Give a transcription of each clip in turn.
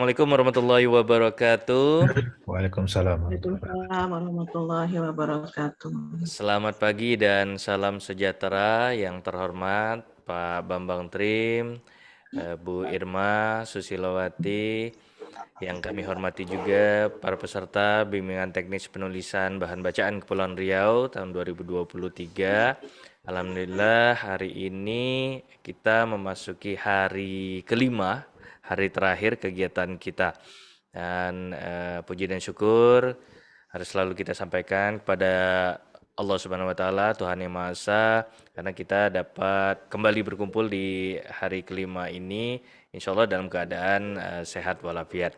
Assalamualaikum warahmatullahi wabarakatuh. Waalaikumsalam. Waalaikumsalam warahmatullahi wabarakatuh. Selamat pagi dan salam sejahtera yang terhormat Pak Bambang Trim, Bu Irma Susilowati, yang kami hormati juga para peserta bimbingan teknis penulisan bahan bacaan Kepulauan Riau tahun 2023. Alhamdulillah hari ini kita memasuki hari kelima, hari terakhir kegiatan kita. Dan puji dan syukur harus selalu kita sampaikan kepada Allah Subhanahu wa taala, Tuhan Yang Maha Esa, karena kita dapat kembali berkumpul di hari kelima ini insyaallah dalam keadaan sehat walafiat.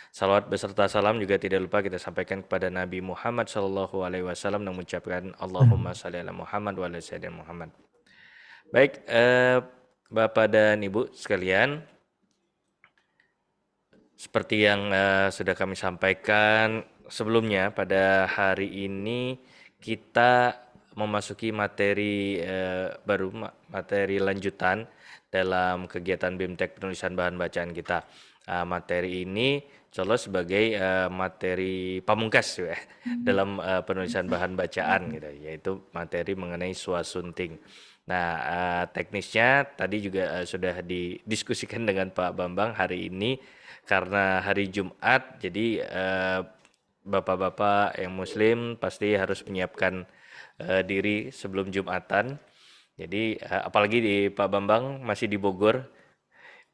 Salawat beserta salam juga tidak lupa kita sampaikan kepada Nabi Muhammad sallallahu alaihi wasallam dan mengucapkan Allahumma shalli ala Muhammad wa ala sayyidina Muhammad. Baik, Bapak dan Ibu sekalian, seperti yang sudah kami sampaikan sebelumnya, pada hari ini kita memasuki materi baru, materi lanjutan dalam kegiatan BIMTEK penulisan bahan bacaan kita. Materi ini insya sebagai materi pamungkas ya, dalam penulisan bahan bacaan gitu, yaitu materi mengenai swasunting. Nah, teknisnya tadi juga sudah didiskusikan dengan Pak Bambang. Hari ini karena hari Jumat, jadi bapak-bapak yang muslim pasti harus menyiapkan diri sebelum Jumatan. Jadi apalagi di Pak Bambang masih di Bogor,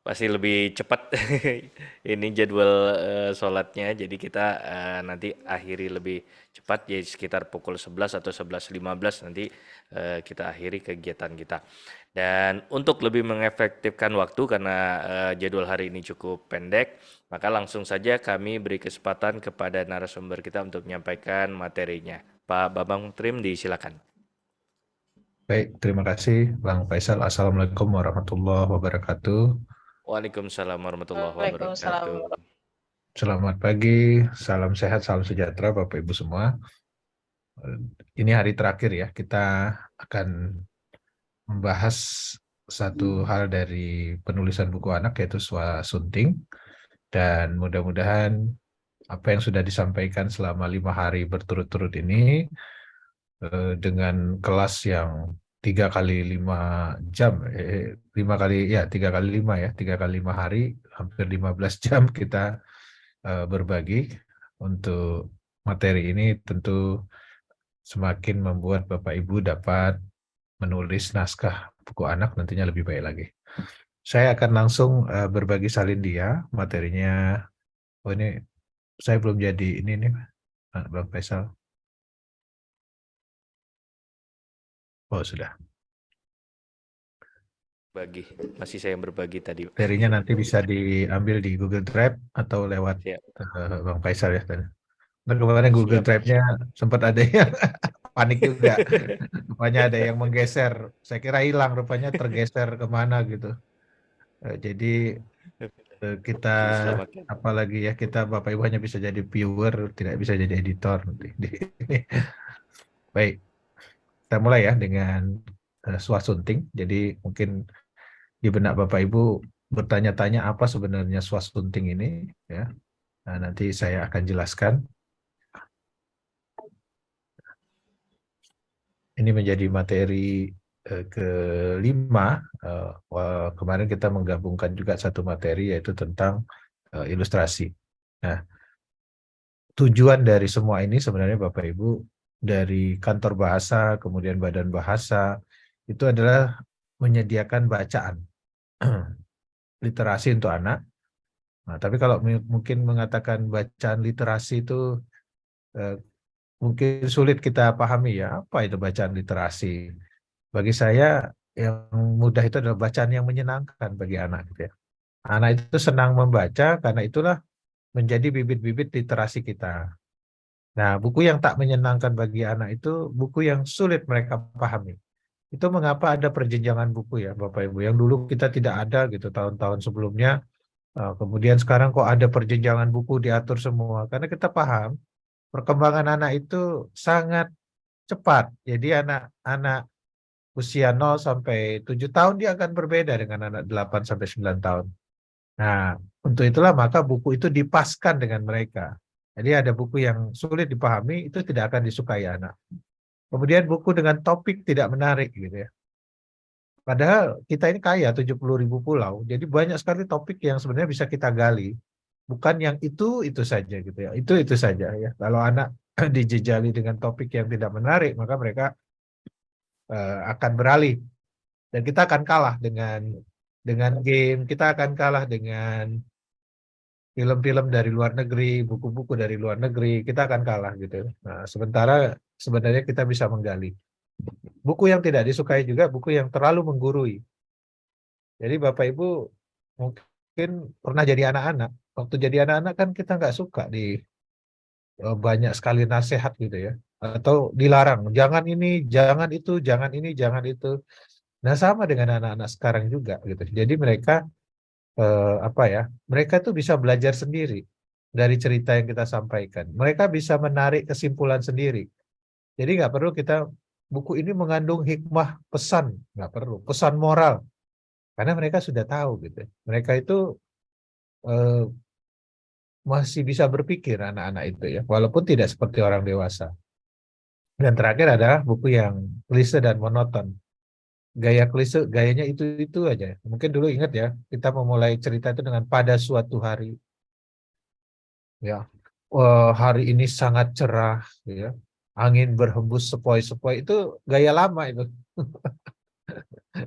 pasti lebih cepat ini jadwal sholatnya. Jadi kita nanti akhiri lebih cepat, jadi sekitar pukul 11 atau 11.15 nanti kita akhiri kegiatan kita. Dan untuk lebih mengefektifkan waktu karena jadwal hari ini cukup pendek, maka langsung saja kami beri kesempatan kepada narasumber kita untuk menyampaikan materinya. Pak Bambang Trim, disilakan. Baik, terima kasih Bang Faisal. Assalamualaikum warahmatullahi wabarakatuh. Waalaikumsalam warahmatullahi wabarakatuh. Selamat pagi, salam sehat, salam sejahtera Bapak Ibu semua. Ini hari terakhir ya, kita akan membahas satu hal dari penulisan buku anak yaitu swasunting. Dan mudah-mudahan apa yang sudah disampaikan selama 5 hari berturut-turut ini dengan kelas yang 3 kali 5 jam, 5 kali ya 3 kali 5 ya, 3 kali 5 hari, hampir 15 jam kita berbagi untuk materi ini, tentu semakin membuat Bapak Ibu dapat menulis naskah buku anak nantinya lebih baik lagi. Saya akan langsung berbagi salin dia materinya. Oh ini saya belum jadi ini nih Bang Faisal. Oh sudah. Masih saya yang berbagi tadi. Materinya nanti bisa diambil di Google Drive atau lewat Bang Faisal ya. Nah, kemarin Google Drive-nya sempat ada yang panik juga. Rupanya ada yang menggeser. Saya kira hilang, rupanya tergeser kemana gitu. Jadi kita apalagi ya, kita Bapak Ibu hanya bisa jadi viewer, tidak bisa jadi editor nanti. Baik, kita mulai ya dengan swasunting. Jadi mungkin di benak Bapak Ibu bertanya-tanya apa sebenarnya swasunting ini ya. Nah, nanti saya akan jelaskan. Ini menjadi materi kelima. Kemarin kita menggabungkan juga satu materi yaitu tentang ilustrasi. Nah, tujuan dari semua ini sebenarnya Bapak Ibu, dari kantor bahasa, kemudian badan bahasa, itu adalah menyediakan bacaan literasi untuk anak. Nah, tapi kalau mungkin mengatakan bacaan literasi itu mungkin sulit kita pahami ya, apa itu bacaan literasi. Bagi saya yang mudah itu adalah bacaan yang menyenangkan bagi anak gitu ya. Anak itu senang membaca karena itulah menjadi bibit-bibit literasi kita. Nah, buku yang tak menyenangkan bagi anak itu buku yang sulit mereka pahami. Itu mengapa ada perjenjangan buku ya Bapak Ibu, yang dulu kita tidak ada gitu tahun-tahun sebelumnya. Kemudian sekarang kok ada perjenjangan buku diatur semua, karena kita paham perkembangan anak itu sangat cepat. Jadi anak-anak usia 0 sampai 7 tahun dia akan berbeda dengan anak 8 sampai 9 tahun. Nah, Untuk itulah maka buku itu dipaskan dengan mereka. Jadi ada buku yang sulit dipahami itu tidak akan disukai anak. Kemudian buku dengan topik tidak menarik gitu ya. Padahal kita ini kaya 70.000 pulau, jadi banyak sekali topik yang sebenarnya bisa kita gali. Bukan yang itu saja gitu ya. Itu saja ya. Kalau anak dijejali dengan topik yang tidak menarik, maka mereka akan beralih dan kita akan kalah dengan game, kita akan kalah dengan film-film dari luar negeri, buku-buku dari luar negeri, kita akan kalah gitu. Nah, sementara sebenarnya kita bisa menggali. Buku yang tidak disukai juga buku yang terlalu menggurui. Jadi Bapak Ibu mungkin pernah jadi anak-anak. Waktu jadi anak-anak kan kita nggak suka di banyak sekali nasihat gitu ya. Atau dilarang, jangan ini, jangan itu, jangan ini, jangan itu. Nah sama dengan anak-anak sekarang juga gitu. Jadi mereka apa ya? Mereka tuh bisa belajar sendiri dari cerita yang kita sampaikan. Mereka bisa menarik kesimpulan sendiri. Jadi nggak perlu kita buku ini mengandung hikmah pesan, nggak perlu pesan moral karena mereka sudah tahu gitu. Mereka itu eh, masih bisa berpikir anak-anak itu ya, walaupun tidak seperti orang dewasa. Dan terakhir adalah buku yang klise dan monoton. Gaya klise, gayanya itu aja. Mungkin dulu ingat ya, kita memulai cerita itu dengan pada suatu hari. Ya, hari ini sangat cerah, ya. Angin berhembus sepoi-sepoi itu gaya lama itu,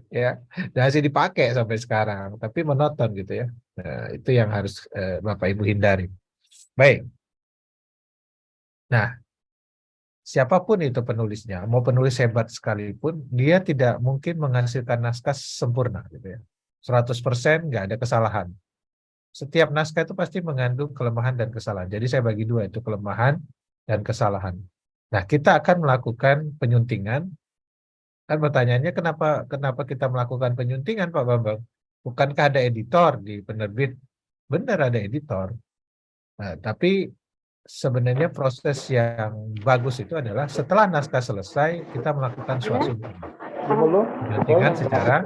ya. Dan masih dipakai sampai sekarang, tapi monoton gitu ya. Nah, itu yang harus Bapak Ibu hindari. Baik. Nah, siapapun itu penulisnya, mau penulis hebat sekalipun, dia tidak mungkin menghasilkan naskah sempurna gitu ya. 100% nggak ada kesalahan. Setiap naskah itu pasti mengandung kelemahan dan kesalahan. Jadi saya bagi dua itu kelemahan dan kesalahan. Nah, kita akan melakukan penyuntingan. Kan pertanyaannya kenapa kita melakukan penyuntingan Pak Bambang? Bukankah ada editor di penerbit? Benar ada editor. Nah, tapi sebenarnya proses yang bagus itu adalah setelah naskah selesai kita melakukan swasembada. Penyuntingan secara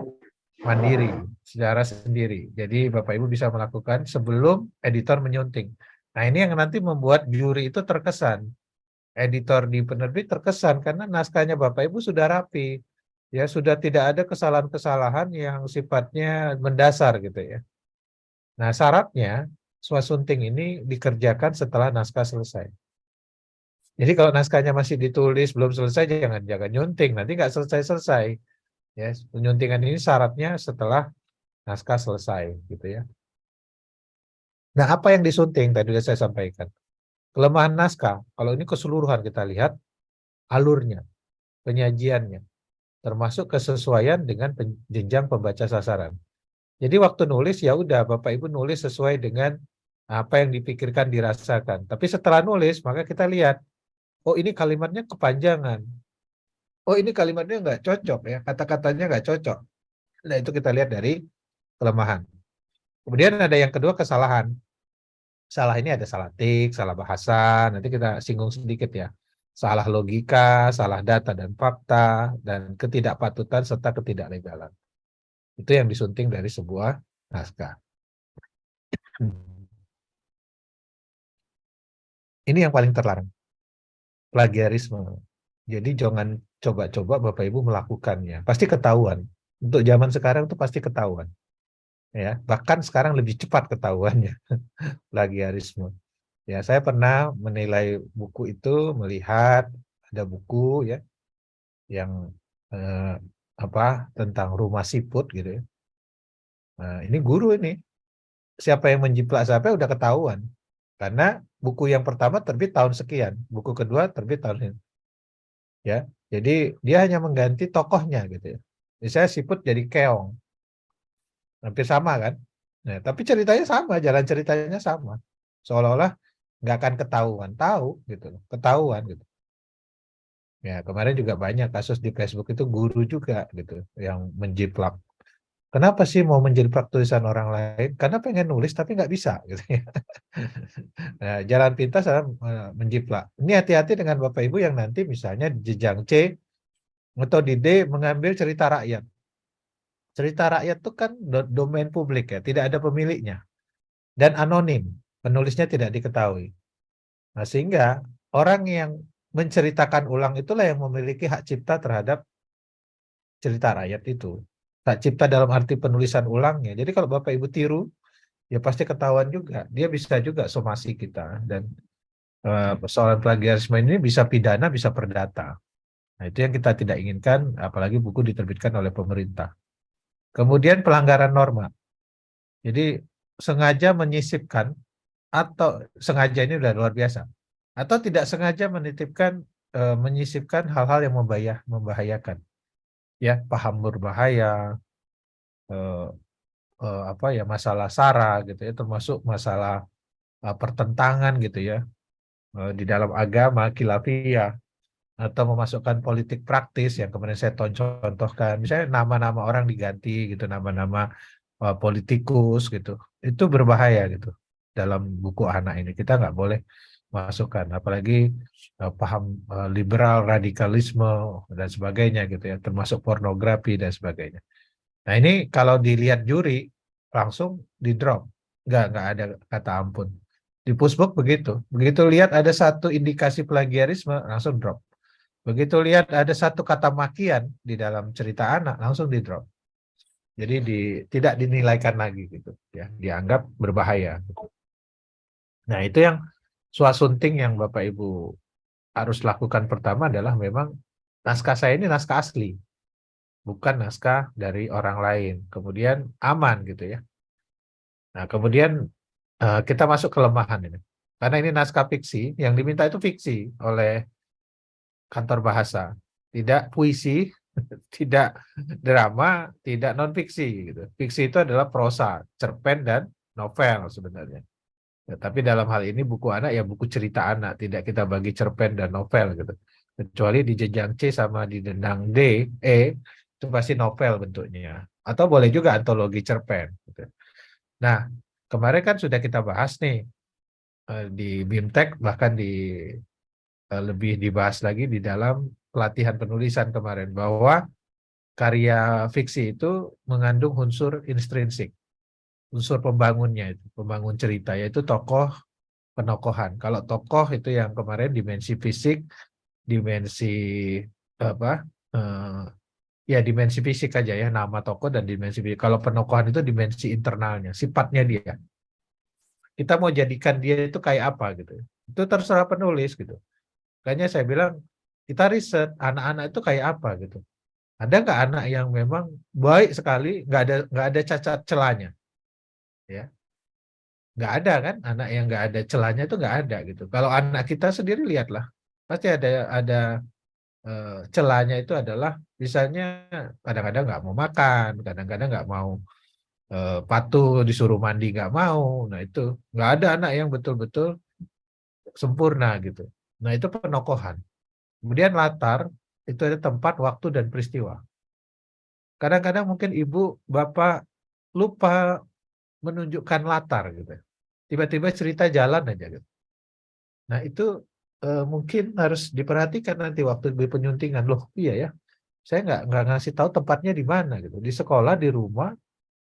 mandiri, secara sendiri. Jadi Bapak Ibu bisa melakukan sebelum editor menyunting. Nah ini yang nanti membuat juri itu terkesan. Editor di penerbit terkesan karena naskahnya Bapak Ibu sudah rapi. Ya sudah tidak ada kesalahan-kesalahan yang sifatnya mendasar gitu ya. Nah syaratnya swasunting ini dikerjakan setelah naskah selesai. Jadi kalau naskahnya masih ditulis belum selesai jangan nyunting, nanti nggak selesai-selesai. Ya, penyuntingan ini syaratnya setelah naskah selesai gitu ya. Nah, apa yang disunting tadi sudah saya sampaikan. Kelemahan naskah, kalau ini keseluruhan kita lihat alurnya, penyajiannya, termasuk kesesuaian dengan jenjang pembaca sasaran. Jadi waktu nulis ya udah Bapak Ibu nulis sesuai dengan apa yang dipikirkan dirasakan. Tapi setelah nulis maka kita lihat, oh ini kalimatnya kepanjangan. Oh ini kalimatnya nggak cocok ya, kata-katanya nggak cocok. Nah itu kita lihat dari kelemahan. Kemudian ada yang kedua kesalahan. Salah ini ada salah tik, salah bahasa, nanti kita singgung sedikit ya. Salah logika, salah data dan fakta, dan ketidakpatutan serta ketidaklegalan. Itu yang disunting dari sebuah naskah. Ini yang paling terlarang, plagiarisme. Jadi jangan coba-coba Bapak Ibu melakukannya. Pasti ketahuan. Untuk zaman sekarang itu pasti ketahuan. Ya, bahkan sekarang lebih cepat ketahuannya plagiarisme. Ya, saya pernah menilai buku itu, melihat ada buku ya yang eh, tentang rumah siput gitu ya. Nah, ini guru ini. Siapa yang menjiplak siapa udah ketahuan. Karena buku yang pertama terbit tahun sekian, buku kedua terbit tahun ini. Ya. Jadi dia hanya mengganti tokohnya gitu ya. Misalnya siput jadi keong. Hampir sama kan? Nah, tapi ceritanya sama, jalan ceritanya sama. Seolah-olah nggak akan ketahuan, tahu gitu loh, ketahuan gitu. Ya, kemarin juga banyak kasus di Facebook itu guru juga gitu yang menjiplak. Kenapa sih mau menjiplak tulisan orang lain? Karena pengen nulis tapi nggak bisa gitu ya. Nah, jalan pintas adalah menjiplak. Ini hati-hati dengan Bapak Ibu yang nanti misalnya di jenjang C atau di D mengambil cerita rakyat. Cerita rakyat itu kan domain publik ya, tidak ada pemiliknya. dan anonim, penulisnya tidak diketahui. Nah, sehingga orang yang menceritakan ulang itulah yang memiliki hak cipta terhadap cerita rakyat itu. Hak cipta dalam arti penulisan ulangnya. Jadi kalau Bapak Ibu tiru, ya pasti ketahuan juga. Dia bisa juga somasi kita. Dan persoalan plagiarisme ini bisa pidana, bisa perdata. Nah, itu yang kita tidak inginkan, apalagi buku diterbitkan oleh pemerintah. Kemudian pelanggaran norma. Jadi sengaja menyisipkan, atau sengaja ini udah luar biasa, atau tidak sengaja menitipkan, menyisipkan hal-hal yang membahayakan. Ya, paham berbahaya, eh, apa ya, masalah SARA gitu ya, termasuk masalah pertentangan gitu ya, di dalam agama, khilafiyah, atau memasukkan politik praktis yang kemarin saya contohkan, misalnya nama-nama orang diganti gitu, nama-nama politikus gitu, itu berbahaya gitu dalam buku anak ini. Kita nggak boleh masukkan, apalagi paham liberal, radikalisme dan sebagainya gitu ya, termasuk pornografi dan sebagainya. Nah ini kalau dilihat juri langsung di drop, nggak ada kata ampun. Di Pushbook begitu lihat ada satu indikasi plagiarisme langsung drop. Begitu lihat ada satu kata makian di dalam cerita anak langsung di drop. Jadi tidak dinilaikan lagi gitu ya, dianggap berbahaya. Nah itu yang swasunting yang Bapak Ibu harus lakukan pertama adalah memang naskah saya ini naskah asli, bukan naskah dari orang lain. Kemudian aman gitu ya. Nah, kemudian kita masuk kelemahan ini. Karena ini naskah fiksi, yang diminta itu fiksi oleh kantor bahasa. Tidak puisi, tidak drama, tidak non-fiksi gitu. Fiksi itu adalah prosa, cerpen dan novel sebenarnya. Ya, tapi dalam hal ini buku anak ya buku cerita anak, tidak kita bagi cerpen dan novel gitu. Kecuali di jenjang C sama di jenjang D, E, itu pasti novel bentuknya. Atau boleh juga antologi cerpen gitu. Nah, kemarin kan sudah kita bahas nih di BIMTEK, bahkan lebih dibahas lagi di dalam pelatihan penulisan kemarin, bahwa karya fiksi itu mengandung unsur intrinsik, unsur pembangunnya itu, pembangun cerita, yaitu tokoh, penokohan. Kalau tokoh itu yang kemarin dimensi fisik, dimensi apa? Ya dimensi fisik aja ya, nama tokoh dan dimensi fisik. Kalau penokohan itu dimensi internalnya, sifatnya dia. Kita mau jadikan dia itu kayak apa gitu. Itu terserah penulis gitu. Makanya saya bilang kita riset anak-anak itu kayak apa gitu. Ada nggak anak yang memang baik sekali, nggak ada cacat celanya, ya? Nggak ada kan? Anak yang nggak ada celanya itu nggak ada gitu. Kalau anak kita sendiri lihatlah, pasti ada celanya itu adalah misalnya kadang-kadang nggak mau makan, kadang-kadang nggak mau patuh, disuruh mandi nggak mau. Nah itu nggak ada anak yang betul-betul sempurna gitu. Nah itu penokohan. Kemudian latar itu ada tempat, waktu, dan peristiwa. Kadang-kadang mungkin ibu, bapak lupa menunjukkan latar gitu. Tiba-tiba cerita jalan aja gitu. Nah itu mungkin harus diperhatikan nanti waktu di penyuntingan. Loh iya ya, saya nggak ngasih tahu tempatnya di mana gitu. Di sekolah, di rumah,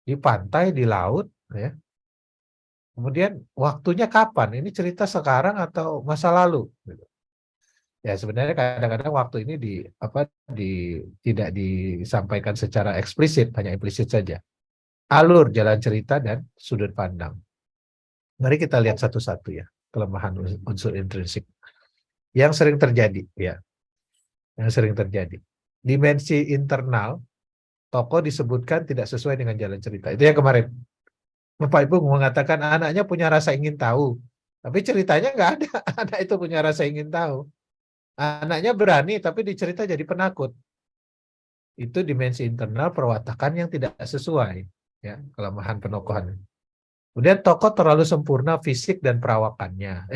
di pantai, di laut, ya. Kemudian waktunya kapan? Ini cerita sekarang atau masa lalu? Gitu. Ya sebenarnya kadang-kadang waktu ini tidak disampaikan secara eksplisit, hanya implisit saja. Alur jalan cerita dan sudut pandang. Mari kita lihat satu-satu ya, kelemahan unsur intrinsik yang sering terjadi ya, yang sering terjadi. Dimensi internal tokoh disebutkan tidak sesuai dengan jalan cerita. Itu yang kemarin Bapak Ibu mengatakan anaknya punya rasa ingin tahu, tapi ceritanya nggak ada. Anak itu punya rasa ingin tahu. Anaknya berani, tapi dicerita jadi penakut. Itu dimensi internal perwatakan yang tidak sesuai, ya, kelemahan penokohan. Kemudian tokoh terlalu sempurna fisik dan perwatakannya,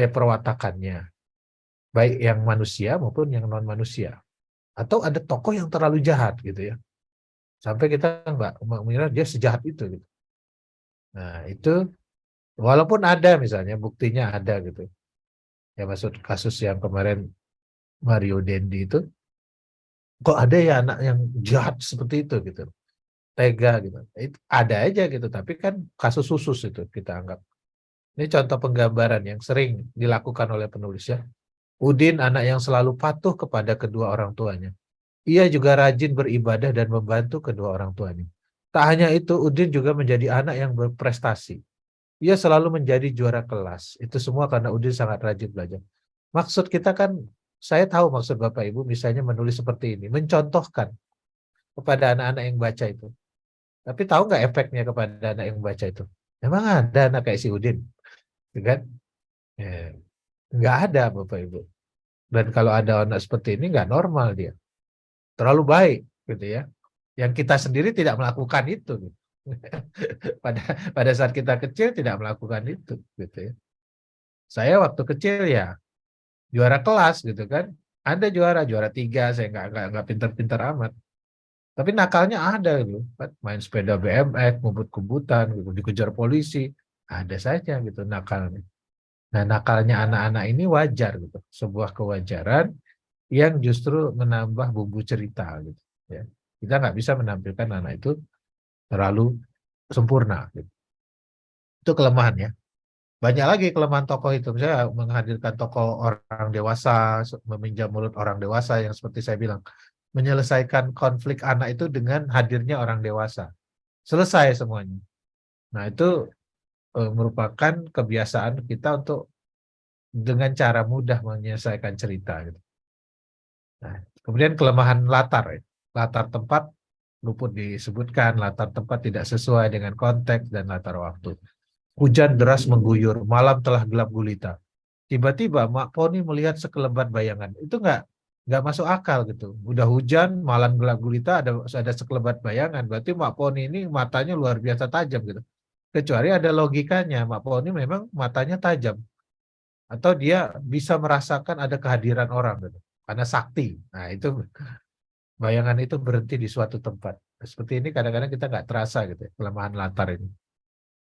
baik yang manusia maupun yang non manusia. Atau ada tokoh yang terlalu jahat gitu ya, sampai kita nggak mengira dia sejahat itu gitu. Nah itu walaupun ada misalnya buktinya ada gitu. Ya maksud kasus yang kemarin Mario Dendi itu, kok ada ya anak yang jahat seperti itu gitu, tega gitu. Itu ada aja gitu, tapi kan kasus khusus itu kita anggap. Ini contoh penggambaran yang sering dilakukan oleh penulis ya. Udin anak yang selalu patuh kepada kedua orang tuanya. Ia juga rajin beribadah dan membantu kedua orang tuanya. Tak hanya itu, Udin juga menjadi anak yang berprestasi. Ia selalu menjadi juara kelas. Itu semua karena Udin sangat rajin belajar. Maksud kita kan, saya tahu maksud Bapak Ibu misalnya menulis seperti ini, mencontohkan kepada anak-anak yang baca itu. Tapi tahu nggak efeknya kepada anak yang baca itu? Memang ada anak kayak si Udin, kan? Ya, nggak ada Bapak Ibu. Dan kalau ada anak seperti ini nggak normal dia, terlalu baik, gitu ya. Yang kita sendiri tidak melakukan itu, gitu. pada pada saat kita kecil tidak melakukan itu, gitu ya. Saya waktu kecil ya juara kelas, gitu kan. Ada juara 3, saya nggak pintar-pintar amat. Tapi nakalnya ada gitu, main sepeda BMX, ngebut-kebutan, gitu, dikejar polisi, ada saja gitu nakalnya. Nah, nakalnya anak-anak ini wajar gitu, sebuah kewajaran yang justru menambah bumbu cerita gitu. Ya. Kita nggak bisa menampilkan anak itu terlalu sempurna. Gitu. Itu kelemahan ya. Banyak lagi kelemahan tokoh itu. Misalnya menghadirkan tokoh orang dewasa, meminjam mulut orang dewasa yang seperti saya bilang. Menyelesaikan konflik anak itu dengan hadirnya orang dewasa. Selesai semuanya. Nah itu merupakan kebiasaan kita untuk dengan cara mudah menyelesaikan cerita. Gitu. Nah, kemudian kelemahan latar. Ya. Latar tempat luput disebutkan, latar tempat tidak sesuai dengan konteks dan latar waktu. Hujan deras mengguyur, malam telah gelap gulita. Tiba-tiba Mak Poni melihat sekelebat bayangan. Itu nggak masuk akal gitu. Udah hujan, malam gelap gulita, ada sekelebat bayangan. Berarti Mak Poni ini matanya luar biasa tajam gitu. Kecuali ada logikanya, Mak Poni memang matanya tajam. Atau dia bisa merasakan ada kehadiran orang gitu. Karena sakti. Nah itu bayangan itu berhenti di suatu tempat. Seperti ini kadang-kadang kita nggak terasa gitu ya, kelemahan latar ini.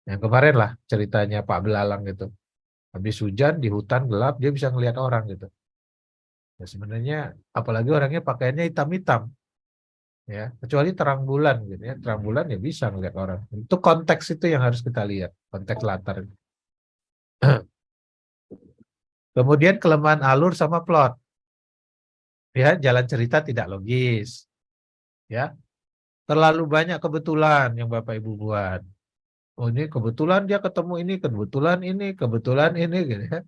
Yang kemarin lah ceritanya Pak Belalang gitu. Habis hujan di hutan gelap dia bisa ngelihat orang gitu. Ya, sebenarnya apalagi orangnya pakaiannya hitam-hitam ya, kecuali terang bulan gitu ya. Terang bulan ya bisa ngelihat orang. Itu konteks itu yang harus kita lihat, konteks latar. Kemudian kelemahan alur sama plot. Ya, jalan cerita tidak logis. Ya, terlalu banyak kebetulan yang Bapak Ibu buat. Oh ini kebetulan dia ketemu ini, kebetulan ini gitu ya.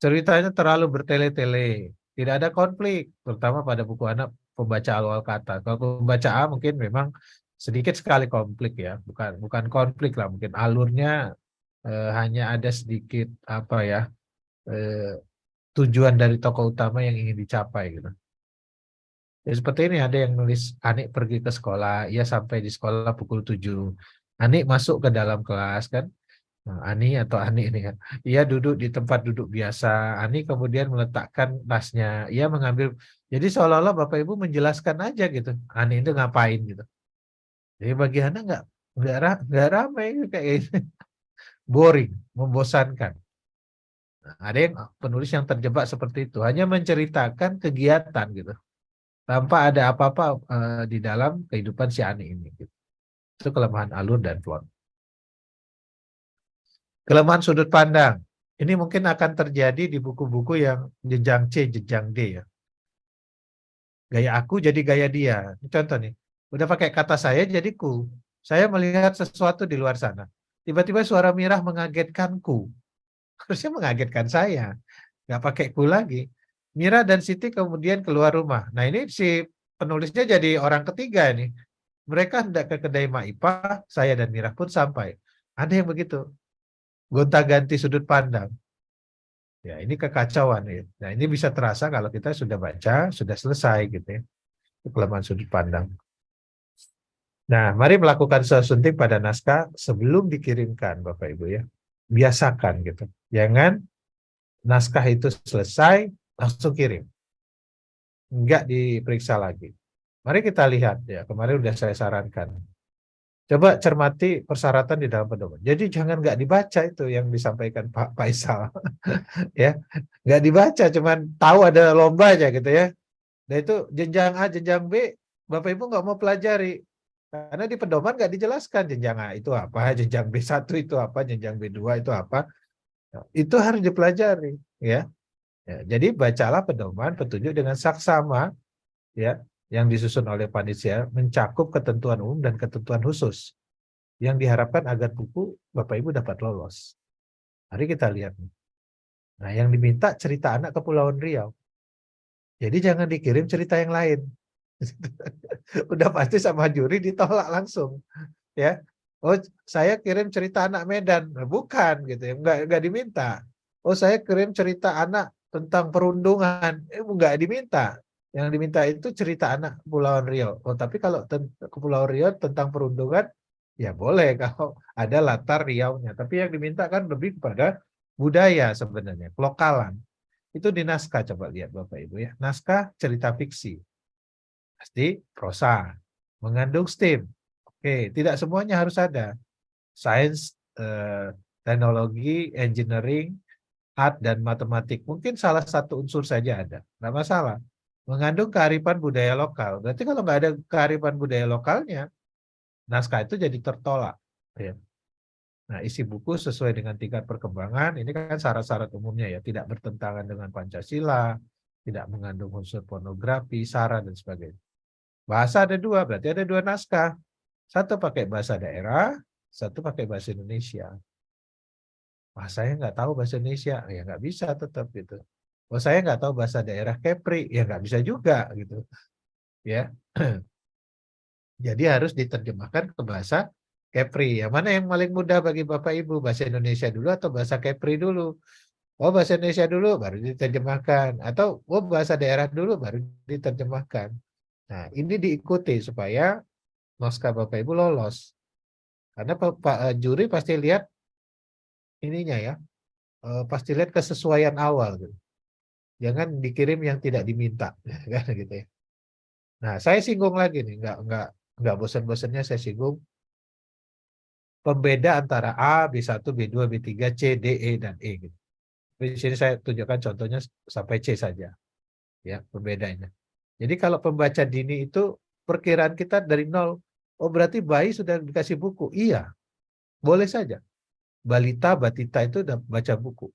Ceritanya terlalu bertele-tele, tidak ada konflik, terutama pada buku anak pembaca awal kata. Kalau pembaca A mungkin memang sedikit sekali konflik ya, bukan konflik lah, mungkin alurnya hanya ada sedikit apa ya tujuan dari tokoh utama yang ingin dicapai gitu. Ya, seperti ini ada yang nulis Anik pergi ke sekolah, ia sampai di sekolah pukul 7. Anik masuk ke dalam kelas kan. Nah, Ani atau Ani ini kan, ia duduk di tempat duduk biasa. Ani kemudian meletakkan tasnya. Ia mengambil, jadi seolah-olah Bapak Ibu menjelaskan aja gitu. Ani itu ngapain gitu. Jadi bagi Anda nggak ramai kayak gitu. Boring, membosankan. Nah, ada yang penulis yang terjebak seperti itu, hanya menceritakan kegiatan gitu, tanpa ada apa-apa di dalam kehidupan si Ani ini. Gitu. Itu kelemahan alur dan plot. Kelemahan sudut pandang. Ini mungkin akan terjadi di buku-buku yang jenjang C, jenjang D ya. Gaya aku jadi gaya dia. Ini contoh nih. Udah pakai kata saya jadi ku. Saya melihat sesuatu di luar sana. Tiba-tiba suara Mirah mengagetkanku. Harusnya mengagetkan saya. Nggak pakai ku lagi. Mirah dan Siti kemudian keluar rumah. Nah ini si penulisnya jadi orang ketiga nih. Mereka hendak ke kedai Mak Ipah, saya dan Mirah pun sampai. Ada yang begitu. Gonta-ganti sudut pandang. Ya, ini kekacauan ya. Nah, ini bisa terasa kalau kita sudah baca, sudah selesai gitu ya. Kelemahan sudut pandang. Nah, mari melakukan sesunting pada naskah sebelum dikirimkan, Bapak Ibu ya. Biasakan gitu. Jangan naskah itu selesai langsung kirim. Enggak diperiksa lagi. Mari kita lihat ya, kemarin sudah saya sarankan. Coba cermati persyaratan di dalam pedoman. Jadi jangan nggak dibaca itu yang disampaikan Pak Faisal. Ya, nggak dibaca, cuman tahu ada lomba aja gitu ya. Dan itu jenjang A, jenjang B, Bapak Ibu nggak mau pelajari. Karena di pedoman nggak dijelaskan jenjang A itu apa, jenjang B1 itu apa, jenjang B2 itu apa. Itu harus dipelajari, ya. Ya, jadi bacalah pedoman petunjuk dengan saksama, ya, yang disusun oleh panitia mencakup ketentuan umum dan ketentuan khusus yang diharapkan agar buku Bapak Ibu dapat lolos. Mari kita lihat. Nah, yang diminta cerita anak Kepulauan Riau. Jadi jangan dikirim cerita yang lain. Udah pasti sama juri ditolak langsung, ya. Oh, saya kirim cerita anak Medan. Nah, bukan gitu ya, enggak diminta. Oh, saya kirim cerita anak tentang perundungan. Enggak diminta. Yang diminta itu cerita anak Kepulauan Riau. Oh, tapi kalau Kepulauan Riau tentang perundungan, ya boleh kalau ada latar Riau-nya. Tapi yang diminta kan lebih kepada budaya sebenarnya, lokalan. Itu di naskah, coba lihat Bapak Ibu ya. Naskah cerita fiksi. Pasti prosa, mengandung STEM. Oke, tidak semuanya harus ada. Sains, teknologi, engineering, art, dan matematik. Mungkin salah satu unsur saja ada. Nggak masalah. Mengandung kearifan budaya lokal. Berarti kalau nggak ada kearifan budaya lokalnya, naskah itu jadi tertolak. Ya. Nah, isi buku sesuai dengan tingkat perkembangan, ini kan syarat-syarat umumnya ya, tidak bertentangan dengan Pancasila, tidak mengandung unsur pornografi, sara, dan sebagainya. Bahasa ada dua, berarti ada dua naskah. Satu pakai bahasa daerah, satu pakai bahasa Indonesia. Wah, saya nggak tahu bahasa Indonesia, ya nggak bisa tetap gitu. Oh, saya nggak tahu bahasa daerah Kepri, ya nggak bisa juga gitu. Ya, jadi harus diterjemahkan ke bahasa Kepri. Yang mana yang paling mudah bagi Bapak Ibu, bahasa Indonesia dulu atau bahasa Kepri dulu? Oh, bahasa Indonesia dulu baru diterjemahkan, atau oh bahasa daerah dulu baru diterjemahkan. Nah, ini diikuti supaya naskah Bapak Ibu lolos. Karena Pak juri pasti lihat ininya ya, pasti lihat kesesuaian awal gitu. Jangan dikirim yang tidak diminta, kan gitu ya. Nah, saya singgung lagi nih, nggak bosan-bosannya saya singgung pembeda antara A, B1, B2, B3, C, D, E, dan E gitu. Di sini saya tunjukkan contohnya sampai C saja, ya pembedanya. Jadi kalau pembaca dini itu perkiraan kita dari 0, oh berarti bayi sudah dikasih buku. Iya, boleh saja. Balita, batita itu udah baca buku.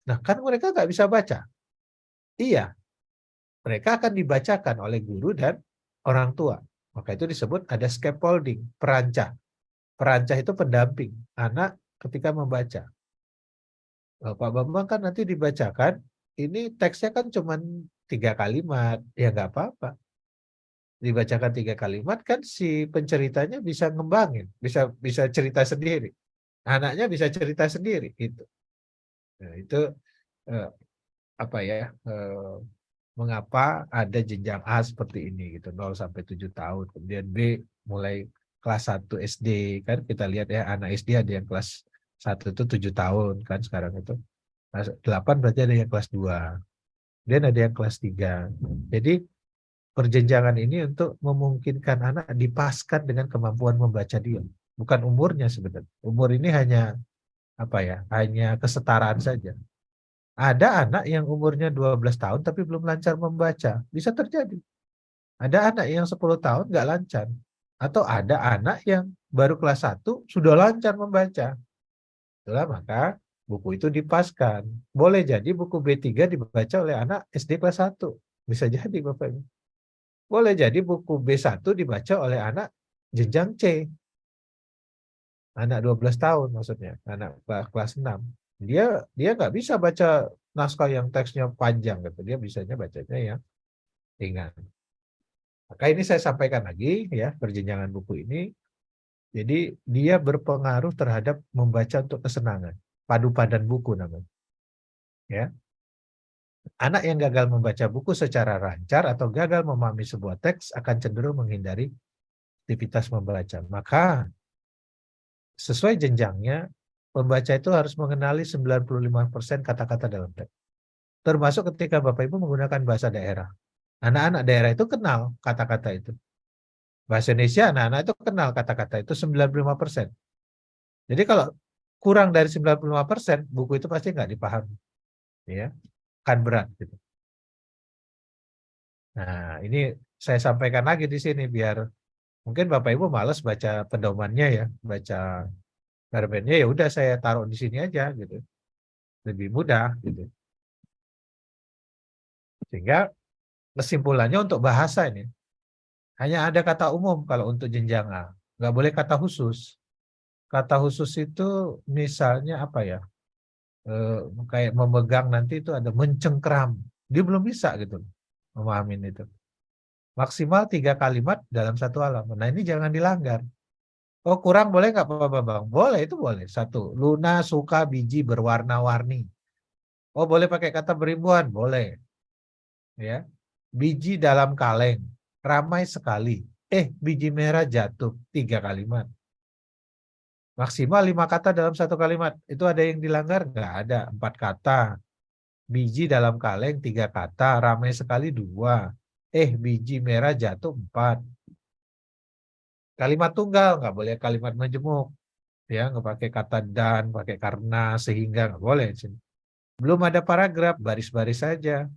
Nah, kan mereka nggak bisa baca. Iya, mereka akan dibacakan oleh guru dan orang tua. Maka itu disebut ada scaffolding, perancah. Perancah itu pendamping anak ketika membaca. Pak Bambang kan nanti dibacakan, ini teksnya kan cuma 3 kalimat, ya nggak apa-apa. Dibacakan 3 kalimat kan si penceritanya bisa ngembangin, bisa cerita sendiri. Anaknya bisa cerita sendiri gitu. Nah, itu eh, apa ya? Mengapa ada jenjang A seperti ini gitu, 0 sampai 7 tahun. Kemudian B mulai kelas 1 SD, kan kita lihat ya anak SD ada yang kelas 1 itu 7 tahun kan sekarang itu. Kelas 8 berarti ada yang kelas 2. Kemudian ada yang kelas 3. Jadi perjenjangan ini untuk memungkinkan anak dipaskan dengan kemampuan membaca dia. Bukan umurnya sebenarnya. Umur ini hanya apa ya? Hanya kesetaraan saja. Ada anak yang umurnya 12 tahun tapi belum lancar membaca. Bisa terjadi. Ada anak yang 10 tahun nggak lancar. Atau ada anak yang baru kelas 1 sudah lancar membaca. Itulah maka buku itu dipaskan. Boleh jadi buku B3 dibaca oleh anak SD kelas 1. Bisa jadi Bapak Ibu. Boleh jadi buku B1 dibaca oleh anak jenjang C. Anak 12 tahun maksudnya. Anak kelas 6. Dia nggak bisa baca naskah yang teksnya panjang gitu. Dia bisanya bacanya yang ringan. Maka ini saya sampaikan lagi ya, perjenjangan buku ini. Jadi dia berpengaruh terhadap membaca untuk kesenangan. Padu padan buku namanya. Ya. Anak yang gagal membaca buku secara lancar atau gagal memahami sebuah teks akan cenderung menghindari aktivitas membaca. Maka sesuai jenjangnya, pembaca itu harus mengenali 95% kata-kata dalam teks. Termasuk ketika Bapak Ibu menggunakan bahasa daerah. Anak-anak daerah itu kenal kata-kata itu. Bahasa Indonesia anak-anak itu kenal kata-kata itu 95%. Jadi kalau kurang dari 95%, buku itu pasti nggak dipahami. Ya, kan berat gitu. Nah, ini saya sampaikan lagi di sini biar Mungkin Bapak Ibu malas baca pedomannya ya, baca permennya, ya udah saya taruh di sini aja gitu. Lebih mudah gitu. Sehingga kesimpulannya untuk bahasa ini hanya ada kata umum kalau untuk jenjang A. Nggak boleh kata khusus. Kata khusus itu misalnya apa ya? Kayak memegang, nanti itu ada mencengkram. Dia belum bisa gitu memahamin itu. Maksimal 3 kalimat dalam satu halaman. Nah, ini jangan dilanggar. Oh, kurang boleh nggak Pak Bambang? Boleh, itu boleh. Satu, Luna suka biji berwarna-warni. Oh, boleh pakai kata beribuan? Boleh. Ya. Biji dalam kaleng, ramai sekali. Biji merah jatuh, 3 kalimat. Maksimal 5 kata dalam satu kalimat. Itu ada yang dilanggar? Nggak ada. 4 kata. Biji dalam kaleng 3 kata, ramai sekali 2. Biji merah jatuh 4. Kalimat tunggal, nggak boleh kalimat majemuk. Ya, nggak pakai kata dan, pakai karena, sehingga, nggak boleh. Belum ada paragraf, baris-baris saja.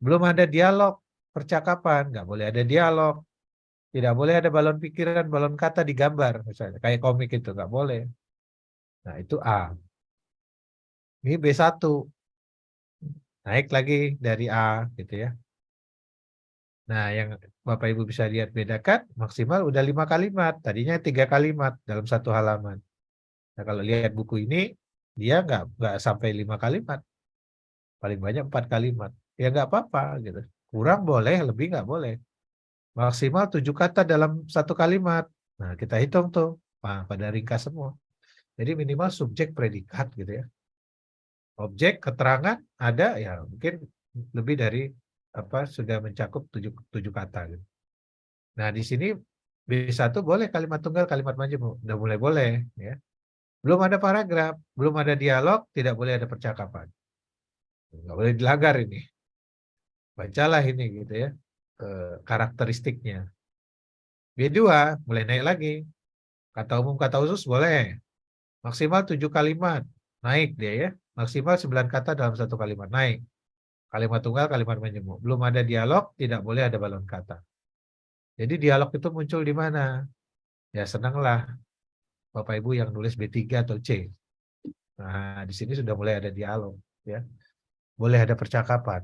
Belum ada dialog, percakapan, nggak boleh ada dialog. Tidak boleh ada balon pikiran, balon kata digambar, misalnya. Kayak komik itu, nggak boleh. Nah, itu A. Ini B1. Naik lagi dari A, gitu ya. Nah, yang Bapak Ibu bisa lihat bedakan, maksimal udah 5 kalimat. Tadinya 3 kalimat dalam satu halaman. Nah, kalau lihat buku ini, dia nggak sampai 5 kalimat. Paling banyak 4 kalimat. Ya nggak apa-apa, gitu. Kurang boleh, lebih nggak boleh. Maksimal 7 kata dalam satu kalimat. Nah, kita hitung tuh. Nah, pada ringkas semua. Jadi minimal subjek predikat gitu ya. Objek, keterangan ada ya mungkin lebih dari sudah mencakup 7 kata gitu. Nah, di sini B1 boleh kalimat tunggal, kalimat majemuk. Udah mulai boleh ya. Belum ada paragraf, belum ada dialog, tidak boleh ada percakapan. Nggak boleh dilanggar ini. Bacalah ini gitu ya. Karakteristiknya. B2 mulai naik lagi. Kata umum, kata khusus boleh. Maksimal 7 kalimat. Naik dia ya. Maksimal 9 kata dalam satu kalimat. Naik. Kalimat tunggal, kalimat majemuk. Belum ada dialog, tidak boleh ada balon kata. Jadi dialog itu muncul di mana? Ya senanglah Bapak Ibu yang nulis B3 atau C. Nah, di sini sudah mulai ada dialog. Ya. Boleh ada percakapan.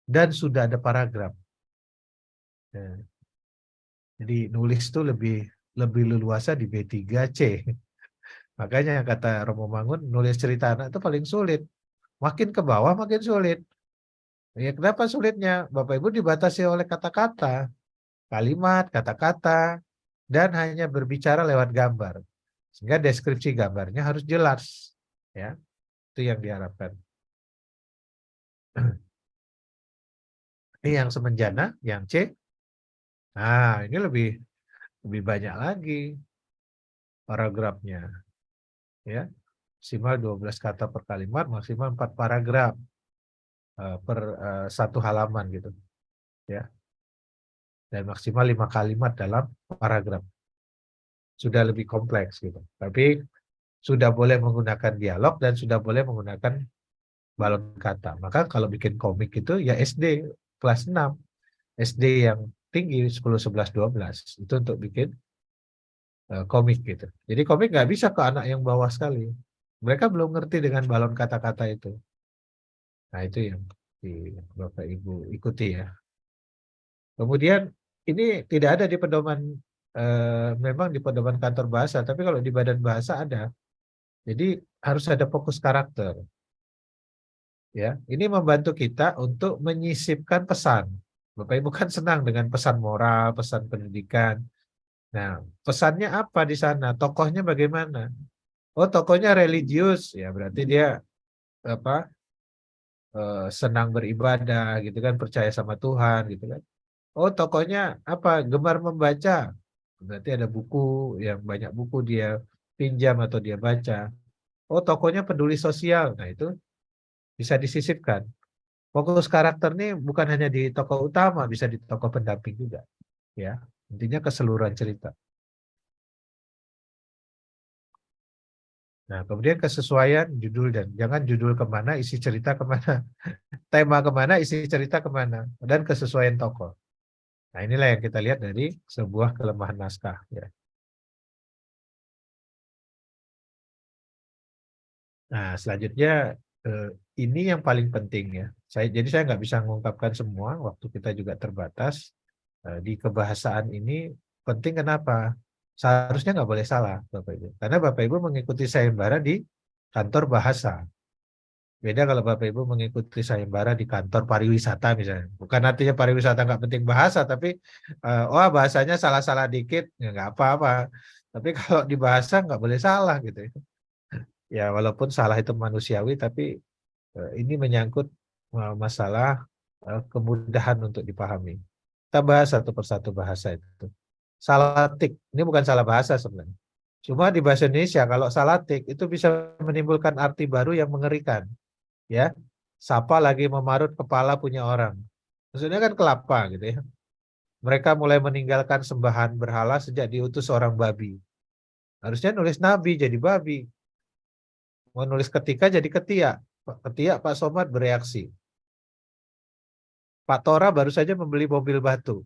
Dan sudah ada paragraf. Ya. Jadi nulis itu lebih leluasa di B3C. Makanya kata Romo Mangun, nulis cerita anak itu paling sulit. Makin ke bawah makin sulit. Ya, kenapa sulitnya? Bapak Ibu dibatasi oleh kata-kata, kalimat, kata-kata, dan hanya berbicara lewat gambar. Sehingga deskripsi gambarnya harus jelas. Ya, itu yang diharapkan. Ini yang semenjana, yang C. Nah, ini lebih banyak lagi paragrafnya. Ya, maksimal 12 kata per kalimat, maksimal 4 paragraf per satu halaman gitu. Ya. Dan maksimal 5 kalimat dalam paragraf. Sudah lebih kompleks gitu. Tapi sudah boleh menggunakan dialog dan sudah boleh menggunakan balon kata. Maka kalau bikin komik itu ya SD kelas 6. SD yang tinggi 10, 11, 12. Itu untuk bikin komik gitu. Jadi komik nggak bisa ke anak yang bawah sekali. Mereka belum ngerti dengan balon kata-kata itu. Nah, itu yang Bapak Ibu ikuti ya. Kemudian ini tidak ada di pedoman, memang di pedoman kantor bahasa, tapi kalau di badan bahasa ada. Jadi harus ada fokus karakter. Ya, ini membantu kita untuk menyisipkan pesan. Bapak Ibu kan senang dengan pesan moral, pesan pendidikan. Nah, pesannya apa di sana? Tokohnya bagaimana? Oh, tokohnya religius, ya berarti dia senang beribadah, gitu kan, percaya sama Tuhan, gitu kan. Oh, tokohnya apa? Gemar membaca. Berarti ada buku, yang banyak buku dia pinjam atau dia baca. Oh, tokohnya peduli sosial. Nah, itu bisa disisipkan. Fokus karakter ini bukan hanya di tokoh utama, bisa di tokoh pendamping juga. Ya, intinya keseluruhan cerita. Nah, kemudian kesesuaian judul, dan jangan judul kemana, isi cerita kemana. Tema kemana, isi cerita kemana. Dan kesesuaian tokoh. Nah, inilah yang kita lihat dari sebuah kelemahan naskah. Ya. Nah, selanjutnya ini yang paling penting ya. Jadi saya nggak bisa mengungkapkan semua, waktu kita juga terbatas. Di kebahasaan ini penting kenapa? Seharusnya nggak boleh salah, Bapak Ibu. Karena Bapak Ibu mengikuti sayembara di kantor bahasa. Beda kalau Bapak Ibu mengikuti sayembara di kantor pariwisata misalnya. Bukan artinya pariwisata nggak penting bahasa, tapi wah bahasanya salah-salah dikit, ya nggak apa-apa. Tapi kalau di bahasa nggak boleh salah gitu ya. Ya walaupun salah itu manusiawi, tapi ini menyangkut masalah kemudahan untuk dipahami. Kita bahas satu persatu bahasa itu. Salatik, ini bukan salah bahasa sebenarnya. Cuma di bahasa Indonesia kalau salatik itu bisa menimbulkan arti baru yang mengerikan. Ya, sapa lagi memarut kepala punya orang. Maksudnya kan kelapa gitu ya. Mereka mulai meninggalkan sembahan berhala sejak diutus seorang babi. Harusnya nulis nabi jadi babi. Mau nulis ketika jadi ketiak. Ketiak Pak Somad bereaksi. Pak Tora baru saja membeli mobil batu.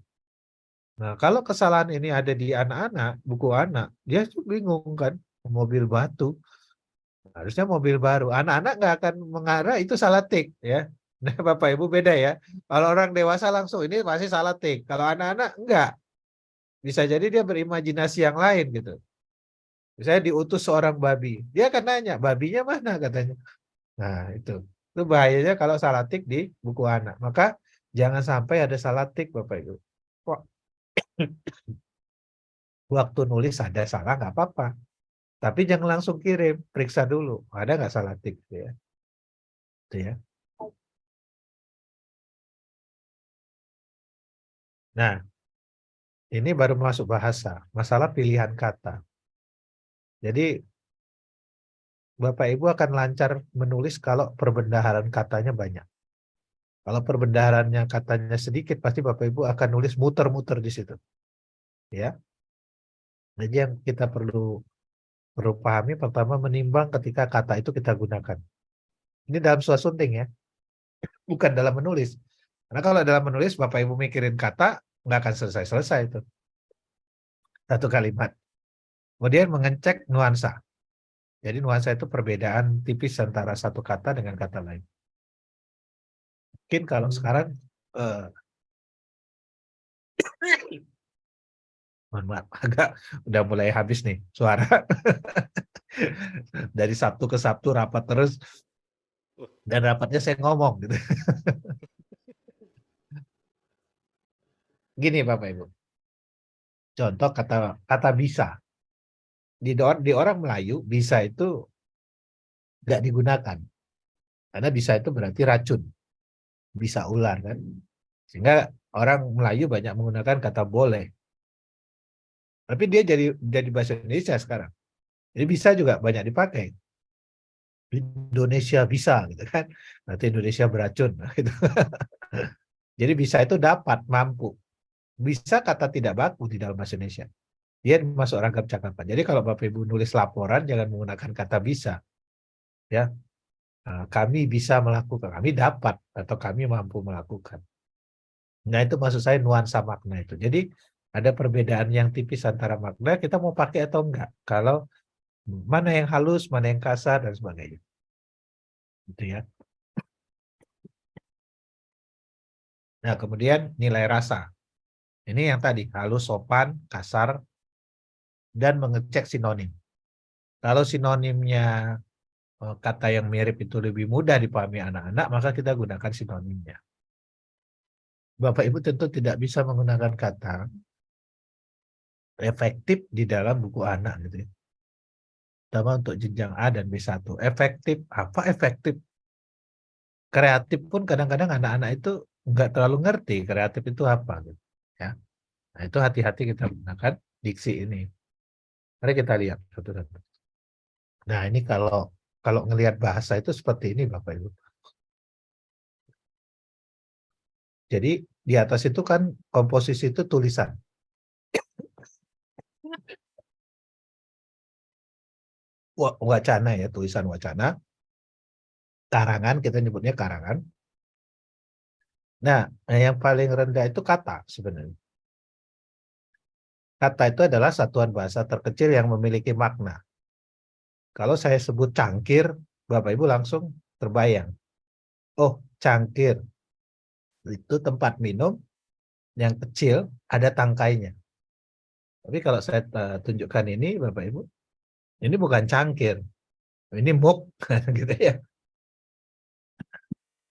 Nah, kalau kesalahan ini ada di anak-anak, buku anak, dia tuh bingung kan, mobil batu, harusnya mobil baru. Anak-anak nggak akan mengarah itu salah tik ya. Nah, Bapak Ibu beda ya. Kalau orang dewasa langsung ini pasti salah tik. Kalau anak-anak enggak, bisa jadi dia berimajinasi yang lain gitu. Misalnya diutus seorang babi, dia akan nanya, babinya mana katanya. Nah, itu bahayanya kalau salah tik di buku anak. Maka jangan sampai ada salah tik, Bapak Ibu. Kok waktu nulis ada salah nggak apa-apa. Tapi jangan langsung kirim, periksa dulu. Ada nggak salah tik ya? Itu ya. Nah, ini baru masuk bahasa, masalah pilihan kata. Jadi Bapak Ibu akan lancar menulis kalau perbendaharaan katanya banyak. Kalau perbendaharanya katanya sedikit, pasti Bapak Ibu akan nulis muter-muter di situ. Ya, jadi yang kita perlu pahami pertama menimbang ketika kata itu kita gunakan. Ini dalam suasunting ya, bukan dalam menulis. Karena kalau dalam menulis Bapak Ibu mikirin kata, nggak akan selesai-selesai itu. Satu kalimat. Kemudian mengecek nuansa. Jadi nuansa itu perbedaan tipis antara satu kata dengan kata lain. Mungkin kalau sekarang, mohon maaf, agak udah mulai habis nih suara. Dari Sabtu ke Sabtu rapat terus, dan rapatnya saya ngomong gitu. Gini Bapak Ibu, contoh kata bisa. Di orang Melayu, bisa itu nggak digunakan. Karena bisa itu berarti racun. Bisa ular kan. Sehingga orang Melayu banyak menggunakan kata boleh. Tapi dia jadi bahasa Indonesia sekarang. Jadi bisa juga banyak dipakai. Indonesia bisa gitu kan. Berarti Indonesia beracun gitu. Jadi bisa itu dapat, mampu. Bisa kata tidak baku di dalam bahasa Indonesia. Dia masuk rangkap cakapan. Jadi kalau Bapak Ibu nulis laporan jangan menggunakan kata bisa. Ya, kami bisa melakukan, kami dapat atau kami mampu melakukan. Nah, itu maksud saya nuansa makna itu. Jadi ada perbedaan yang tipis antara makna, kita mau pakai atau enggak. Kalau mana yang halus, mana yang kasar, dan sebagainya. Gitu ya. Nah, kemudian nilai rasa. Ini yang tadi, halus, sopan, kasar, dan mengecek sinonim. Kalau sinonimnya kata yang mirip itu lebih mudah dipahami anak-anak, maka kita gunakan sinonimnya. Bapak Ibu tentu tidak bisa menggunakan kata efektif di dalam buku anak gitu ya. Terutama untuk jenjang A dan B1. Efektif, apa efektif? Kreatif pun kadang-kadang anak-anak itu nggak terlalu ngerti kreatif itu apa gitu. Ya. Nah, itu hati-hati kita gunakan diksi ini. Mari kita lihat satu-satu. Nah, ini kalau ngelihat bahasa itu seperti ini Bapak Ibu. Jadi di atas itu kan komposisi itu tulisan. Wacana ya, tulisan wacana. Karangan, kita nyebutnya karangan. Nah, yang paling rendah itu kata sebenarnya. kata itu adalah satuan bahasa terkecil yang memiliki makna. Kalau saya sebut cangkir, Bapak Ibu langsung terbayang. Oh, cangkir itu tempat minum yang kecil ada tangkainya. Tapi kalau saya tunjukkan ini, Bapak Ibu, ini bukan cangkir, ini mug, gitu ya.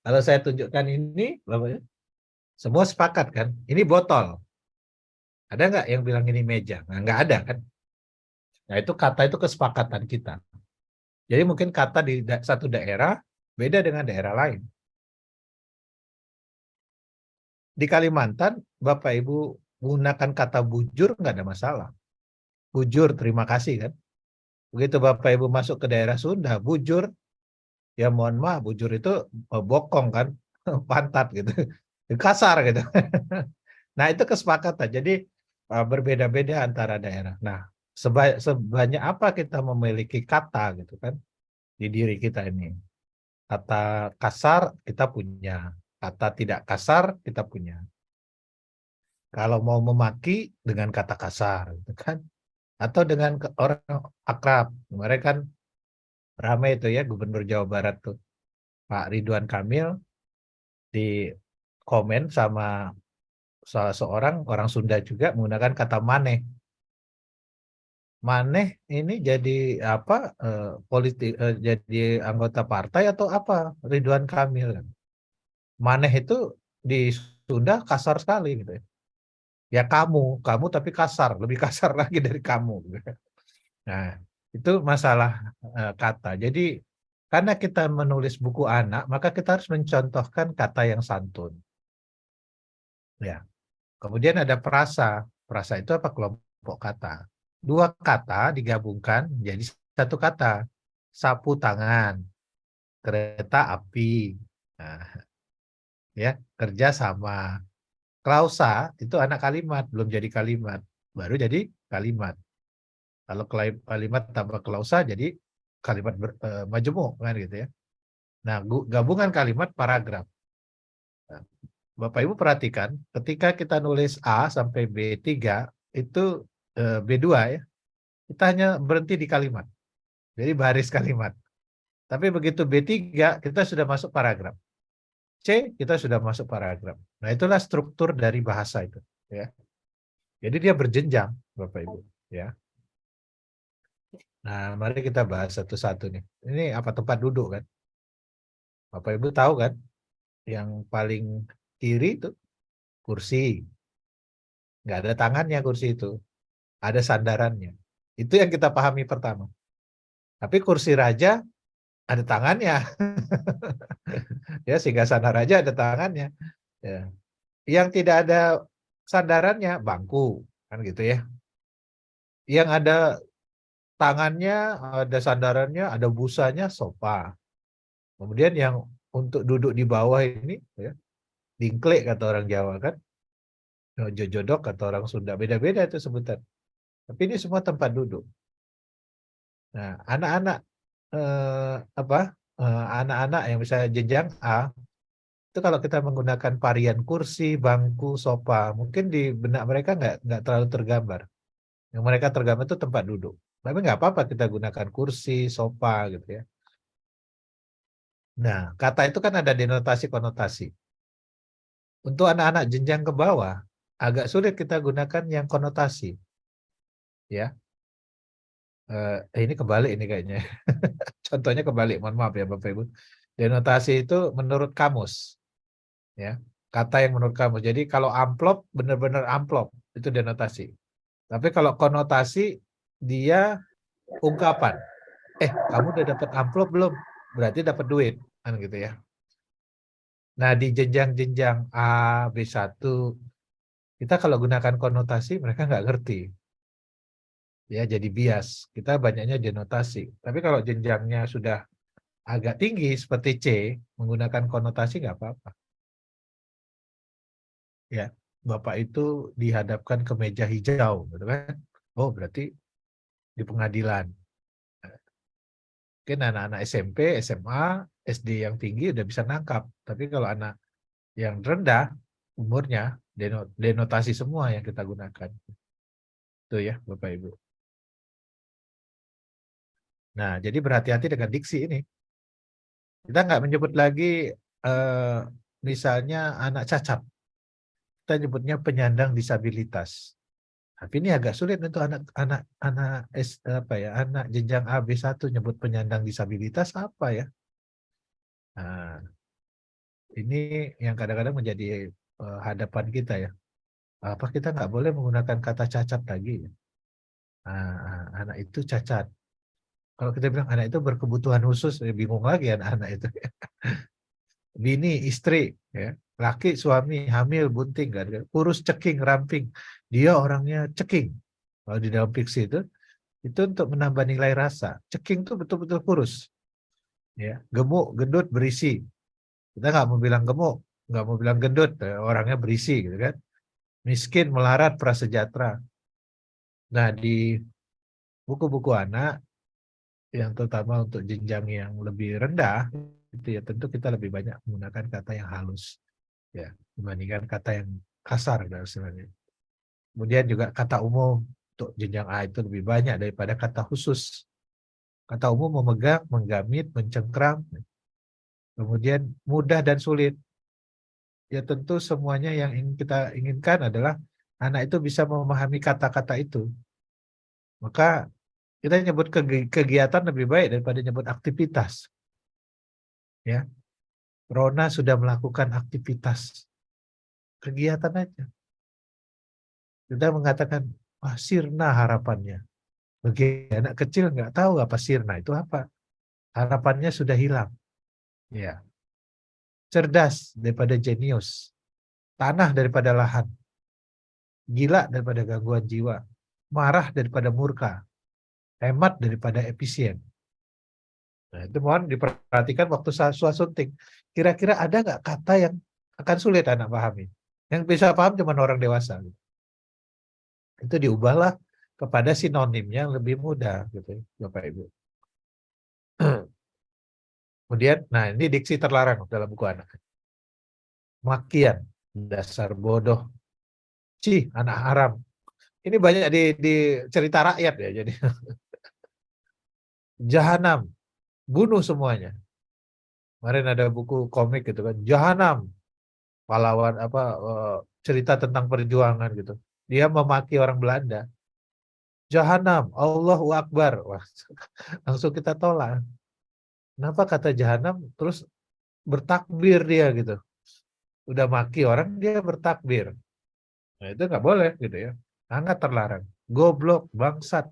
Kalau saya tunjukkan ini, Bapak Ibu, semua sepakat kan? Ini botol. Ada nggak yang bilang ini meja? Nah, nggak ada kan? Nah, itu kata itu kesepakatan kita. Jadi mungkin kata di satu daerah beda dengan daerah lain. Di Kalimantan, Bapak Ibu gunakan kata bujur nggak ada masalah. Bujur, terima kasih kan. Begitu Bapak Ibu masuk ke daerah Sunda, bujur, ya mohon maaf, bujur itu bokong kan, pantat gitu, kasar gitu. Nah itu kesepakatan. Jadi berbeda-beda antara daerah. Nah sebanyak apa kita memiliki kata gitu kan di diri kita ini. Kata kasar kita punya, kata tidak kasar kita punya. Kalau mau memaki dengan kata kasar, gitu kan? Atau dengan orang akrab. Kemarin kan ramai itu ya Gubernur Jawa Barat tuh, Pak Ridwan Kamil di komen sama salah seorang orang Sunda juga menggunakan kata maneh. Maneh ini jadi apa? Jadi anggota partai atau apa? Ridwan Kamil. Maneh itu di Sunda kasar sekali gitu ya. Ya kamu tapi kasar, lebih kasar lagi dari kamu. Nah, itu masalah kata. Jadi karena kita menulis buku anak, maka kita harus mencontohkan kata yang santun. Ya. Kemudian ada prasa. Prasa itu apa? Kelompok kata. Dua kata digabungkan jadi satu kata. Sapu tangan, kereta api. Nah, ya, kerja sama. Klausa itu anak kalimat, belum jadi kalimat, baru jadi kalimat. Kalau kalimat tambah klausa jadi kalimat majemuk kan gitu ya. Nah, gabungan kalimat paragraf. Nah, Bapak Ibu perhatikan, ketika kita nulis A sampai B3 itu B2 ya, kita hanya berhenti di kalimat. Jadi baris kalimat. Tapi begitu B3 kita sudah masuk paragraf. C kita sudah masuk paragraf. Nah, itulah struktur dari bahasa itu, ya. Jadi dia berjenjang, Bapak Ibu, ya. Nah, mari kita bahas satu-satu nih. Ini apa tempat duduk kan? Bapak Ibu tahu kan? Yang paling kiri itu kursi. Nggak ada tangannya kursi itu. Ada sandarannya. Itu yang kita pahami pertama. Tapi kursi raja ada tangannya. Ya, singgasana raja ada tangannya. Ya. Yang tidak ada sandarannya bangku, kan gitu ya. Yang ada tangannya, ada sandarannya, ada busanya sofa. Kemudian yang untuk duduk di bawah ini, ya, dingklek kata orang Jawa kan, jojodok kata orang Sunda, beda-beda itu sebutan. Tapi ini semua tempat duduk. Nah, anak-anak anak-anak yang misalnya jenjang A itu kalau kita menggunakan varian kursi, bangku, sofa, mungkin di benak mereka nggak terlalu tergambar. Yang mereka tergambar itu tempat duduk. Tapi nggak apa-apa kita gunakan kursi, sofa gitu ya. Nah, kata itu kan ada denotasi konotasi. Untuk anak-anak jenjang ke bawah, agak sulit kita gunakan yang konotasi. Ya, ini kebalik ini kayaknya. Contohnya kebalik, mohon maaf ya Bapak Ibu. Denotasi itu menurut kamus. Ya, kata yang menurut kamus. Jadi kalau amplop, benar-benar amplop, itu denotasi. Tapi kalau konotasi, dia ungkapan. Kamu udah dapat amplop belum? Berarti dapat duit. Kan gitu ya. Nah, di jenjang-jenjang A, B1, kita kalau gunakan konotasi, mereka nggak ngerti. Ya, jadi bias. Kita banyaknya denotasi. Tapi kalau jenjangnya sudah agak tinggi, seperti C, menggunakan konotasi nggak apa-apa. Ya, Bapak itu dihadapkan ke meja hijau, gitu kan? Oh, berarti di pengadilan. Mungkin anak-anak SMP, SMA, SD yang tinggi udah bisa nangkap. Tapi kalau anak yang rendah umurnya, denotasi semua yang kita gunakan. Tuh ya, Bapak Ibu. Nah, jadi berhati-hati dengan diksi ini. Kita nggak menyebut lagi misalnya anak cacat. Kita nyebutnya penyandang disabilitas. Tapi ini agak sulit untuk anak jenjang AB1 nyebut penyandang disabilitas apa ya? Nah, ini yang kadang-kadang menjadi hadapan kita ya. Apa kita nggak boleh menggunakan kata cacat lagi? Anak itu cacat. Kalau kita bilang anak itu berkebutuhan khusus, bingung lagi anak-anak itu. Bini, istri, ya, laki, suami, hamil, bunting, kan, kurus, ceking, ramping. Dia orangnya ceking. Kalau di dalam fiksi itu untuk menambah nilai rasa. Ceking itu betul-betul kurus. Ya, gemuk, gendut, berisi. Kita nggak mau bilang gemuk, nggak mau bilang gendut, orangnya berisi, gitu kan. Miskin, melarat, prasejahtera. Nah, di buku-buku anak, yang terutama untuk jenjang yang lebih rendah, itu ya tentu kita lebih banyak menggunakan kata yang halus, ya, dibandingkan kata yang kasar dan sebagainya. Kemudian juga kata umum untuk jenjang A itu lebih banyak daripada kata khusus. Kata umum memegang, menggamit, mencengkram. Kemudian mudah dan sulit. Ya tentu semuanya yang kita inginkan adalah anak itu bisa memahami kata-kata itu. Maka kita nyebut kegiatan lebih baik daripada nyebut aktivitas. Ya, Rona sudah melakukan aktivitas. Kegiatan aja. Sudah mengatakan, wah, sirna harapannya. Bagi anak kecil nggak tahu apa sirna itu apa. Harapannya sudah hilang. Ya, cerdas daripada jenius, tanah daripada lahan, gila daripada gangguan jiwa, marah daripada murka, hemat daripada efisien. Nah, itu mohon diperhatikan waktu sunting. Kira-kira ada nggak kata yang akan sulit anak pahami? Yang bisa paham cuma orang dewasa. Itu diubahlah kepada sinonimnya yang lebih mudah, gitu, Bapak Ibu. Kemudian, nah ini diksi terlarang dalam buku anak. Makian, dasar bodoh, cih, anak haram. Ini banyak di cerita rakyat ya, jadi jahanam, bunuh semuanya. Kemarin ada buku komik gitu kan, jahanam, pahlawan cerita tentang perjuangan gitu. Dia memaki orang Belanda. Jahanam, Allahu Akbar. Wah, langsung kita tolak. Kenapa kata jahanam terus bertakbir dia gitu. Udah maki orang dia bertakbir. Nah, itu nggak boleh gitu ya. Sangat terlarang. Goblok, bangsat.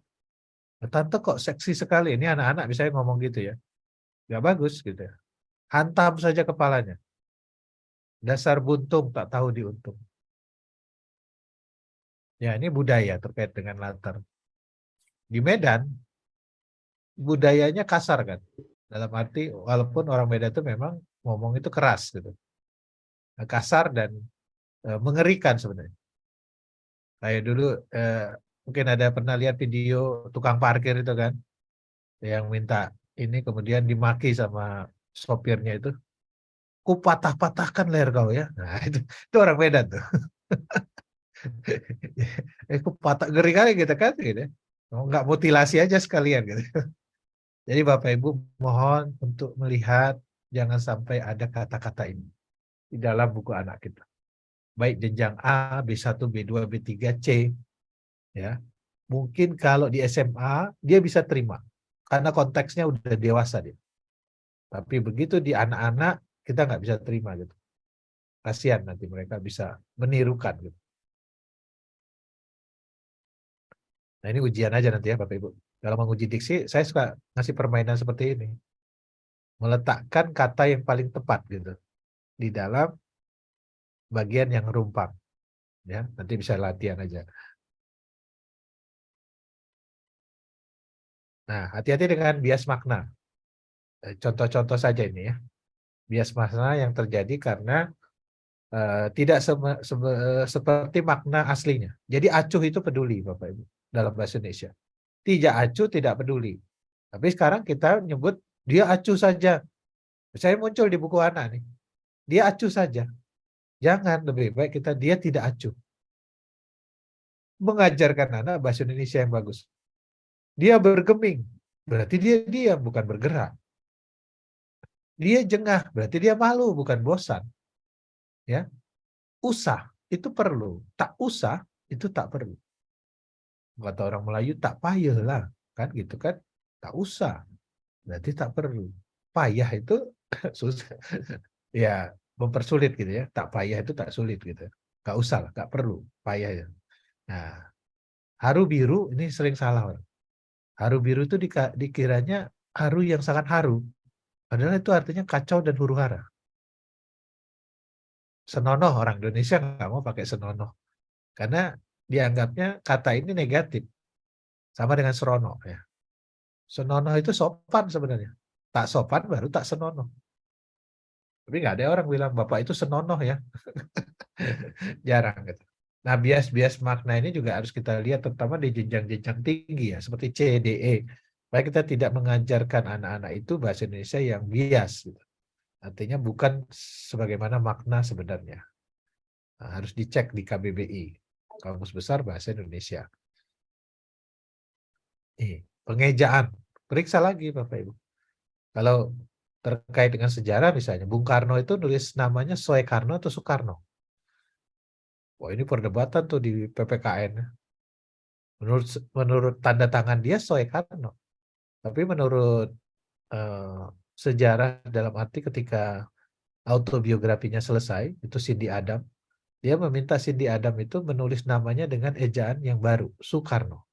Tante kok seksi sekali. Ini anak-anak bisa ngomong gitu ya. Nggak bagus gitu ya. Hantam saja kepalanya. Dasar buntung tak tahu diuntung. Ya, ini budaya terkait dengan latar. Di Medan, budayanya kasar kan. Dalam arti, walaupun orang Medan itu memang ngomong itu keras gitu. Kasar dan mengerikan sebenarnya. Kayak dulu, mungkin ada pernah lihat video tukang parkir itu kan. Yang minta ini kemudian dimaki sama sopirnya itu. Ku patah-patahkan leher kau ya. Nah, itu orang Medan tuh. Ku patah, ngeri kali gitu kan gitu. Nggak mutilasi aja sekalian gitu. Jadi Bapak Ibu mohon untuk melihat jangan sampai ada kata-kata ini di dalam buku anak kita. Baik jenjang A, B1, B2, B3, C. Ya. Mungkin kalau di SMA dia bisa terima karena konteksnya udah dewasa dia. Tapi begitu di anak-anak kita nggak bisa terima gitu. Kasihan nanti mereka bisa menirukan gitu. Nah ini ujian aja nanti ya Bapak Ibu. Kalau menguji diksi, saya suka ngasih permainan seperti ini. Meletakkan kata yang paling tepat gitu di dalam bagian yang rumpang. Ya, nanti bisa latihan aja. Nah, hati-hati dengan bias makna. Contoh-contoh saja ini ya. Bias makna yang terjadi karena tidak seperti makna aslinya. Jadi acuh itu peduli Bapak Ibu dalam bahasa Indonesia. Tidak acuh tidak peduli. Tapi sekarang kita nyebut dia acuh saja. Saya muncul di buku anak nih. Dia acuh saja. Jangan, lebih baik kita dia tidak acuh. mengajarkan anak bahasa Indonesia yang bagus. Dia bergeming, berarti dia diam, bukan bergerak. Dia jengah, berarti dia malu, bukan bosan. Ya, usah itu perlu, tak usah itu tak perlu. Kata orang Melayu, tak payah lah, kan gitu kan? Tak usah, berarti tak perlu. Payah itu susah, ya mempersulit gitu ya. Tak payah itu tak sulit gitu. Gak usah lah, gak perlu, payah ya. Nah, haru biru ini sering salah orang. Haru biru itu dikiranya haru yang sangat haru. Padahal itu artinya kacau dan huru hara. Senonoh, orang Indonesia nggak mau pakai senonoh. Karena dianggapnya kata ini negatif. Sama dengan serono. Ya. Senonoh itu sopan sebenarnya. Tak sopan baru tak senonoh. Tapi nggak ada orang bilang, Bapak itu senonoh ya. Jarang gitu. Nah, bias-bias makna ini juga harus kita lihat, terutama di jenjang-jenjang tinggi ya, seperti C, D, E. Supaya kita tidak mengajarkan anak-anak itu bahasa Indonesia yang bias. Gitu. Artinya bukan sebagaimana makna sebenarnya. Nah, harus dicek di KBBI, Kamus Besar Bahasa Indonesia. Pengejaan, periksa lagi Bapak Ibu. Kalau terkait dengan sejarah misalnya, Bung Karno itu nulis namanya Soekarno atau Soekarno. Wah ini perdebatan tuh di PPKN. Menurut tanda tangan dia Soekarno. Tapi menurut sejarah dalam arti ketika autobiografinya selesai, itu Cindy Adam, dia meminta Cindy Adam itu menulis namanya dengan ejaan yang baru, Soekarno,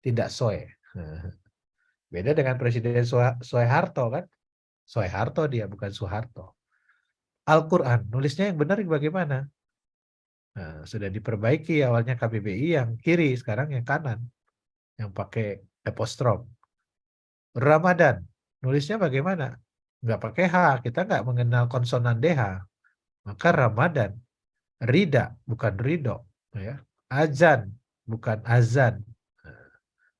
tidak Soe. Beda dengan Presiden Soeharto kan, Soeharto dia bukan Soeharto. Al-Quran, nulisnya yang benar bagaimana? Nah, sudah diperbaiki awalnya KBBI yang kiri, sekarang yang kanan, yang pakai apostrof. Ramadan, nulisnya bagaimana? Nggak pakai H, kita nggak mengenal konsonan DH. Maka Ramadan, Rida, bukan Ridho. Ya. Azan, bukan Azan.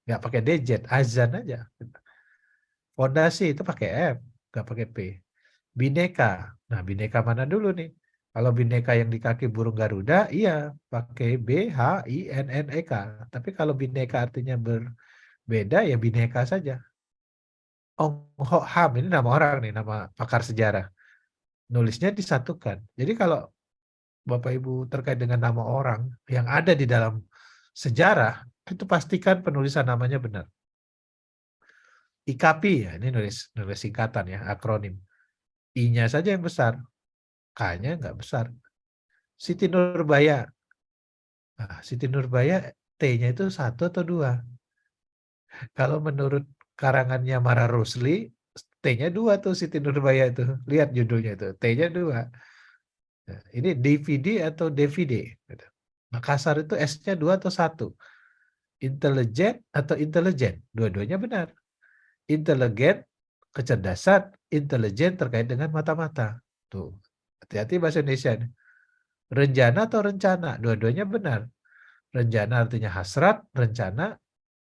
Nggak pakai DJ, Azan aja. Fondasi itu pakai M, nggak pakai P. Bineka, nah bineka mana dulu nih? Kalau bineka yang di kaki burung Garuda, iya pakai BHINNEK. Tapi kalau bineka artinya berbeda, ya bineka saja. Ong Ho Ham ini nama orang nih, nama pakar sejarah. Nulisnya disatukan. Jadi kalau Bapak Ibu terkait dengan nama orang yang ada di dalam sejarah, itu pastikan penulisan namanya benar. IKP ya, ini nulis singkatan ya, akronim. I-nya saja yang besar, K-nya nggak besar. Siti Nurbaya. Nah, Siti Nurbaya T-nya itu 1 atau 2. Kalau menurut karangannya Mara Rusli, T-nya 2 tuh Siti Nurbaya itu. Lihat judulnya itu, T-nya 2. Nah, ini DVD atau DVD. Makassar itu S-nya 2 atau 1. Intelijen atau intelijen. Dua-duanya benar. Inteligen, kecerdasan, intelijen terkait dengan mata-mata. Tuh, hati-hati bahasa Indonesia. Rencana atau rencana, dua-duanya benar. Rencana artinya hasrat, rencana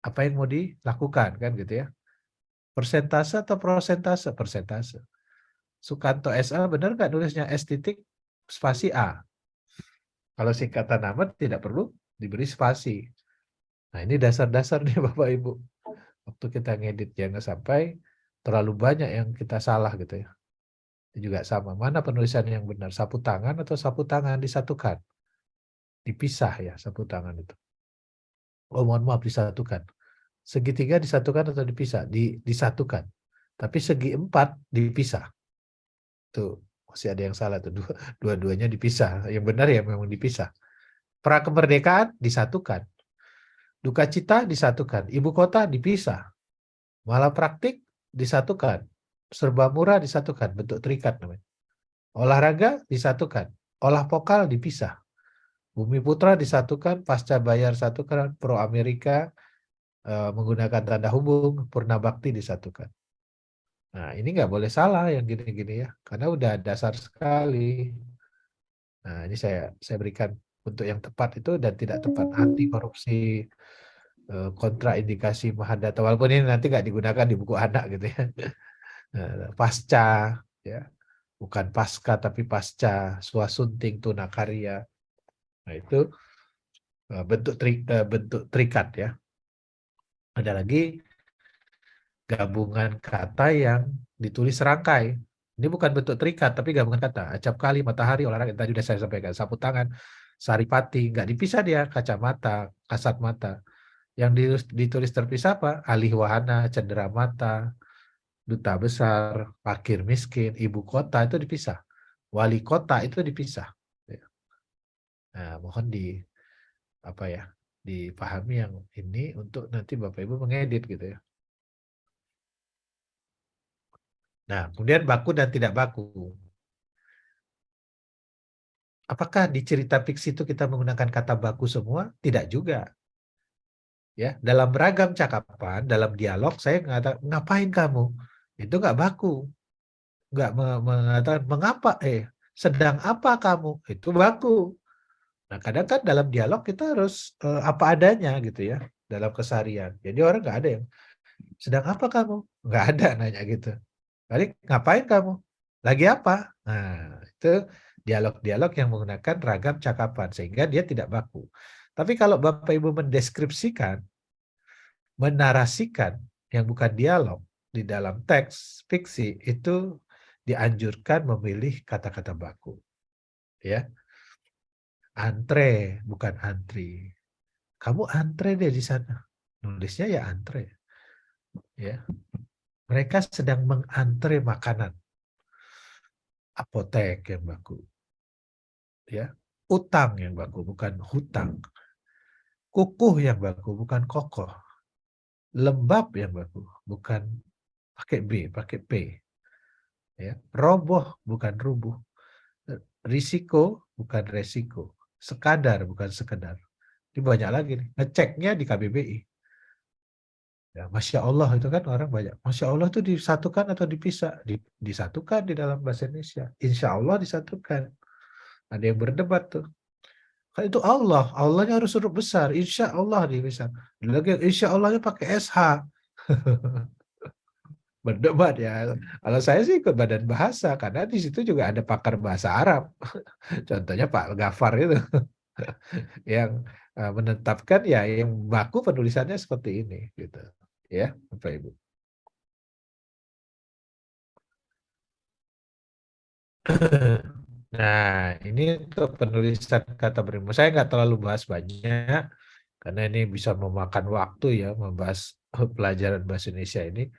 apa yang mau dilakukan kan gitu ya. Persentase atau prosentase, persentase. Sukanto SA benar nggak nulisnya S titik spasi A. Kalau singkatan nama tidak perlu diberi spasi. Nah ini dasar-dasar nih Bapak Ibu. Waktu kita ngedit jangan sampai terlalu banyak yang kita salah gitu ya. Itu juga sama. Mana penulisan yang benar? Sapu tangan atau sapu tangan disatukan? Dipisah ya sapu tangan itu. Oh mohon maaf disatukan. Segitiga disatukan atau dipisah? Disatukan. Tapi segi 4 dipisah. Tuh, masih ada yang salah tuh. Dua-duanya dipisah. Yang benar ya memang dipisah. Pra kemerdekaan disatukan. Duka cita disatukan. Ibu kota dipisah. Malah praktik disatukan. Serba murah disatukan. Bentuk terikat namanya. Olahraga disatukan. Olah vokal dipisah. Bumi Putra disatukan. Pasca Bayar satukan. Pro Amerika menggunakan tanda hubung. Purna Bakti disatukan. Nah, ini nggak boleh salah yang gini-gini ya, karena udah dasar sekali. Nah, ini saya berikan untuk yang tepat itu dan tidak tepat, anti korupsi, kontraindikasi Mahadata. Walaupun ini nanti nggak digunakan di buku anak gitu ya. Pasca, ya, bukan pasca tapi pasca, swasunting tunakarya. Nah itu bentuk terikat ya. Ada lagi gabungan kata yang ditulis serangkai. Ini bukan bentuk terikat, tapi gabungan kata. Acap kali, matahari, olahraga, tadi udah saya sampaikan. Sapu tangan, saripati, nggak dipisah dia. Kacamata, kasat mata. Yang ditulis terpisah apa? Alih wahana, cenderamata, duta besar, fakir miskin, ibu kota itu dipisah. Wali kota itu dipisah. Nah, mohon apa ya, dipahami yang ini untuk nanti Bapak Ibu mengedit gitu ya. Nah, kemudian baku dan tidak baku. Apakah di cerita fiksi itu kita menggunakan kata baku semua? Tidak juga. Ya, dalam beragam cakapan, dalam dialog saya mengatakan ngapain kamu? Itu nggak baku. Nggak mengatakan mengapa? Sedang apa kamu? Itu baku. Nah, kadang kan dalam dialog kita harus apa adanya gitu ya dalam keseharian. Jadi orang nggak ada yang sedang apa kamu? Nggak ada nanya gitu. Kali ngapain kamu? Lagi apa? Nah, itu dialog-dialog yang menggunakan ragam cakapan sehingga dia tidak baku. Tapi kalau Bapak Ibu mendeskripsikan, menarasikan yang bukan dialog di dalam teks fiksi itu dianjurkan memilih kata-kata baku. Ya, antre bukan antri. Kamu antre deh di sana. Nulisnya ya antre. Ya, mereka sedang mengantre makanan. Apotek yang baku. Ya, utang yang baku bukan hutang. Kukuh yang baku bukan kokoh. Lembab yang baku bukan pakai B, pakai P. Ya, roboh bukan rubuh. Risiko bukan resiko. Sekadar bukan sekedar. Ini banyak lagi nih. Ngeceknya di KBBI. Ya, Masya Allah itu kan orang banyak. Masya Allah itu disatukan atau dipisah? Disatukan di dalam bahasa Indonesia. Insya Allah disatukan. Ada yang berdebat tuh. Kan itu Allah. Allahnya harus huruf besar. Insya Allah dipisah. Lagi insya Allahnya pakai SH. Berdebat ya. Kalau saya sih ikut badan bahasa. Karena di situ juga ada pakar bahasa Arab. Contohnya Pak Gafar itu. Yang menetapkan ya yang baku penulisannya seperti ini. Gitu. Ya, Bapak Ibu. Nah, ini untuk penulisan kata berimbang. Saya nggak terlalu bahas banyak, karena ini bisa memakan waktu ya, membahas pelajaran bahasa Indonesia ini.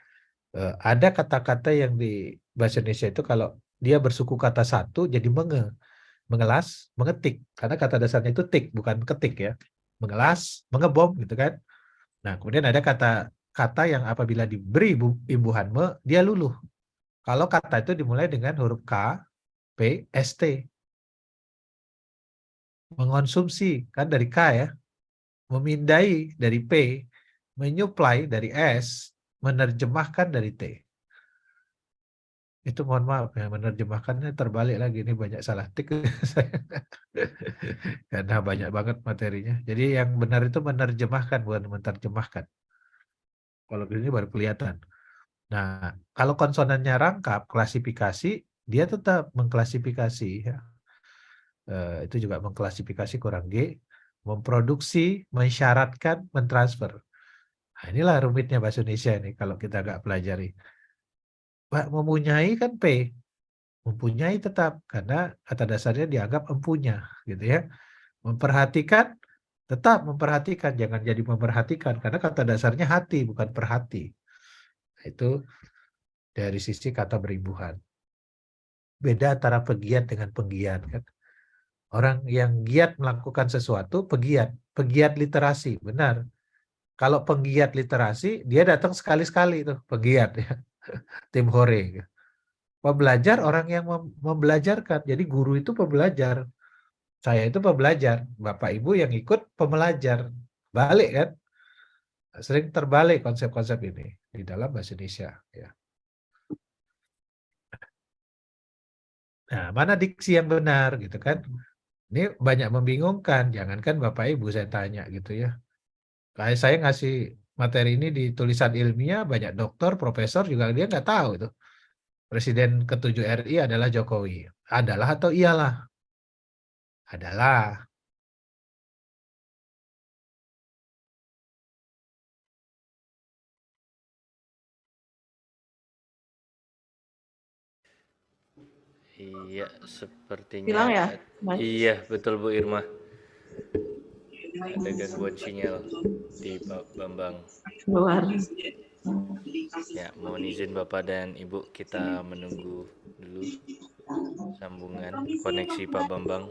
Ada kata-kata yang di bahasa Indonesia itu kalau dia bersuku kata satu jadi mengelas, mengetik. Karena kata dasarnya itu tik, bukan ketik ya. Mengelas, mengebom gitu kan. Nah, kemudian ada kata yang apabila diberi imbuhan dia luluh. Kalau kata itu dimulai dengan huruf K, P, S, T. Mengonsumsi kan dari K ya, memindai dari P, menyuplai dari S, menerjemahkan dari T. Itu mohon maaf ya, menerjemahkannya terbalik lagi, ini banyak salah tik karena banyak banget materinya. Jadi yang benar itu menerjemahkan, bukan menerjemahkan. Kalau ini baru kelihatan. Nah, kalau konsonannya rangkap, klasifikasi, dia tetap mengklasifikasi ya. Itu juga mengklasifikasi kurang G, memproduksi, mensyaratkan, mentransfer. Nah, inilah rumitnya bahasa Indonesia ini kalau kita nggak pelajari. Pak, mempunyai kan P, mempunyai tetap karena kata dasarnya dianggap empunya, gitu ya. Memperhatikan tetap memperhatikan, jangan jadi memperhatikan karena kata dasarnya hati bukan perhati. Nah, itu dari sisi kata berimbuhan. Beda antara pegiat dengan penggiat kan. Orang yang giat melakukan sesuatu pegiat, pegiat literasi, benar. Kalau penggiat literasi dia datang sekali-sekali itu pegiat ya. Tim hore. Pembelajar orang yang membelajarkan. Jadi guru itu pembelajar. Saya itu pembelajar. Bapak Ibu yang ikut pembelajar. Balik kan? Sering terbalik konsep-konsep ini di dalam bahasa Indonesia. Ya. Nah, mana diksi yang benar gitu kan? Ini banyak membingungkan. Jangankan Bapak Ibu saya tanya gitu ya. Kayak saya ngasih materi ini di tulisan ilmiah, banyak dokter, profesor juga dia nggak tahu itu. Presiden ke-7 RI adalah Jokowi. Adalah atau iyalah? Adalah. Iya, sepertinya Hilang ya, Mas? iya, betul Bu Irma. Ada gangguan sinyal di Pak Bambang. Luar. Ya, mohon izin Bapak dan Ibu, kita menunggu dulu sambungan koneksi Pak Bambang.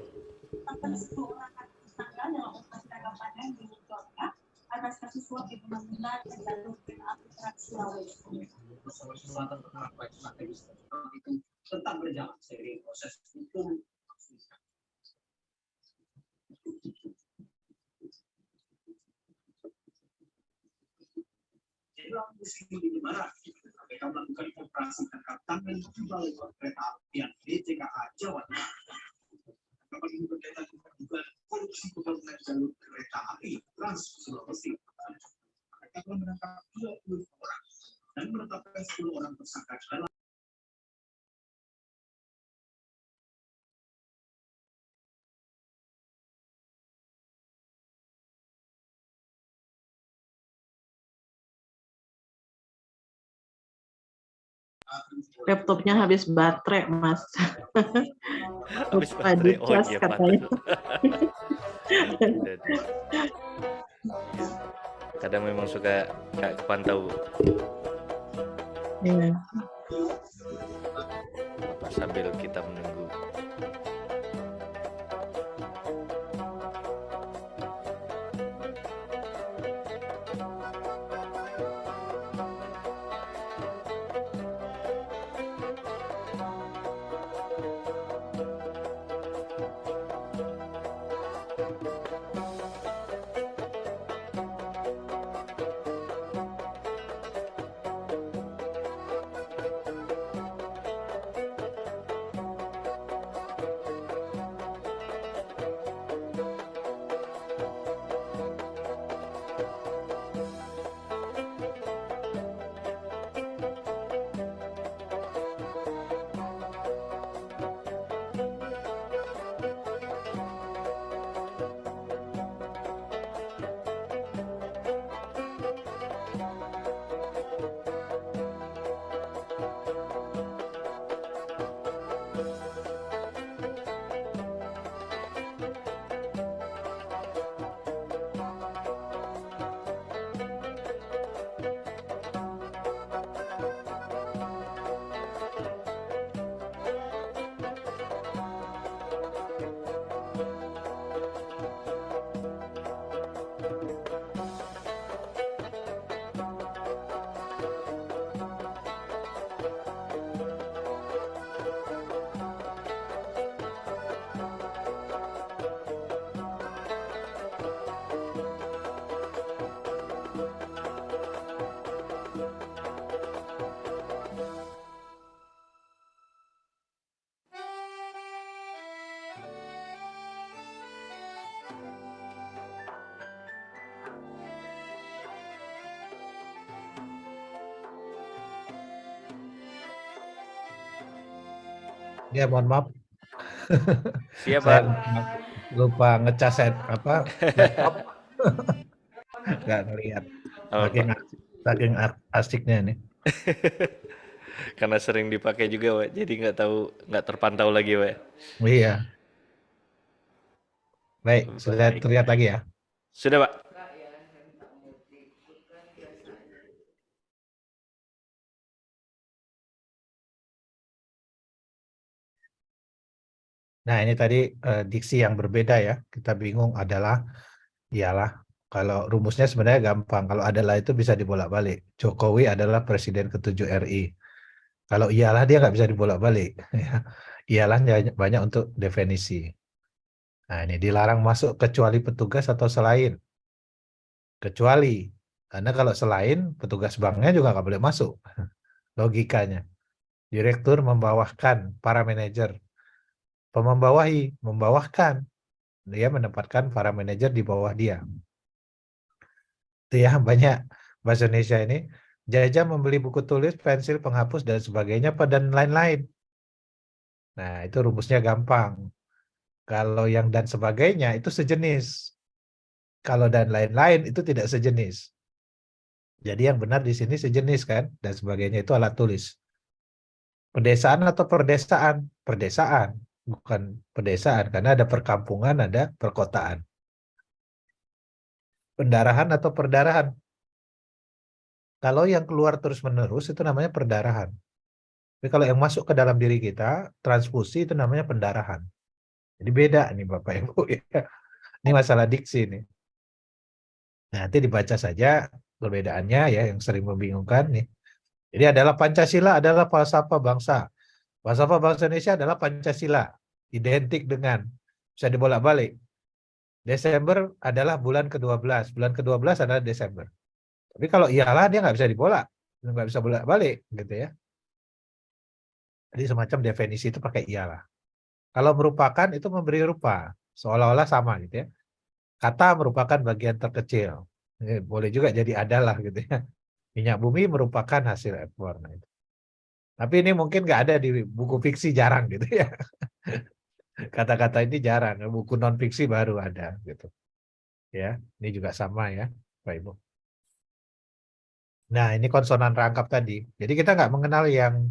Tetap berjalan seiring proses hukum. Dalam musim ini mana KPK melakukan operasi tangkap tangan di balai kereta apian DJKA Jawa Tengah. Kapal ini berkaitan dengan dugaan korupsi pembangunan jalur kereta api Trans Sulawesi. KPK telah menangkap 20 orang dan menetapkan 10 orang tersangka dalam Laptopnya habis baterai, Mas. Habis Lupa baterai, oh dicas iya katanya. patut. Kadang memang suka nggak kepantau. Iya. Apa sambil kita menunggu. Ya, mohon maaf. Siap, Saya Pak. lupa ngecas laptop. Nggak ngelihat. Aman, Pak. Saking asiknya nih. Karena sering dipakai juga, Pak. Jadi nggak terpantau lagi, Pak. Iya. Baik, sudah Baik. terlihat lagi ya. Sudah, Pak. Nah, ini tadi diksi yang berbeda ya. Kita bingung ialah. Kalau rumusnya sebenarnya gampang. Kalau adalah itu bisa dibolak-balik. Jokowi adalah Presiden ke-7 RI. Kalau ialah dia nggak bisa dibolak-balik. Ya. Ialah banyak untuk definisi. Nah, ini dilarang masuk kecuali petugas atau selain. Kecuali. Karena kalau selain, petugas banknya juga nggak boleh masuk. Logikanya. Direktur membawahkan para manajer. Membawahkan. Dia menempatkan para manajer di bawah dia. Itu ya, banyak bahasa Indonesia ini. Jajah membeli buku tulis, pensil, penghapus, dan sebagainya, dan lain-lain. Nah, itu rumusnya gampang. Kalau yang dan sebagainya itu sejenis. Kalau dan lain-lain itu tidak sejenis. Jadi yang benar di sini sejenis kan, dan sebagainya itu alat tulis. Pedesaan atau perdesaan? Perdesaan, bukan pedesaan, karena ada perkampungan, ada perkotaan. Pendarahan atau perdarahan? Kalau yang keluar terus-menerus itu namanya perdarahan. Tapi kalau yang masuk ke dalam diri kita, transfusi itu namanya pendarahan. Jadi beda nih Bapak Ibu. Ini masalah diksi nih. Nah, nanti dibaca saja perbedaannya ya yang sering membingungkan nih. Jadi adalah Pancasila adalah falsafah bangsa. Falsafah bangsa Indonesia adalah Pancasila. Identik dengan, bisa dibolak-balik. Desember adalah bulan ke-12. Bulan ke-12 adalah Desember. Tapi kalau iyalah dia nggak bisa dibolak. Nggak bisa bolak-balik gitu ya. Jadi semacam definisi itu pakai iyalah. Kalau merupakan itu memberi rupa. Seolah-olah sama gitu ya. Kata merupakan bagian terkecil. Boleh juga jadi adalah gitu ya. Minyak bumi merupakan hasil ekspor. Nah, itu. Tapi ini mungkin nggak ada di buku fiksi, jarang gitu ya. Kata-kata ini jarang. Buku non fiksi baru ada gitu. Ya, ini juga sama ya, Pak Ibu. Nah, ini konsonan rangkap tadi. Jadi kita nggak mengenal yang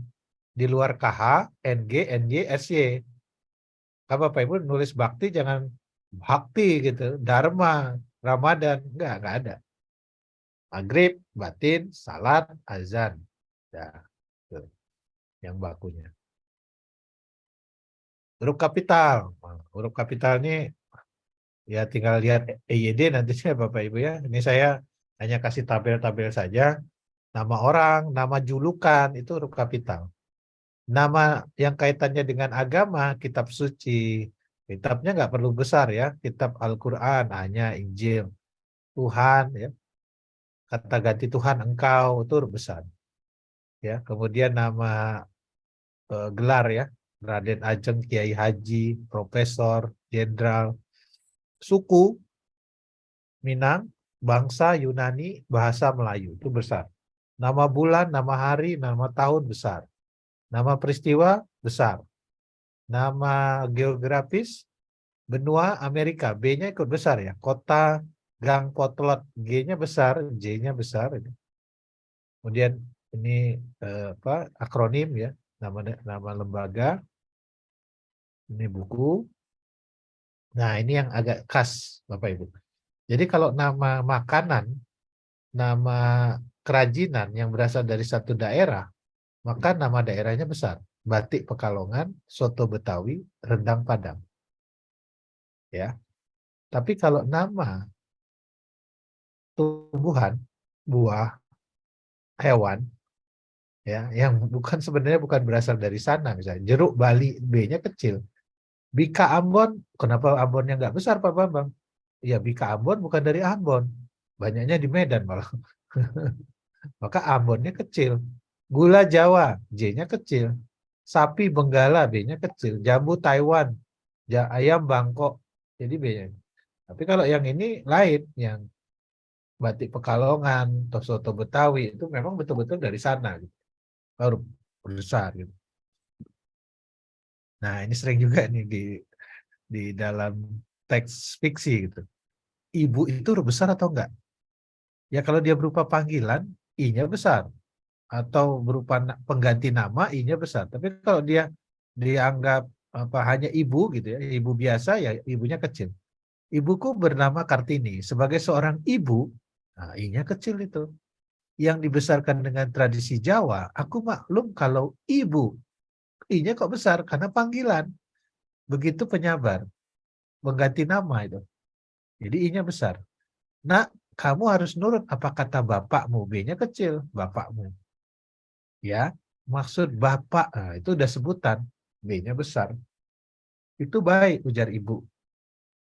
di luar KH, NG, NY, SY. Kalau Bapak Ibu nulis bakti jangan bakti gitu, Dharma, Ramadan, nggak ada. Maghrib, batin, salat, azan. Ya, tuh, yang bakunya. Huruf kapital. Nah, huruf kapital ini ya tinggal lihat EYD nantinya Bapak Ibu ya. Ini saya hanya kasih tabel-tabel saja. Nama orang, nama julukan, itu huruf kapital. Nama yang kaitannya dengan agama, kitab suci. Kitabnya nggak perlu besar ya. Kitab Al-Quran, hanya Injil. Tuhan ya. Kata ganti Tuhan engkau, itu huruf besar. Ya, kemudian nama gelar ya. Raden Ajeng, Kiai Haji, Profesor, Jenderal, suku, Minang, bangsa Yunani, bahasa Melayu, itu besar. Nama bulan, nama hari, nama tahun besar. Nama peristiwa besar. Nama geografis, benua Amerika, B-nya ikut besar ya. Kota, gang, potlot, G-nya besar, J-nya besar. Kemudian ini akronim ya, nama lembaga. Ini buku. Nah, ini yang agak khas Bapak Ibu. Jadi kalau nama makanan, nama kerajinan yang berasal dari satu daerah, maka nama daerahnya besar. Batik Pekalongan, soto Betawi, rendang Padang. Ya. Tapi kalau nama tumbuhan, buah, hewan, ya, yang sebenarnya bukan berasal dari sana, misalnya jeruk Bali, B-nya kecil. Bika Ambon, kenapa Ambonnya nggak besar Pak Bambang? Ya Bika Ambon bukan dari Ambon, banyaknya di Medan malah. Maka Ambonnya kecil. Gula Jawa, J-nya kecil. Sapi Benggala, B-nya kecil. Jambu Taiwan, ayam Bangkok, jadi B-nya. Tapi kalau yang ini lain, yang batik Pekalongan, soto Betawi, itu memang betul-betul dari sana. Gitu. Baru besar. Gitu. Nah ini sering juga nih di dalam teks fiksi gitu. Ibu itu besar atau enggak? Ya kalau dia berupa panggilan, I-nya besar. Atau berupa pengganti nama, I-nya besar. Tapi kalau dia dianggap hanya ibu gitu ya, ibu biasa ya ibunya kecil. Ibuku bernama Kartini. Sebagai seorang ibu, nah I-nya kecil itu. Yang dibesarkan dengan tradisi Jawa, aku maklum kalau ibu, I-nya kok besar karena panggilan. Begitu penyabar, mengganti nama itu. Jadi I-nya besar. Nah, kamu harus nurut apa kata bapakmu, B-nya kecil, bapakmu. Ya, maksud bapak, nah, itu udah sebutan, B-nya besar. Itu baik, ujar ibu.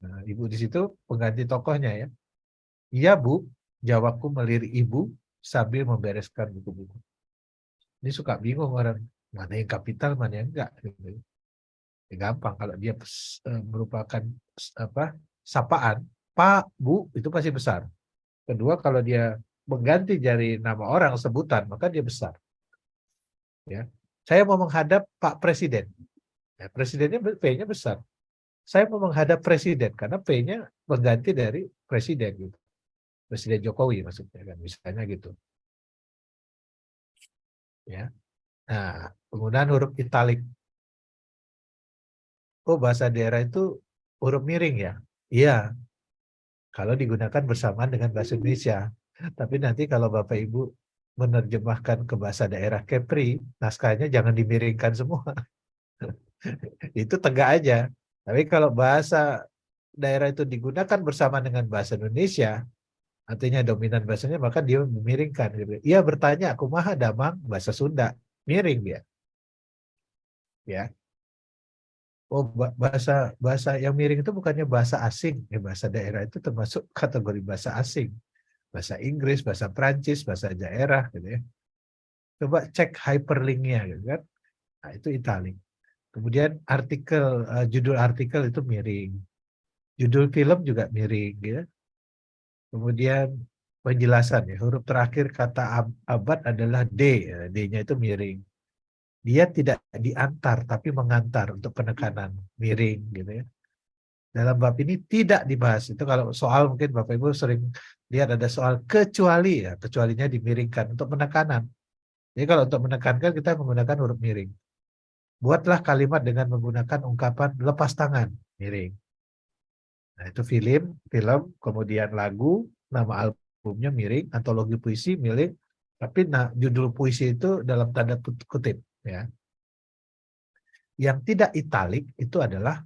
Nah, ibu di situ pengganti tokohnya ya. Iya bu, jawabku melirik ibu sambil membereskan buku-buku. Ini suka bingung orang, mana yang kapital, mana yang enggak. Gitu. Ya, gampang kalau dia merupakan sapaan, Pak, Bu, itu pasti besar. Kedua, kalau dia mengganti dari nama orang sebutan, maka dia besar. Ya, saya mau menghadap Pak Presiden. Ya, presidennya P-nya besar. Saya mau menghadap presiden karena P-nya mengganti dari presiden gitu. Presiden Jokowi maksudnya kan, misalnya gitu. Ya. Nah, penggunaan huruf italik. Oh, bahasa daerah itu huruf miring ya? Iya, kalau digunakan bersamaan dengan bahasa Indonesia. Tapi nanti kalau Bapak Ibu menerjemahkan ke bahasa daerah Kepri, naskahnya jangan dimiringkan semua. Itu tegak aja. Tapi kalau bahasa daerah itu digunakan bersama dengan bahasa Indonesia, artinya dominan bahasanya, maka dia memiringkan. Ia bertanya, kumaha damang, bahasa Sunda. Miring dia. Ya. Oh, bahasa bahasa yang miring itu bukannya bahasa asing. Bahasa daerah itu termasuk kategori bahasa asing. Bahasa Inggris, bahasa Prancis, bahasa daerah gitu ya. Coba cek hyperlinknya gitu kan. Nah, itu italic. Kemudian artikel, judul artikel itu miring. Judul film juga miring ya. Kemudian penjelasan ya, huruf terakhir kata abad adalah D, ya. D-nya itu miring. Dia tidak diantar tapi mengantar untuk penekanan, miring gitu ya. Dalam bab ini tidak dibahas. Itu kalau soal mungkin Bapak Ibu sering lihat ada soal kecuali ya, kecualinya dimiringkan untuk penekanan. Jadi kalau untuk menekankan kita menggunakan huruf miring. Buatlah kalimat dengan menggunakan ungkapan lepas tangan, miring. Nah, itu film, kemudian lagu, nama albumnya miring, antologi puisi miring, tapi judul puisi itu dalam tanda kutip ya. Yang tidak italik itu adalah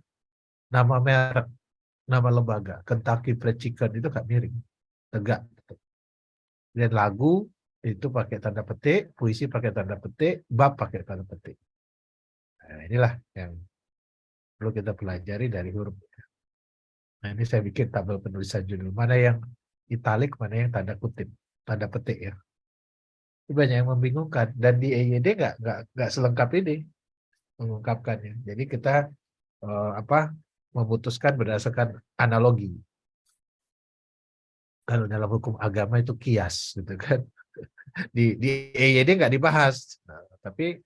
nama merek, nama lembaga. Kentucky Fried Chicken itu gak miring, tegak. Dan lagu itu pakai tanda petik, puisi pakai tanda petik, bab pakai tanda petik. Nah, inilah yang perlu kita pelajari dari huruf. Nah, ini saya bikin tabel penulisan judul. Mana yang italik, mana yang tanda kutip, tanda petik ya. Ini banyak yang membingungkan. Dan di EYD nggak selengkap ini mengungkapkannya. Jadi kita memutuskan berdasarkan analogi. Kalau dalam hukum agama itu kias, gitu kan. Di EYD nggak dibahas. Nah, tapi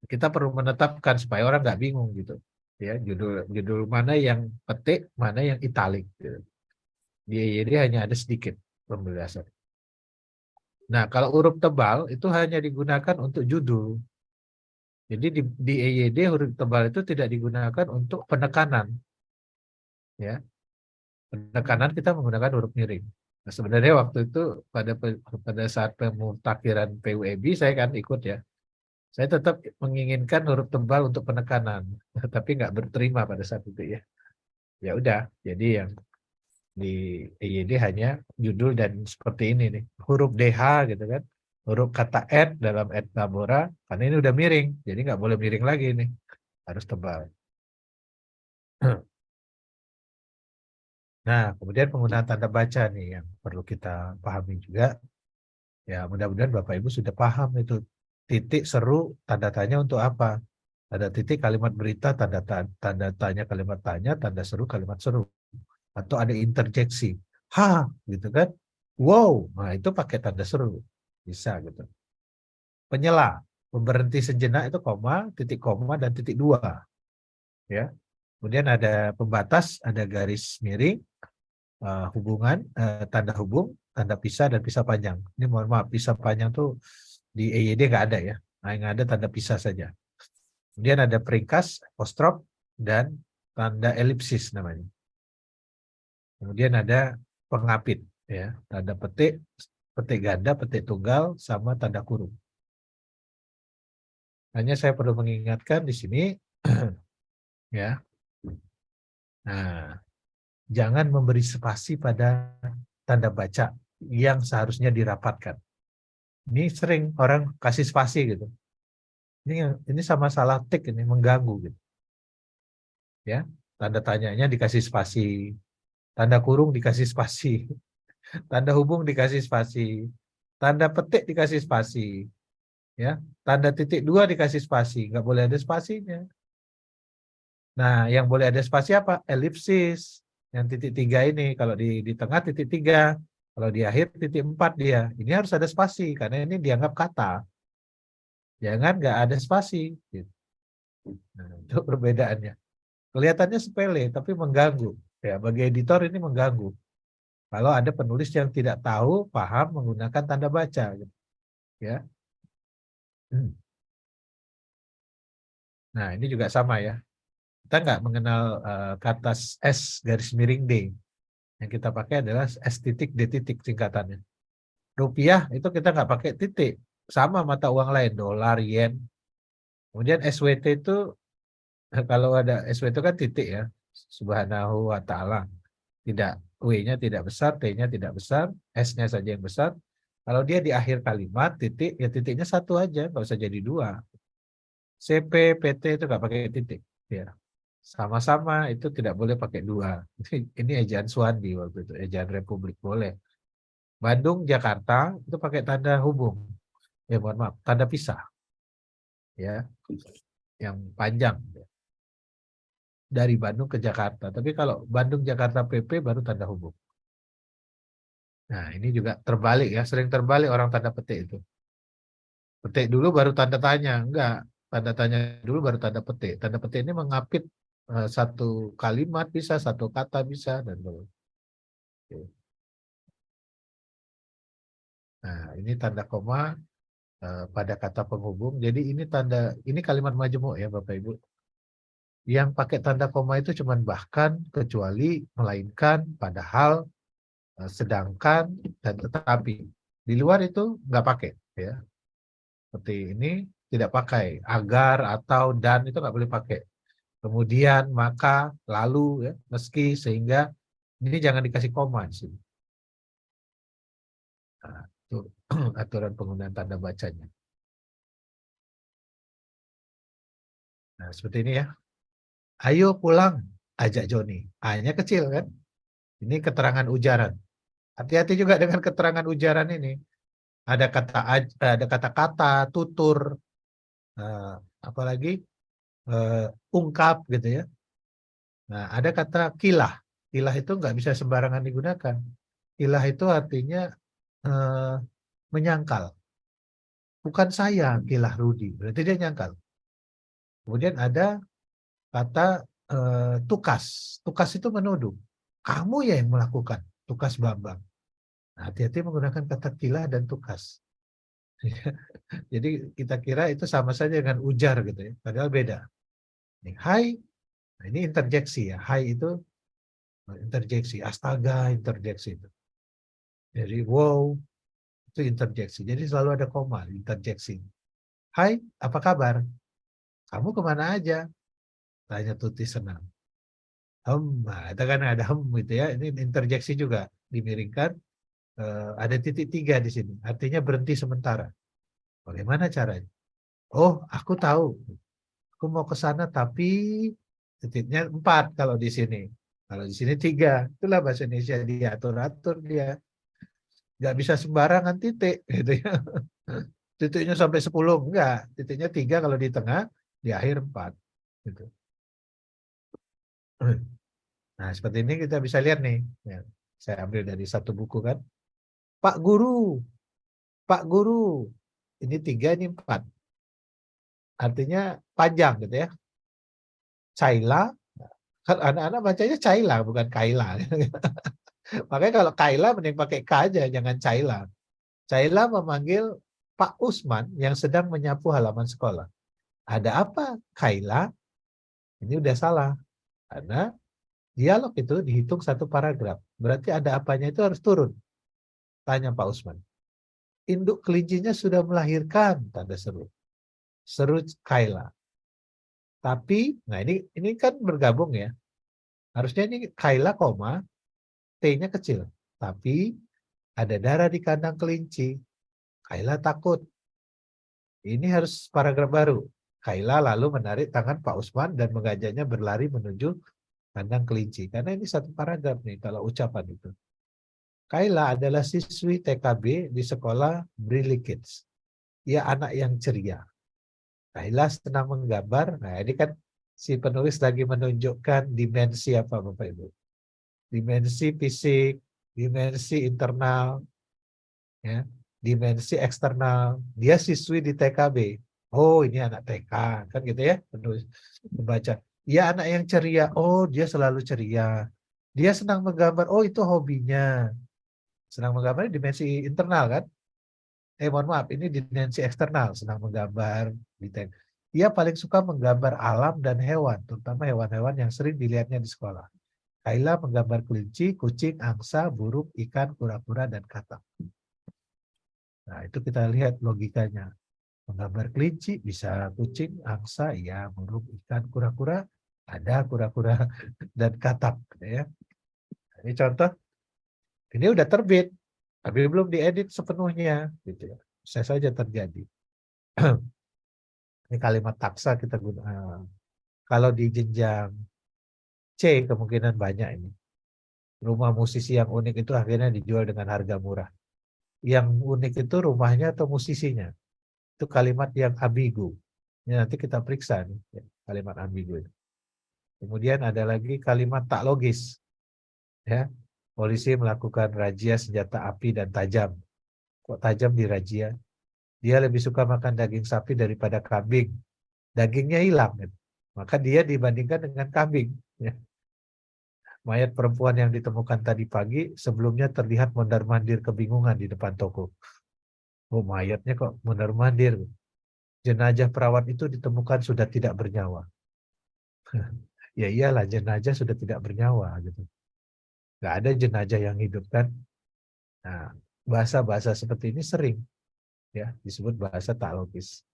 kita perlu menetapkan supaya orang nggak bingung gitu. Ya, judul mana yang petik, mana yang italik. Gitu. Di EYD hanya ada sedikit pembahasan. Nah, kalau huruf tebal itu hanya digunakan untuk judul. Jadi di EYD huruf tebal itu tidak digunakan untuk penekanan. Ya, penekanan kita menggunakan huruf miring. Nah, sebenarnya waktu itu pada saat pemutakhiran PUEB saya kan ikut ya. Saya tetap menginginkan huruf tebal untuk penekanan, tapi nggak berterima pada saat itu ya. Ya udah, jadi yang di EYD hanya judul dan seperti ini nih, huruf DH gitu kan, huruf kata ed dalam ed labora, karena ini udah miring, jadi nggak boleh miring lagi nih, harus tebal. Nah, kemudian penggunaan tanda baca nih yang perlu kita pahami juga. Ya, mudah-mudahan Bapak Ibu sudah paham itu titik seru tanda tanya untuk apa. Tanda titik kalimat berita, tanda tanya kalimat tanya, tanda seru kalimat seru. Atau ada interjeksi. Ha, gitu kan. Wow, nah itu pakai tanda seru. Bisa gitu. Penyela, berhenti sejenak itu koma, titik koma, dan titik dua. Ya. Kemudian ada pembatas, ada garis miring, hubungan, tanda hubung, tanda pisah, dan pisah panjang. Ini mohon maaf, pisah panjang tuh di EYD nggak ada ya. Nah, yang ada tanda pisah saja. Kemudian ada peringkas, apostrof, dan tanda elipsis namanya. Kemudian ada pengapit, ya, tanda petik, petik ganda, petik tunggal, sama tanda kurung. Hanya saya perlu mengingatkan di sini, ya. Nah, jangan memberi spasi pada tanda baca yang seharusnya dirapatkan. Ini sering orang kasih spasi gitu. Ini sama salah tik ini mengganggu gitu. Ya, tanda tanyanya dikasih spasi, tanda kurung dikasih spasi, tanda hubung dikasih spasi, tanda petik dikasih spasi, ya, tanda titik dua dikasih spasi, nggak boleh ada spasinya. Nah, yang boleh ada spasi apa? Elipsis, yang titik tiga ini, kalau di tengah titik tiga, kalau di akhir titik empat dia, ini harus ada spasi karena ini dianggap kata. Jangan nggak ada spasi. Gitu. Nah, itu perbedaannya. Kelihatannya sepele, tapi mengganggu. Ya, bagi editor ini mengganggu. Kalau ada penulis yang tidak tahu, paham menggunakan tanda baca, gitu. Ya. Nah, ini juga sama ya. Kita nggak mengenal kata S garis miring D. Yang kita pakai adalah S titik D titik singkatannya. Rupiah itu kita nggak pakai titik. Sama mata uang lain, dolar, yen. Kemudian SWT itu, kalau ada SWT kan titik ya. Subhanahu wa ta'ala. Tidak, W-nya tidak besar, T-nya tidak besar, S-nya saja yang besar. Kalau dia di akhir kalimat, titik, ya titiknya satu aja, nggak usah jadi dua. CP, PT itu nggak pakai titik. Ya. Sama-sama itu tidak boleh pakai dua. Ini ejaan Suwandi waktu itu, ejaan Republik boleh. Bandung, Jakarta itu pakai tanda hubung. Ya mohon maaf, tanda pisah. Ya, yang panjang. Dari Bandung ke Jakarta. Tapi kalau Bandung, Jakarta, PP baru tanda hubung. Nah, ini juga terbalik ya, sering terbalik orang tanda petik itu. Petik dulu baru tanda tanya, enggak. Tanda tanya dulu baru tanda petik. Tanda petik ini mengapit satu kalimat bisa, satu kata bisa, dan begitu. Nah, ini tanda koma pada kata penghubung. Jadi ini kalimat majemuk ya Bapak Ibu. Yang pakai tanda koma itu cuma bahkan, kecuali, melainkan, padahal, sedangkan, dan tetapi. Di luar itu nggak pakai ya. Seperti ini tidak pakai. Agar, atau, dan itu nggak boleh pakai. Kemudian, maka, lalu, ya, meski, sehingga, ini jangan dikasih koma di sini. Nah, itu aturan penggunaan tanda bacanya. Nah, seperti ini ya. Ayo pulang, ajak Joni. A-nya kecil kan? Ini keterangan ujaran. Hati-hati juga dengan keterangan ujaran ini. Ada kata-kata, tutur, apalagi ungkap gitu ya. Nah, ada kata kilah. Kilah itu nggak bisa sembarangan digunakan. Kilah itu artinya menyangkal. Bukan saya kilah Rudi, berarti dia nyangkal. Kemudian ada kata tukas. Tukas itu menuduh. Kamu ya yang melakukan, tukas Bambang. Nah, hati-hati menggunakan kata kilah dan tukas. Jadi kita kira itu sama saja dengan ujar gitu ya, padahal beda. Ini hai, nah ini interjeksi ya. Hai itu interjeksi, astaga interjeksi itu. Jadi wow itu interjeksi. Jadi selalu ada koma interjeksi. Hai, apa kabar? Kamu kemana aja? Tanya Tuti senang. Nah, itu kan ada gitu ya. Ini interjeksi juga dimiringkan. Ada titik 3 di sini. Artinya berhenti sementara. Bagaimana caranya? Oh, aku tahu. Aku mau ke sana tapi titiknya 4 kalau di sini. Kalau di sini 3. Itulah bahasa Indonesia, diatur-atur dia. Nggak bisa sembarangan titik gitu ya. Titiknya sampai 10 enggak. Titiknya 3 kalau di tengah, di akhir 4 gitu. Nah, seperti ini kita bisa lihat nih. Ya, saya ambil dari satu buku kan. Pak Guru. Pak Guru. Ini 3, ini 4. Artinya panjang gitu ya. Caila. Kan anak-anak bacanya Caila bukan Kaila. Makanya kalau Kaila mending pakai K aja, jangan Caila. Caila memanggil Pak Usman yang sedang menyapu halaman sekolah. Ada apa, Kaila? Ini udah salah. Karena dialog itu dihitung satu paragraf. Berarti ada apanya itu harus turun. Tanya Pak Usman. Induk kelincinya sudah melahirkan, tanda seru. Seru Kaila. Tapi, nah ini kan bergabung ya. Harusnya ini Kaila, koma, T-nya kecil. Tapi ada darah di kandang kelinci. Kaila takut. Ini harus paragraf baru. Kaila lalu menarik tangan Pak Usman dan mengajaknya berlari menuju kandang kelinci. Karena ini satu paragraf nih kalau ucapan itu. Kaila adalah siswi TKB di sekolah Brilli Kids. Ia anak yang ceria. Kaila senang menggambar. Nah ini kan si penulis lagi menunjukkan dimensi apa Bapak Ibu. Dimensi fisik, dimensi internal, ya, dimensi eksternal. Dia siswi di TKB. Oh ini anak TK, kan gitu ya penulis membaca. Dia anak yang ceria. Oh dia selalu ceria. Dia senang menggambar. Oh itu hobinya. Senang menggambar dimensi internal kan? Mohon maaf, ini dimensi eksternal. Senang menggambar. Ia paling suka menggambar alam dan hewan, terutama hewan-hewan yang sering dilihatnya di sekolah. Kaila menggambar kelinci, kucing, angsa, burung, ikan, kura-kura, dan katak. Nah, itu kita lihat logikanya. Menggambar kelinci, bisa kucing, angsa, ya, burung, ikan, kura-kura, ada kura-kura, dan katak. Ya. Ini contoh, ini udah terbit, tapi belum diedit sepenuhnya. Gitu ya. Bisa saja terjadi. Ini kalimat taksa kita gunakan. Kalau di jenjang C, kemungkinan banyak ini. Rumah musisi yang unik itu akhirnya dijual dengan harga murah. Yang unik itu rumahnya atau musisinya. Itu kalimat yang ambigu. Ini nanti kita periksa nih, kalimat ambigu ini. Kemudian ada lagi kalimat tak logis. Ya, polisi melakukan razia senjata api dan tajam. Kok tajam di razia? Dia lebih suka makan daging sapi daripada kambing. Dagingnya hilang. Gitu. Maka dia dibandingkan dengan kambing. Ya. Mayat perempuan yang ditemukan tadi pagi sebelumnya terlihat mondar-mandir kebingungan di depan toko. Oh, mayatnya kok mondar-mandir. Jenazah perawat itu ditemukan sudah tidak bernyawa. Ya iyalah, jenazah sudah tidak bernyawa gitu. Nggak ada jenazah yang hidup kan. Nah, bahasa-bahasa seperti ini sering ya disebut bahasa tak logis.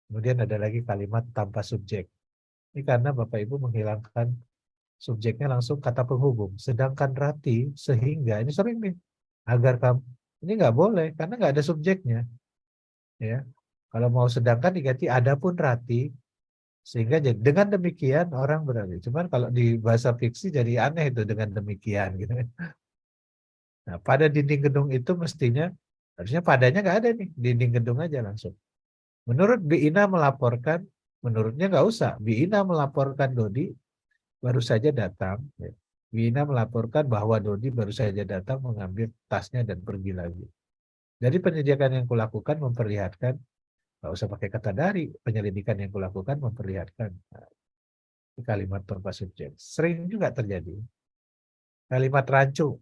Kemudian ada lagi kalimat tanpa subjek. Ini karena Bapak Ibu menghilangkan subjeknya langsung kata penghubung. Sedangkan rati, sehingga, ini sering nih. Agar kamu, ini nggak boleh karena nggak ada subjeknya. Ya, kalau mau sedangkan diganti adapun rati, sehingga jadi dengan demikian orang berarti. Cuman kalau di bahasa fiksi jadi aneh itu dengan demikian gitu. Nah, pada dinding gedung itu mestinya harusnya padanya nggak ada nih, dinding gedung aja langsung. Menurut Biina melaporkan, menurutnya nggak usah. Biina melaporkan Dodi baru saja datang. Ya. Biina melaporkan bahwa Dodi baru saja datang mengambil tasnya dan pergi lagi. Dari penyelidikan yang kulakukan memperlihatkan, nggak usah pakai kata dari, penyelidikan yang kulakukan memperlihatkan. Nah, kalimat tanpa subjek. Sering juga terjadi. Kalimat rancu.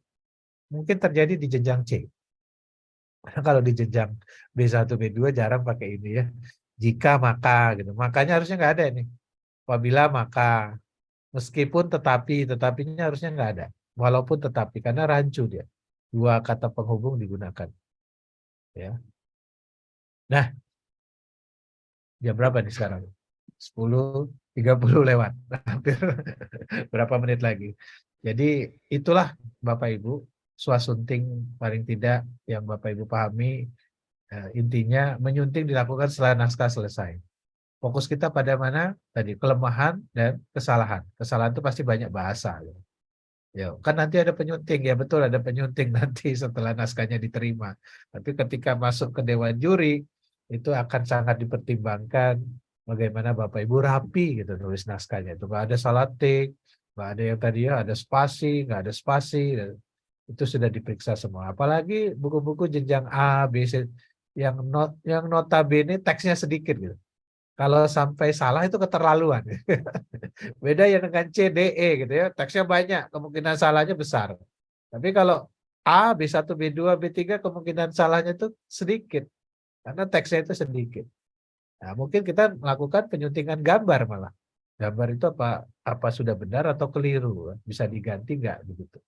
Mungkin terjadi di jenjang C. Karena kalau di jenjang B1, B2 jarang pakai ini ya. Jika maka gitu. Makanya harusnya nggak ada nih. Apabila maka. Meskipun tetapi, tetapinya harusnya nggak ada. Walaupun tetapi, karena rancu dia. Dua kata penghubung digunakan. Ya. Nah, jam berapa nih sekarang? 10.30 lewat. Hampir berapa menit lagi. Jadi itulah Bapak Ibu, swasunting paling tidak yang Bapak Ibu pahami, intinya menyunting dilakukan setelah naskah selesai. Fokus kita pada mana? Tadi kelemahan dan kesalahan. Kesalahan itu pasti banyak bahasa. Ya, kan nanti ada penyunting, ya betul ada penyunting nanti setelah naskahnya diterima. Tapi ketika masuk ke Dewan Juri, itu akan sangat dipertimbangkan bagaimana Bapak Ibu rapi gitu nulis naskahnya. Itu nggak ada salah tik, nggak ada yang tadi ya ada spasi, nggak ada spasi. Itu sudah diperiksa semua. Apalagi buku-buku jenjang A, B, C yang notabene teksnya sedikit gitu. Kalau sampai salah itu keterlaluan. Beda ya dengan C, D, E gitu ya. Teksnya banyak, kemungkinan salahnya besar. Tapi kalau A, B1, B2, B3 kemungkinan salahnya itu sedikit. Karena teksnya itu sedikit. Nah, mungkin kita melakukan penyuntingan gambar malah. Gambar itu apa sudah benar atau keliru. Bisa diganti nggak begitu.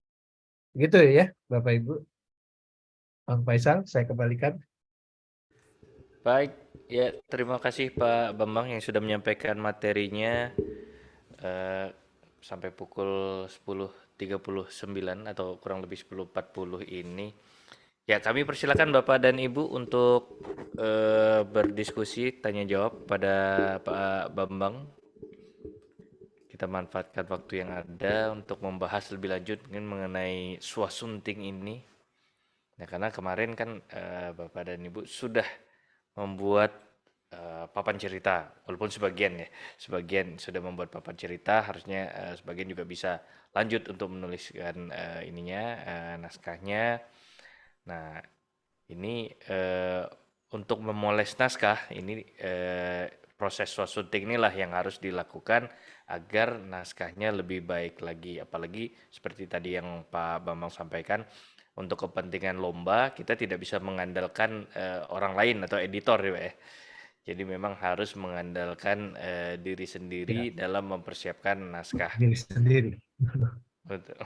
Gitu ya Bapak Ibu. Bang Faisal, saya kembalikan. Baik, ya terima kasih Pak Bambang yang sudah menyampaikan materinya sampai pukul 10.39 atau kurang lebih 10.40 ini. Ya, kami persilakan Bapak dan Ibu untuk berdiskusi, tanya jawab pada Pak Bambang. Kita manfaatkan waktu yang ada untuk membahas lebih lanjut mungkin mengenai swasunting ini. Nah, karena kemarin kan Bapak dan Ibu sudah membuat papan cerita, walaupun sebagian sudah membuat papan cerita, harusnya sebagian juga bisa lanjut untuk menuliskan naskahnya. Nah, ini untuk memoles naskah, ini proses swasuting inilah yang harus dilakukan agar naskahnya lebih baik lagi. Apalagi seperti tadi yang Pak Bambang sampaikan, untuk kepentingan lomba kita tidak bisa mengandalkan orang lain atau editor ya, Pak ya. Jadi memang harus mengandalkan diri sendiri dalam mempersiapkan naskah. Diri sendiri. Betul.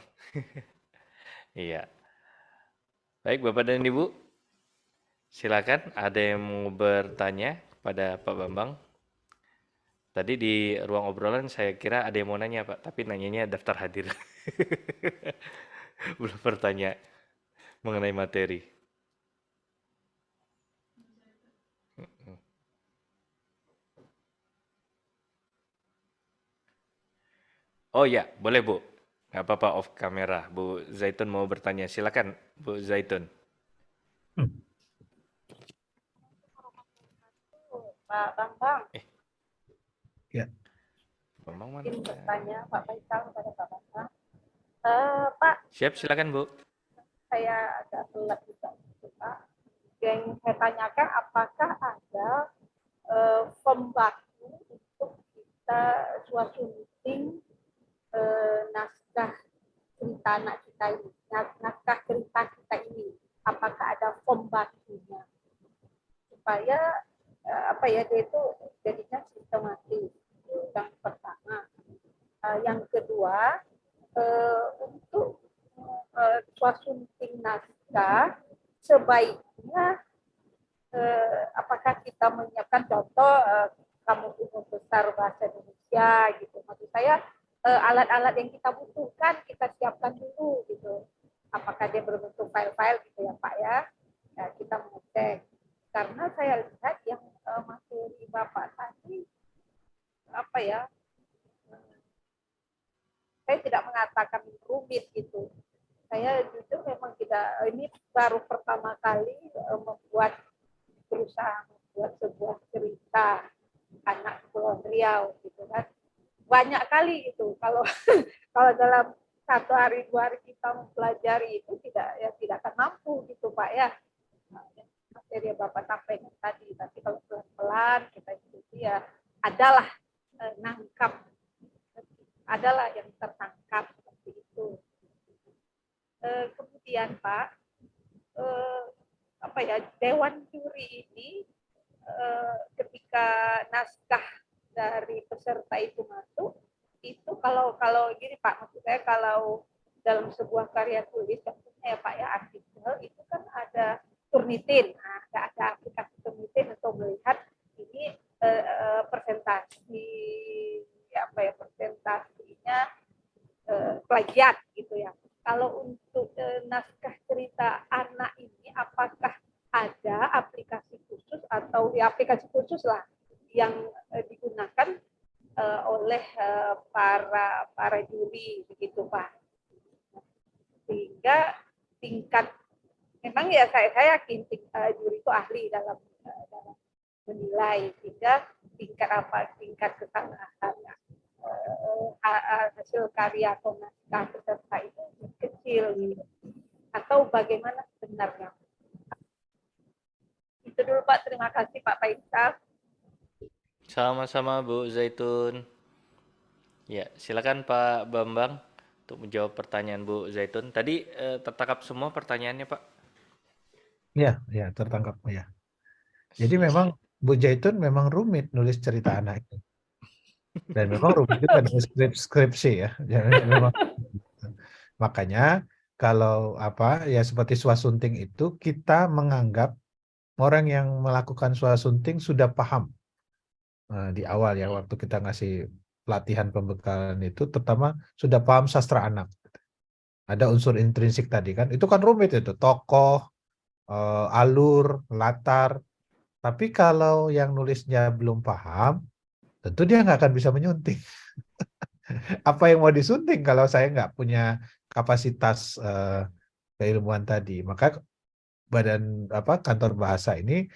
Iya. Baik Bapak dan Ibu, silakan ada yang mau bertanya pada Pak Bambang. Tadi di ruang obrolan saya kira ada yang mau nanya Pak, tapi nanyanya daftar hadir. Belum bertanya mengenai materi. Oh ya, boleh Bu. Nggak apa-apa off kamera. Bu Zaitun mau bertanya. Silakan Bu Zaitun. Pak Bambang, Ya. Bambang mana? ingin bertanya Pak Faisal kepada Pak Bambang. Pak, Siap, silakan Bu. saya agak telat juga, Pak. Yang saya tanyakan, apakah ada form baku untuk kita suasunting naskah cerita anak kita ini, naskah cerita kita ini, apakah ada form bakunya supaya dia itu jadinya sistematis. Yang pertama, yang kedua, untuk suasunting naskah sebaiknya apakah kita menyiapkan contoh kamus umum besar bahasa Indonesia gitu, maksud saya alat-alat yang kita butuhkan kita siapkan dulu gitu, apakah dia berbentuk file-file gitu ya Pak ya, kita mengecek, karena saya lihat yang materi Bapak tadi saya tidak mengatakan rumit gitu, saya jujur memang tidak, ini baru pertama kali berusaha membuat sebuah cerita anak Kepulauan Riau gitu kan, banyak kali itu kalau kalau dalam 1 hari 2 hari kita mempelajari itu tidak akan mampu gitu Pak ya, materi yang Bapak sampaikan tadi, tapi kalau pelan-pelan kita ikuti ya adalah yang tertangkap seperti itu. Kemudian Pak, Dewan Juri ini ketika naskah dari peserta itu masuk, itu kalau gini Pak, maksud saya kalau dalam sebuah karya tulis contohnya ya Pak ya, artikel itu kan ada Turnitin, ada aplikasi Turnitin untuk melihat ini presentasinya plagiat gitu ya. Kalau untuk naskah cerita anak ini, apakah ada aplikasi khusus atau aplikasi khusus lah yang digunakan oleh para juri begitu Pak, sehingga tingkat memang ya saya yakin juri itu ahli dalam menilai, sehingga tingkat kesalahan hasil karya atau naskah peserta itu kecil gitu. Atau bagaimana sebenarnya? Itu dulu Pak, terima kasih Pak Faisal. Sama-sama Bu Zaitun. Ya, silakan Pak Bambang untuk menjawab pertanyaan Bu Zaitun. Tadi tertangkap semua pertanyaannya Pak? Ya, tertangkap ya. Jadi memang Bu Zaitun memang rumit nulis cerita anak itu. Dan memang rumit juga nulis skripsi ya. Memang. Makanya kalau seperti swasunting itu kita menganggap orang yang melakukan swasunting sudah paham di awal ya, waktu kita ngasih pelatihan pembekalan itu, terutama sudah paham sastra anak. Ada unsur intrinsik tadi kan, itu kan rumit itu, tokoh, alur, latar. Tapi kalau yang nulisnya belum paham, tentu dia nggak akan bisa menyunting. Apa yang mau disunting kalau saya nggak punya kapasitas keilmuan tadi? Maka kantor bahasa ini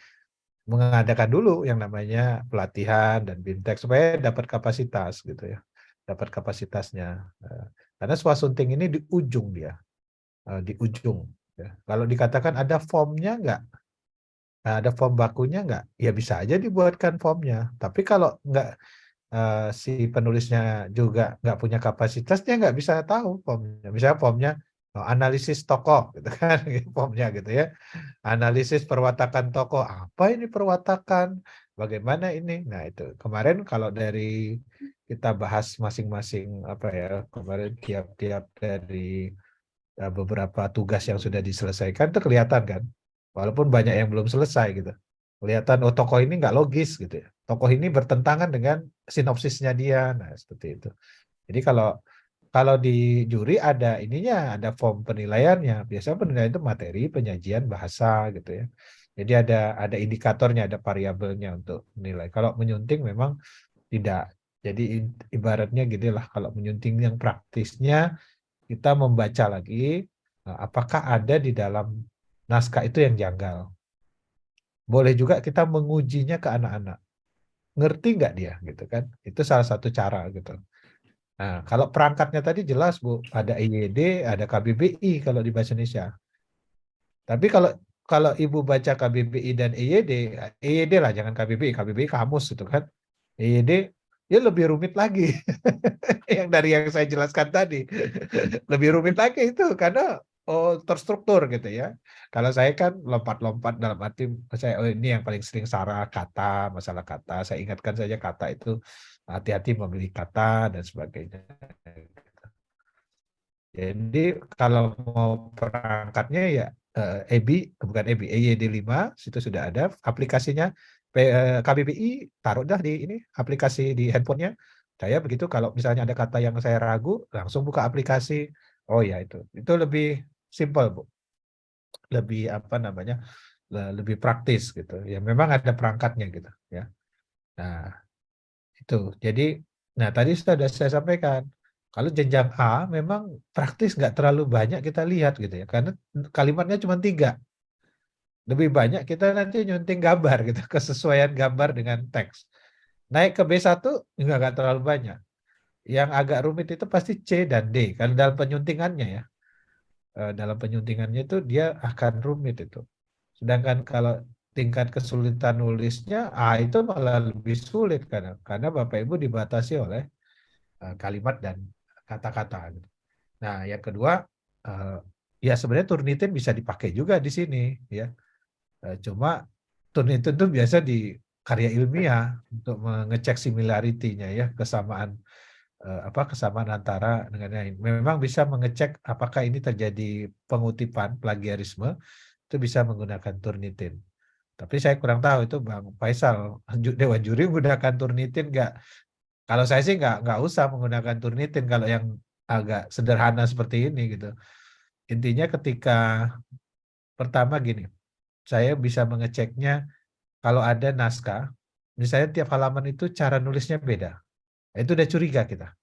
mengadakan dulu yang namanya pelatihan dan bintek supaya dapat kapasitas gitu ya, dapat kapasitasnya. Karena swasunting ini di ujung dia, di ujung. Ya. Kalau dikatakan ada formnya nggak? Ada form bakunya nggak? Ya bisa aja dibuatkan formnya. Tapi kalau nggak si penulisnya juga nggak punya kapasitas, dia nggak bisa tahu formnya. Misalnya formnya analisis tokoh gitu kan formnya gitu ya. Analisis perwatakan tokoh, apa ini perwatakan? Bagaimana ini? Nah, itu. Kemarin kalau dari kita bahas masing-masing apa ya, kemarin tiap-tiap dari beberapa tugas yang sudah diselesaikan itu kelihatan kan. Walaupun banyak yang belum selesai gitu. Kelihatan oh tokoh ini nggak logis gitu ya. Tokoh ini bertentangan dengan sinopsisnya dia. Nah, seperti itu. Jadi kalau di juri ada ininya, ada form penilaiannya. Biasanya penilaian itu materi, penyajian, bahasa gitu ya. Jadi ada indikatornya, ada variabelnya untuk menilai. Kalau menyunting memang tidak. Jadi ibaratnya gitu lah, kalau menyunting yang praktisnya kita membaca lagi apakah ada di dalam naskah itu yang janggal. Boleh juga kita mengujinya ke anak-anak. Ngerti nggak dia gitu kan? Itu salah satu cara gitu. Nah, kalau perangkatnya tadi jelas, Bu, ada IYD, ada KBBI kalau di bahasa Indonesia. Tapi kalau Ibu baca KBBI dan EYD lah, jangan KBBI, KBBI kamus gitu kan. EYD ya lebih rumit lagi. Yang dari yang saya jelaskan tadi. Lebih rumit lagi itu karena terstruktur gitu ya. Kalau saya kan lompat-lompat dalam arti saya ini yang paling sering salah kata, masalah kata. Saya ingatkan saja kata itu hati-hati memilih kata dan sebagainya. Jadi kalau mau perangkatnya ya bukan EBI, EYD5 situ sudah ada aplikasinya. KBBI taruh dah di ini aplikasi di handphonenya. Saya begitu kalau misalnya ada kata yang saya ragu langsung buka aplikasi. Oh ya itu lebih simple, Bu. Lebih apa namanya? Lebih praktis gitu. Ya memang ada perangkatnya gitu ya. Nah, itu. Jadi, nah tadi sudah saya sampaikan, kalau jenjang A memang praktis nggak terlalu banyak kita lihat gitu ya, karena kalimatnya cuma 3. Lebih banyak kita nanti nyunting gambar gitu, kesesuaian gambar dengan teks. Naik ke B1 nggak terlalu banyak. Yang agak rumit itu pasti C dan D, kalau dalam penyuntingannya ya. Dalam penyuntingannya itu dia akan rumit itu. Sedangkan kalau tingkat kesulitan nulisnya, itu malah lebih sulit karena Bapak Ibu dibatasi oleh kalimat dan kata-kata. Nah, yang kedua, ya sebenarnya Turnitin bisa dipakai juga di sini, ya. Cuma Turnitin itu biasa di karya ilmiah untuk mengecek similarity-nya ya, kesamaan antara dengan lain. Memang bisa mengecek apakah ini terjadi pengutipan, plagiarisme, itu bisa menggunakan Turnitin. Tapi saya kurang tahu itu Bang Faisal, Dewan Juri menggunakan Turnitin nggak? Kalau saya sih nggak usah menggunakan Turnitin kalau yang agak sederhana seperti ini gitu. Intinya ketika pertama gini, saya bisa mengeceknya kalau ada naskah, misalnya tiap halaman itu cara nulisnya beda. Nah, itu udah curiga kita.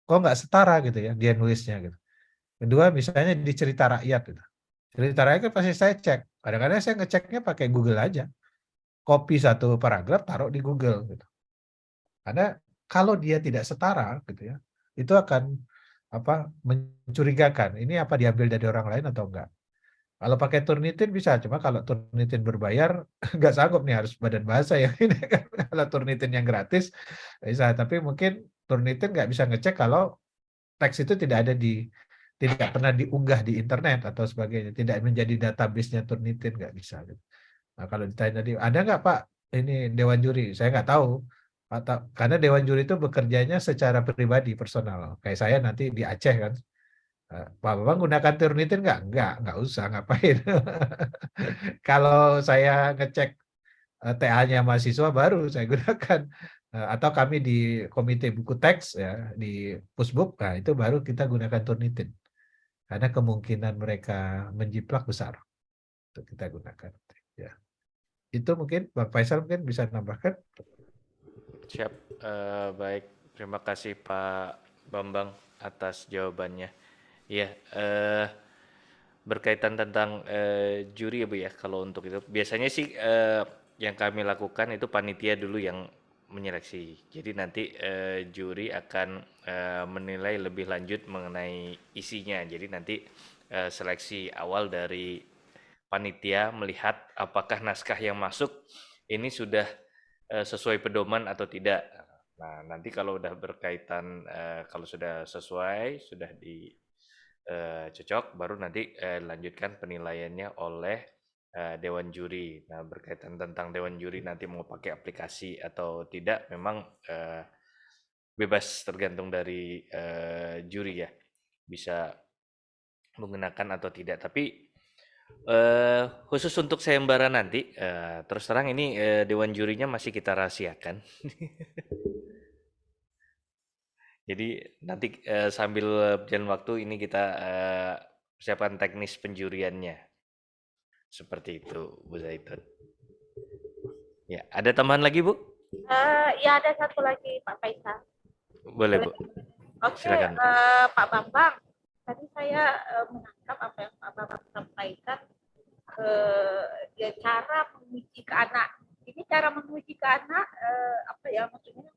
Kok nggak setara gitu ya dia nulisnya gitu. Kedua misalnya di cerita rakyat gitu. Cerita rakyat kan pasti saya cek. Kadang-kadang saya ngeceknya pakai Google aja. Copy satu paragraf taruh di Google gitu. Karena kalau dia tidak setara gitu ya, itu akan mencurigakan. Ini apa diambil dari orang lain atau enggak? Kalau pakai Turnitin bisa, cuma kalau Turnitin berbayar nggak sanggup nih harus badan bahasa yang ini kan. Kalau Turnitin yang gratis bisa, tapi mungkin Turnitin nggak bisa ngecek kalau teks itu tidak pernah diunggah di internet atau sebagainya, tidak menjadi database-nya Turnitin nggak bisa. Gitu. Nah, kalau ditanya tadi, ada nggak Pak ini Dewan Juri? Saya nggak tahu. Karena Dewan Juri itu bekerjanya secara pribadi, personal. Kayak saya nanti di Aceh kan. Pak Bambang gunakan Turnitin nggak? Nggak usah, ngapain. Kalau saya ngecek TA-nya mahasiswa baru saya gunakan. Atau kami di komite buku teks ya, di Pusbuk, nah itu baru kita gunakan Turnitin. Karena kemungkinan mereka menjiplak besar. Untuk kita gunakan. Ya. Itu mungkin Bang Faisal mungkin bisa nambahkan. Siap, baik. Terima kasih Pak Bambang atas jawabannya. Iya, berkaitan tentang juri ya Bu ya, kalau untuk itu. Biasanya sih yang kami lakukan itu panitia dulu yang menyeleksi. Jadi nanti juri akan menilai lebih lanjut mengenai isinya. Jadi nanti seleksi awal dari panitia melihat apakah naskah yang masuk ini sudah sesuai pedoman atau tidak. Nah, nanti kalau udah berkaitan, kalau sudah sesuai, sudah cocok, baru nanti lanjutkan penilaiannya oleh dewan juri. Nah, berkaitan tentang dewan juri nanti mau pakai aplikasi atau tidak, memang bebas tergantung dari juri ya, bisa menggunakan atau tidak. Tapi khusus untuk sayembara nanti, terus terang ini dewan jurinya masih kita rahasiakan. Jadi nanti sambil berjalan waktu ini kita persiapkan teknis penjuriannya. Seperti itu, Bu Zaitun. Ya, ada tambahan lagi, Bu? Ya ada satu lagi Pak Faisal. Boleh, Bu. Oke, Silakan. Pak Bambang. Tadi saya menangkap apa yang Pak Bambang sampaikan. Ya, cara menguji ke anak. Ini cara menguji ke anak, apa ya maksudnya?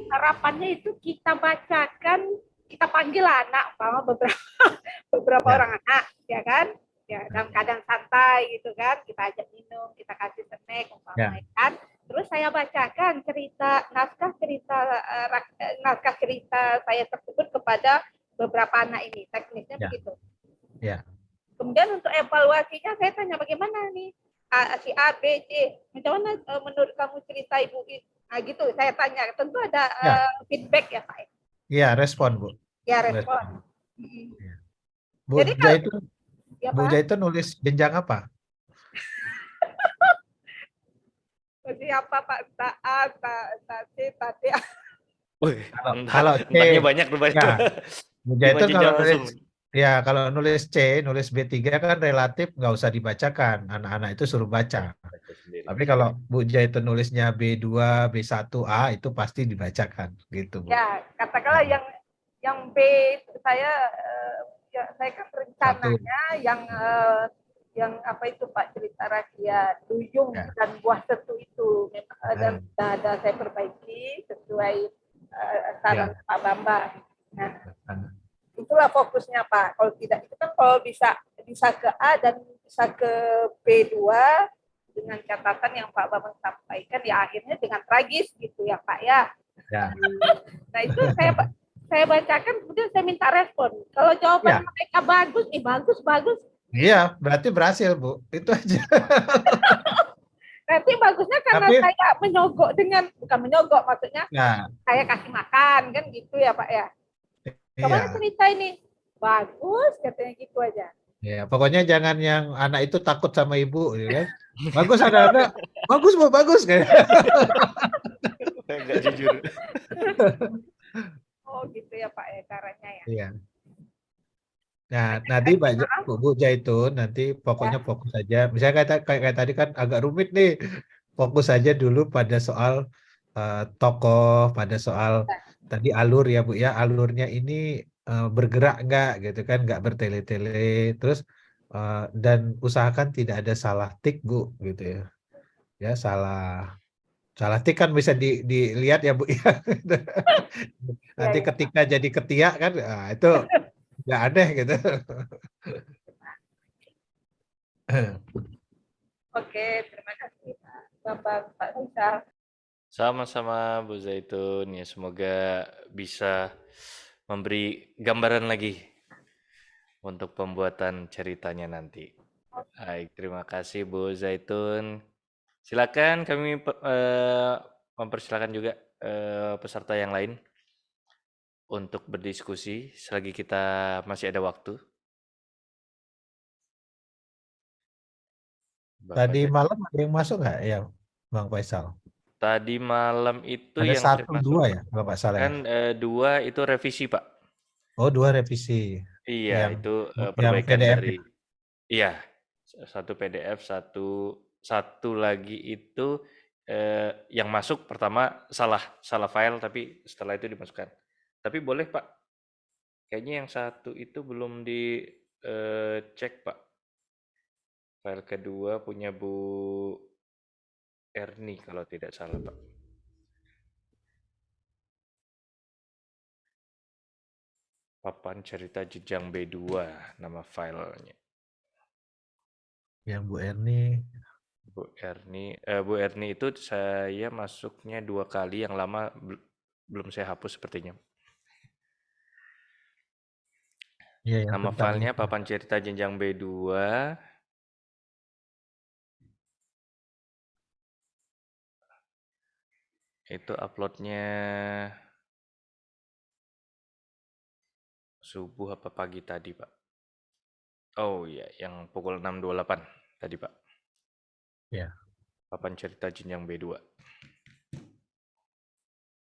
Harapannya itu kita bacakan, kita panggil anak, umpama beberapa Ya. orang anak, ya kan? Ya, dalam keadaan santai gitu kan, kita ajak minum, kita kasih snack, umpama kan. Terus saya bacakan naskah cerita saya tersebut kepada beberapa anak ini, teknisnya Ya. begitu. Ya. Kemudian untuk evaluasinya saya tanya bagaimana nih si A, B, C, bagaimana menurut kamu cerita Ibu? Nah gitu saya tanya, tentu ada feedback ya Pak. Iya, respon, Bu. Ya respon. Ya. Bu Jadi Zaitun, ya, Bu Pak? Zaitun nulis jenjang apa? Siapa Pak? A, C, D. Wih, Kalau C, entahnya banyak rupanya. ya, Bu Zaitun Lima kalau jenjang langsung. nulis C, nulis B3 kan relatif nggak usah dibacakan. Anak-anak itu suruh baca. Baca sendiri. Tapi kalau Bu Zaitun nulisnya B2, B1A itu pasti dibacakan gitu, Bu. Ya, katakanlah yang B saya saya kan rencananya yang apa itu Pak, cerita rakyat Duyung dan Buah Setu itu dan ada saya perbaiki sesuai saran Pak Bambang. Nah, itulah fokusnya Pak. Kalau tidak itu kan kalau bisa ke A dan bisa ke B2 dengan catatan yang Pak Bambang sampaikan ya akhirnya dengan tragis gitu ya Pak ya. Ya. Nah itu saya bacakan kemudian saya minta respon. Kalau jawaban mereka bagus. Iya, berarti berhasil, Bu. Itu aja. Nanti bagusnya karena saya menyogok bukan menyogok maksudnya. Saya kasih makan kan gitu ya Pak ya. Kemana cerita ini? Bagus katanya gitu aja. Ya, pokoknya jangan yang anak itu takut sama ibu, ya kan? Bagus anak-anak, bagus Bu, bagus kayak. Enggak jujur. Oh gitu ya Pak ya caranya ya. Iya. Nah, nanti Bu Zaitun nanti pokoknya fokus saja. Misalnya kayak tadi kan agak rumit nih. Fokus saja dulu pada soal tokoh, pada soal tadi alur ya Bu ya. Alurnya ini bergerak enggak gitu kan, enggak bertele-tele. Terus dan usahakan tidak ada salah tik Bu gitu ya. Ya, salah tik kan bisa dilihat ya Bu ya. Nanti ketika jadi ketiak kan itu nggak aneh gitu. Oke, terima kasih Pak Bambang, Pak Faisal. Sama-sama Bu Zaitun, ya semoga bisa memberi gambaran lagi untuk pembuatan ceritanya nanti. Baik, terima kasih Bu Zaitun. Silakan kami mempersilakan juga peserta yang lain untuk berdiskusi selagi kita masih ada waktu. Tadi malam ada yang masuk nggak ya, Bang Faisal? Tadi malam itu ada yang 1-2 ya, kalau nggak salah kan ya? 2 itu revisi Pak. Oh 2 revisi. Iya, itu yang perbaikan PDF dari iya, 1 PDF, satu lagi itu yang masuk pertama salah file tapi setelah itu dimasukkan. Tapi boleh Pak, kayaknya yang 1 itu belum dicek Pak. File kedua punya Bu Erni kalau tidak salah Pak. Papan cerita jenjang B2 nama filenya. Yang Bu Erni. Bu Erni itu saya masuknya 2 kali, yang lama belum saya hapus sepertinya. Iya, yang Nama tentang filenya itu. papan cerita jenjang B2. Itu uploadnya subuh apa pagi tadi, Pak? Oh iya, yang pukul 6.28 tadi, Pak. Ya. Papan cerita jenjang B2.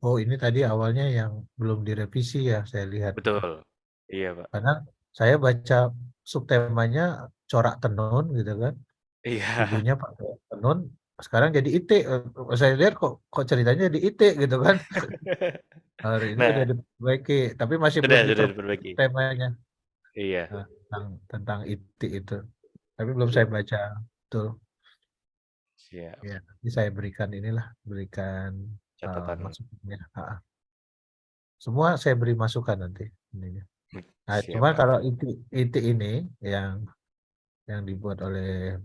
Oh, ini tadi awalnya yang belum direvisi ya, saya lihat. Betul. Iya, Pak. Karena saya baca subtemanya corak tenun gitu kan. Iya. Ibunya pakai tenun, sekarang jadi IT. Saya lihat kok ceritanya jadi IT gitu kan. Hari ini udah Nah, diperbaiki, tapi masih belum sudah diperbaiki diperbaiki. temanya Iya, tentang IT itu. Tapi belum saya baca betul. siap. Ya, nanti saya berikan Catatan. masukannya. Semua saya beri masukan nanti ininya. Nah, Siap, cuma Pak. kalau IT ini yang dibuat oleh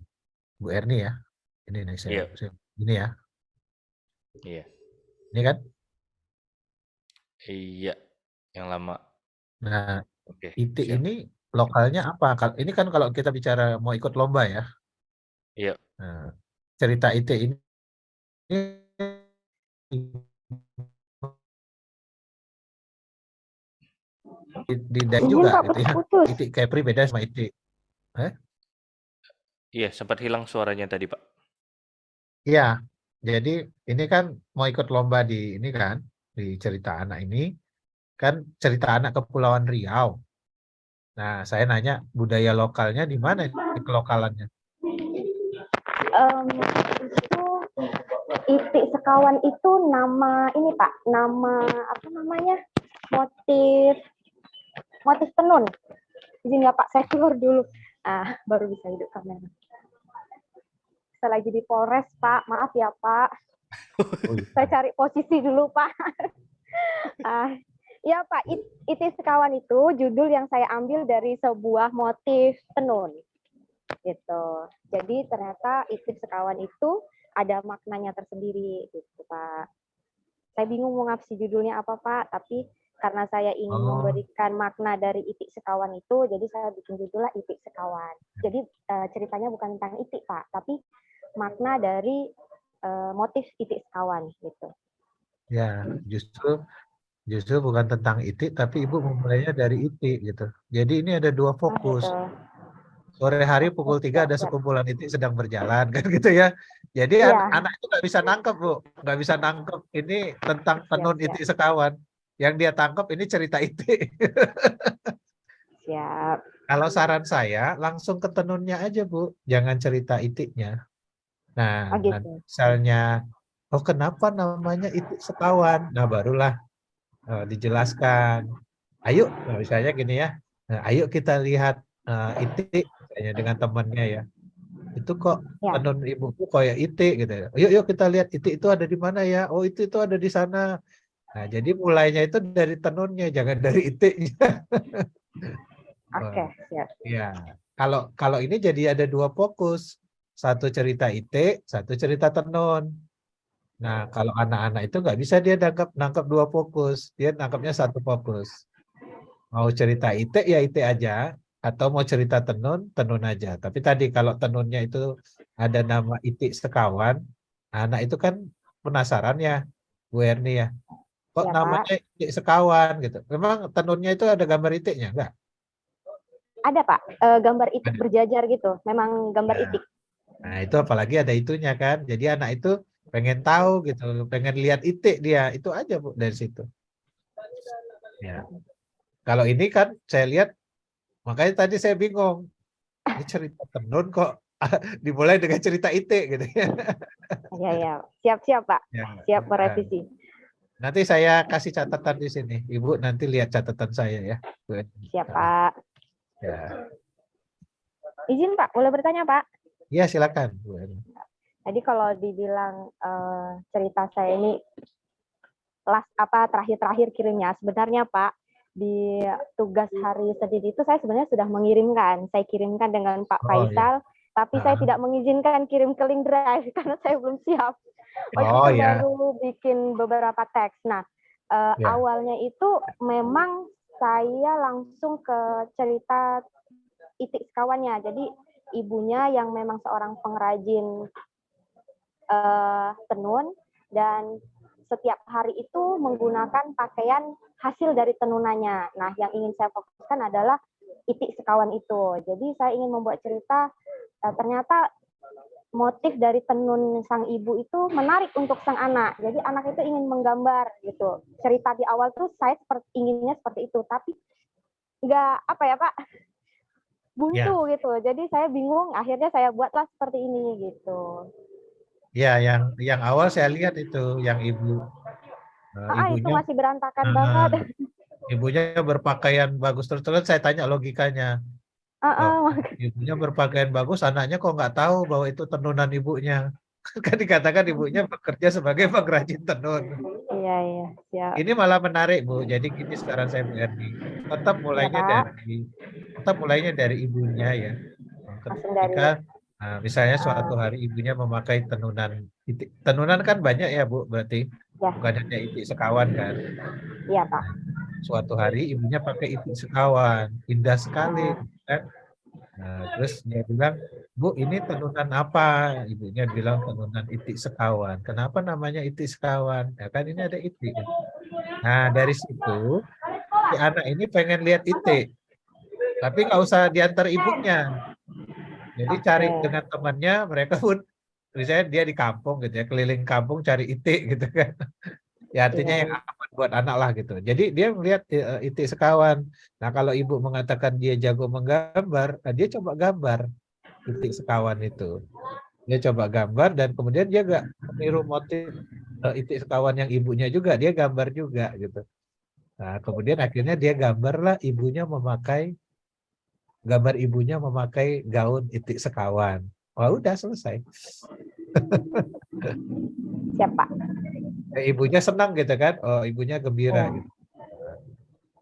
Bu Erni ya, ini nih Iya, ini ya, iya. ini kan. Iya, yang lama. Nah, Oke, IT siap. ini lokalnya apa? Ini kan kalau kita bicara mau ikut lomba ya. Iya. Nah, cerita IT ini di Izin juga Pak, gitu ya. putus-putus. IT Kepri beda sama IT. Iya, sempat hilang suaranya tadi, Pak. Iya, jadi ini kan mau ikut lomba di ini kan, di cerita anak ini kan cerita anak Kepulauan Riau. Nah, saya nanya budaya lokalnya di mana ini kelokalannya? Itu Itik Sekawan itu nama ini Pak, nama apa namanya, motif tenun. Izin ya Pak, saya keluar dulu. Baru bisa hidup kamera. Saya lagi di Polres Pak, maaf ya Pak. Saya cari posisi dulu Pak. Ya Pak, Itik Sekawan itu judul yang saya ambil dari sebuah motif tenun. Gitu. Jadi ternyata Itik Sekawan itu ada maknanya tersendiri gitu Pak. Saya bingung mau ngasih judulnya apa Pak, tapi karena saya ingin memberikan makna dari Itik Sekawan itu, jadi saya bikin judulnya Itik Sekawan. Jadi ceritanya bukan tentang itik Pak, tapi makna dari motif Itik Sekawan gitu. Ya, justru bukan tentang itik, tapi Ibu memulainya dari itik gitu. Jadi ini ada dua fokus. Gitu. Sore hari pukul 3 ada sekumpulan itik sedang berjalan kan gitu ya. Jadi Iya. anak itu nggak bisa nangkep Bu, nggak bisa nangkep ini tentang tenun Siap. itik sekawan. Yang dia tangkep ini cerita itik. Siap. Kalau saran saya langsung ke tenunnya aja Bu, jangan cerita itiknya. Nah, Gitu. misalnya, oh kenapa namanya itik sekawan? Nah barulah dijelaskan. Ayo, nah, misalnya gini ya. Nah, ayo kita lihat itik misalnya dengan temannya ya. Itu kok Ya. tenun ibuku kayak itik gitu ya. Yuk kita lihat itik itu ada di mana ya? Oh itu ada di sana. Nah jadi mulainya itu dari tenunnya, jangan dari itiknya. Oke, siap. Ya, kalau ini jadi ada dua fokus. Satu cerita itik, satu cerita tenun. Nah, kalau anak-anak itu nggak bisa dia nangkap dua fokus. Dia nangkapnya satu fokus. Mau cerita itik ya itik aja. Atau mau cerita tenun, tenun aja. Tapi tadi kalau tenunnya itu ada nama itik sekawan, anak itu kan penasaran ya, Bu Erni ya. Kok Ya, namanya Pak. itik sekawan gitu. Memang tenunnya itu ada gambar itiknya, enggak? Ada Pak, gambar itik Ada. berjajar gitu. Memang gambar itik. Nah, itu apalagi ada itunya kan. Jadi anak itu pengen tahu gitu, pengen lihat itik dia. Itu aja Bu dari situ. Ya. Kalau ini kan saya lihat, makanya tadi saya bingung. Ini cerita tenun kok dimulai dengan cerita itik gitu ya. Ya. Siap Pak. Ya. Siap merevisi. Nanti saya kasih catatan di sini. Ibu nanti lihat catatan saya ya. Siap Pak. Ya. Izin Pak, boleh bertanya Pak? Iya silakan. Tadi kalau dibilang cerita saya ini terakhir kirimnya, sebenarnya Pak di tugas hari Senin itu saya sebenarnya sudah mengirimkan. Saya kirimkan dengan Pak Faisal, tapi saya tidak mengizinkan kirim ke link drive karena saya belum siap. Waktu itu baru bikin beberapa teks. Nah, awalnya itu memang saya langsung ke cerita itik sekawannya. Jadi ibunya yang memang seorang pengrajin tenun dan setiap hari itu menggunakan pakaian hasil dari tenunannya. Nah, yang ingin saya fokuskan adalah itik sekawan itu. Jadi saya ingin membuat cerita ternyata motif dari tenun sang ibu itu menarik untuk sang anak. Jadi anak itu ingin menggambar gitu. Cerita di awal tuh saya inginnya seperti itu, tapi nggak apa ya Pak, buntu gitu. Jadi saya bingung. Akhirnya saya buatlah seperti ini gitu. Ya, yang awal saya lihat itu, yang ibu Itu ibunya masih berantakan banget. ibunya berpakaian bagus, terus saya tanya logikanya. Ibunya berpakaian bagus, anaknya kok nggak tahu bahwa itu tenunan ibunya. Kan dikatakan ibunya bekerja sebagai pengrajin tenun. Iya, siap. Ini malah menarik, Bu. Jadi gini sekarang saya Bu Erni. Tetap mulainya dari ibunya ya. Ketika misalnya suatu hari ibunya memakai tenunan itik. Tenunan kan banyak ya, Bu, berarti. Ya. Bukan hanya itik sekawan kan. Iya, Pak. Suatu hari ibunya pakai itik sekawan. Indah sekali, kan? Nah, terus dia bilang, Bu, ini tenunan apa? Ibunya bilang tenunan itik sekawan. Kenapa namanya itik sekawan? Ya kan ini ada itik. Nah, dari situ si anak ini pengen lihat itik, tapi nggak usah diantar ibunya. Jadi cari dengan temannya, mereka pun, misalnya dia di kampung gitu ya, keliling kampung cari itik gitu kan. Ya artinya yang aman buat anak lah gitu. Jadi dia melihat itik sekawan. Nah kalau ibu mengatakan dia jago menggambar, nah dia coba gambar itik sekawan itu. Dia coba gambar dan kemudian dia gak meniru motif itik sekawan yang ibunya juga, dia gambar juga gitu. Nah kemudian akhirnya dia gambarlah gambar ibunya memakai gaun itik sekawan. Wah udah selesai. Siapa? Ibunya senang gitu kan, oh ibunya gembira gitu.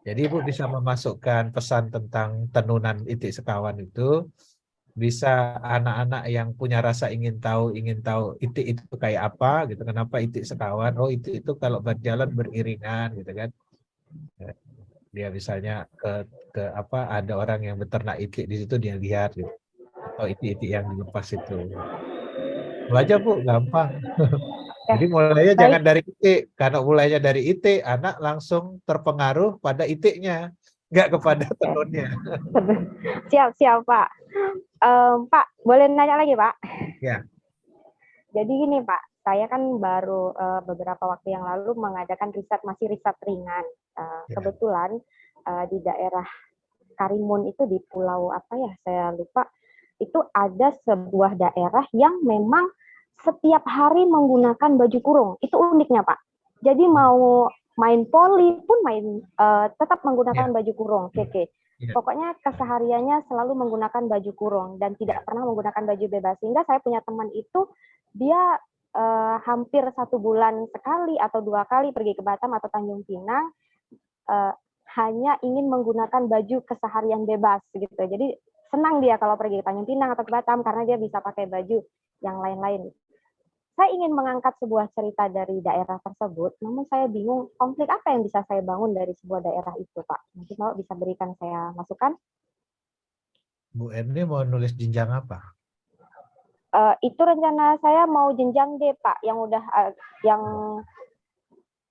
Jadi ibu bisa memasukkan pesan tentang tenunan itik sekawan itu, bisa anak-anak yang punya rasa ingin tahu itik itu kayak apa gitu, kenapa itik sekawan, oh itik itu kalau berjalan beriringan gitu kan. Dia misalnya ke apa, ada orang yang beternak itik di situ, dia lihat gitu. Atau itik-itik yang dilepas itu. Itu aja Bu, gampang. Jadi mulainya jangan dari itik, karena mulainya dari itik, anak langsung terpengaruh pada itiknya, nggak kepada tenunnya. Siap Pak. Pak, boleh nanya lagi Pak? Ya. Jadi gini Pak, saya kan baru beberapa waktu yang lalu mengadakan masih riset ringan. Kebetulan di daerah Karimun itu di pulau apa ya, saya lupa, itu ada sebuah daerah yang memang setiap hari menggunakan baju kurung. Itu uniknya Pak. Jadi mau main poli pun tetap menggunakan baju kurung. Pokoknya kesehariannya selalu menggunakan baju kurung dan tidak pernah menggunakan baju bebas. Sehingga saya punya teman itu, dia hampir 1 bulan sekali atau 2 kali pergi ke Batam atau Tanjung Pinang, hanya ingin menggunakan baju keseharian bebas gitu. Jadi senang dia kalau pergi ke Tanjung Pinang atau ke Batam karena dia bisa pakai baju yang lain-lain. Saya ingin mengangkat sebuah cerita dari daerah tersebut, namun saya bingung konflik apa yang bisa saya bangun dari sebuah daerah itu, Pak. Mungkin Bapak bisa berikan saya masukan? Bu Erni mau nulis jenjang apa? Itu rencana saya mau jenjang D, Pak, yang udah yang